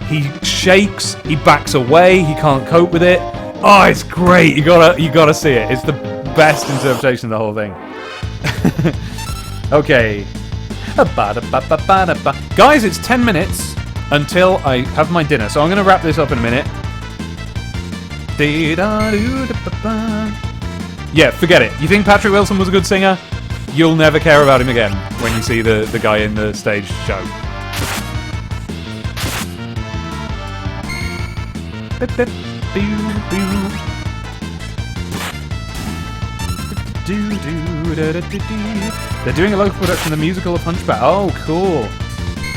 he shakes, he backs away, he can't cope with it. Oh, it's great. You gotta see it. It's the best interpretation of the whole thing. Okay. Guys, it's 10 minutes until I have my dinner, so I'm going to wrap this up in a minute. Yeah, forget it. You think Patrick Wilson was a good singer? You'll never care about him again when you see the guy in the stage show. They're doing a local production of the musical of Hunchback. Oh, cool.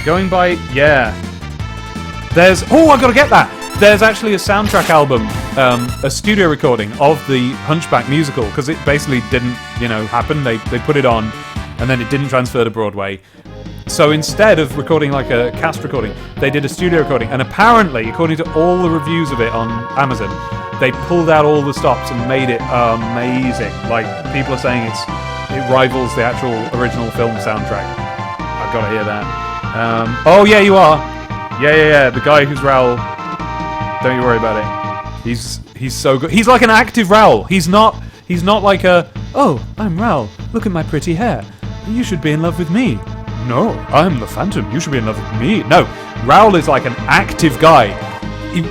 Going by, yeah. I've got to get that. There's actually a soundtrack album, a studio recording of the Hunchback musical, because it basically didn't, happen. They put it on, and then it didn't transfer to Broadway. So instead of recording like a cast recording, they did a studio recording, and apparently, according to all the reviews of it on Amazon, they pulled out all the stops and made it amazing. Like, people are saying it rivals the actual original film soundtrack. I've got to hear that. Oh yeah, you are. Yeah. The guy who's Raoul. Don't you worry about it. He's so good. He's like an active Raoul. He's not like oh, I'm Raoul. Look at my pretty hair. You should be in love with me. No, I'm the Phantom. You should be in love with me. No, Raoul is like an active guy.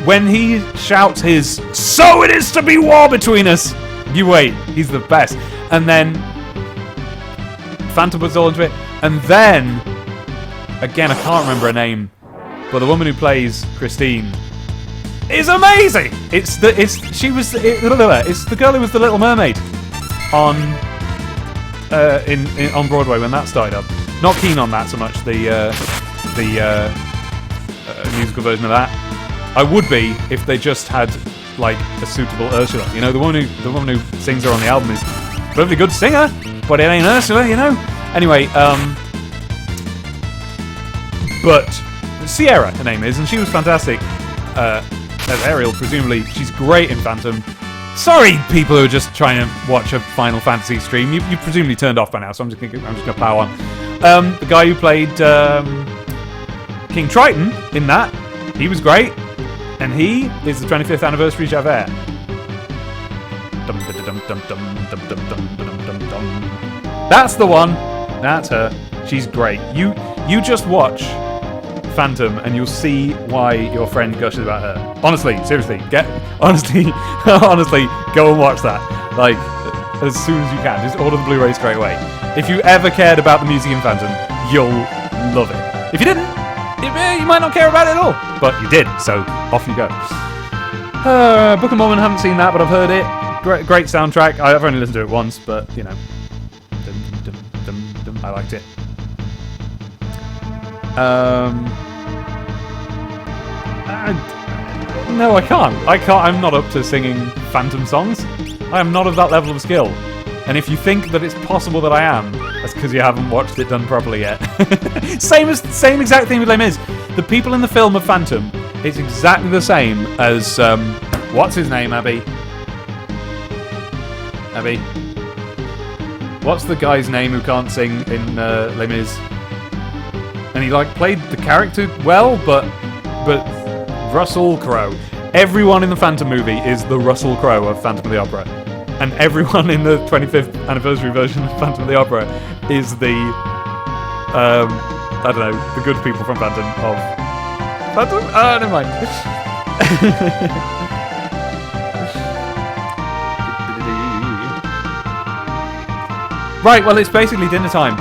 When he shouts his "So it is to be war between us," you wait. He's the best. And then Phantom puts all into it. And then, again, I can't remember her name, but the woman who plays Christine is amazing. It's the girl who was the Little Mermaid on on Broadway when that started up. Not keen on that so much. The musical version of that. I would be if they just had like a suitable Ursula. You know, the woman who sings her on the album is a perfectly good singer, but it ain't Ursula. You know. Anyway, but Sierra, her name is, and she was fantastic as Ariel. Presumably, she's great in Phantom. Sorry, people who are just trying to watch a Final Fantasy stream. You presumably turned off by now, so I'm just gonna plow on. The guy who played King Triton in that, he was great, and he is the 25th anniversary Javert. That's the one. That's her. She's great. You just watch Phantom and you'll see why your friend gushes about her. Honestly, seriously, honestly, go and watch that. Like, as soon as you can. Just order the Blu-ray straight away. If you ever cared about the music in Phantom, you'll love it. If you didn't, you might not care about it at all. But you did, so off you go. Book of Mormon, haven't seen that, but I've heard it. Great soundtrack. I've only listened to it once, but, you know. I liked it. No, I can't. I'm not up to singing Phantom songs. I am not of that level of skill. And if you think that it's possible that I am, that's because you haven't watched it done properly yet. Same exact thing with Les Mis. The people in the film of Phantom, it's exactly the same as what's his name, Abby? Abby? What's the guy's name who can't sing in Les Mis? And he like played the character well, but Russell Crowe. Everyone in the Phantom movie is the Russell Crowe of Phantom of the Opera, and everyone in the 25th anniversary version of Phantom of the Opera is the I don't know, the good people from Phantom of Phantom. Never mind. Right, well, it's basically dinner time.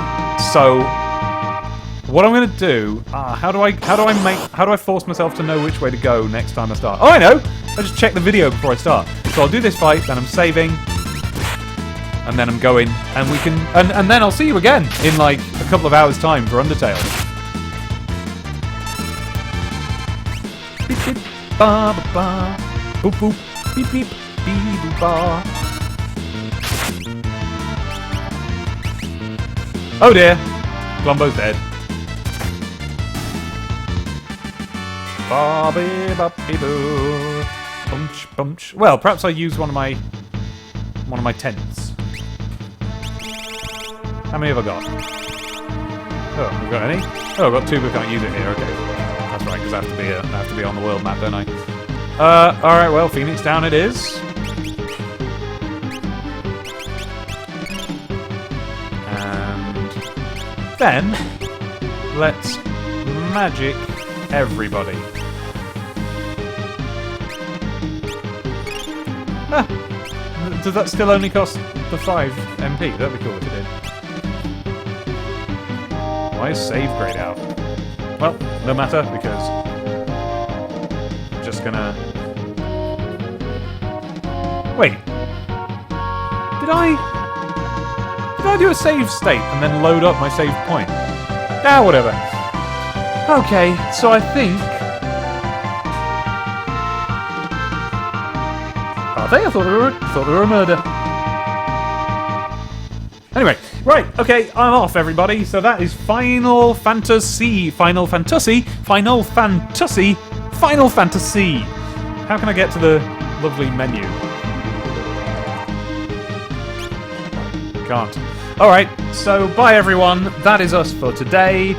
So, what I'm going to do? How do I force myself to know which way to go next time I start? Oh, I know. I just check the video before I start. So I'll do this fight, then I'm saving, and then I'm going, and we can, and then I'll see you again in like a couple of hours' time for Undertale. Beep beep ba ba ba, boop boop, beep beep beep boop ba. Oh dear, Glumbo's dead. Bobby boppy boo. Bunch bunch. Well, perhaps I use one of my tents. How many have I got? Oh, have I got any? Oh, I've got two, but I can't use it here. Okay, that's right, because I have to be on the world map, don't I? All right. Well, Phoenix Down it is. Then, let's magic everybody. Does that still only cost the 5 MP? That'd be cool if it did. Why is save grayed out? Well, no matter, because I'm just gonna... Wait. Did I do a save state and then load up my save point? Whatever. Okay, so I think... Are they? I thought they were a murder. Anyway, right, okay, I'm off, everybody. So that is Final Fantasy. How can I get to the lovely menu? Can't. Alright, so bye everyone. That is us for today.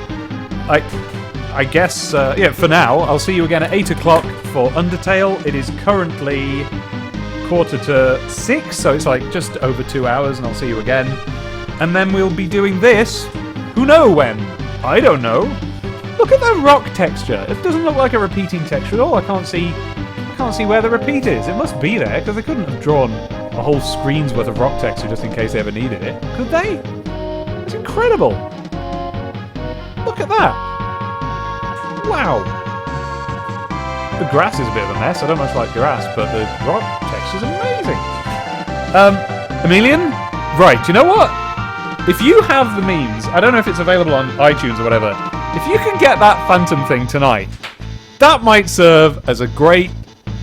I guess, yeah, for now, I'll see you again at 8 o'clock for Undertale. It is currently 5:45, so it's like just over 2 hours, and I'll see you again. And then we'll be doing this, who knows when? I don't know. Look at that rock texture. It doesn't look like a repeating texture at all. I can't see where the repeat is. It must be there, because they couldn't have drawn a whole screen's worth of rock texture just in case they ever needed it. Could they? It's incredible. Look at that. Wow. The grass is a bit of a mess. I don't much like grass, but the rock texture's amazing. Emilian? Right, you know what? If you have the means, I don't know if it's available on iTunes or whatever, if you can get that Phantom thing tonight, that might serve as a great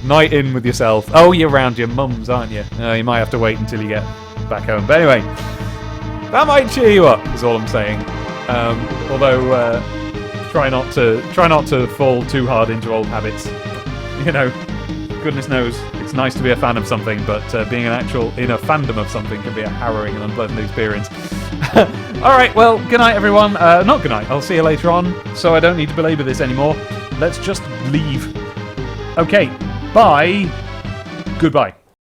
night in with yourself. Oh, you're around your mum's, aren't you? You might have to wait until you get back home. But anyway, that might cheer you up, is all I'm saying. Although, try not to fall too hard into old habits. You know, goodness knows, it's nice to be a fan of something, but being in a fandom of something can be a harrowing and unpleasant experience. Alright, well, good night everyone. Not good night, I'll see you later on, so I don't need to belabor this anymore. Let's just leave. Okay, bye. Goodbye.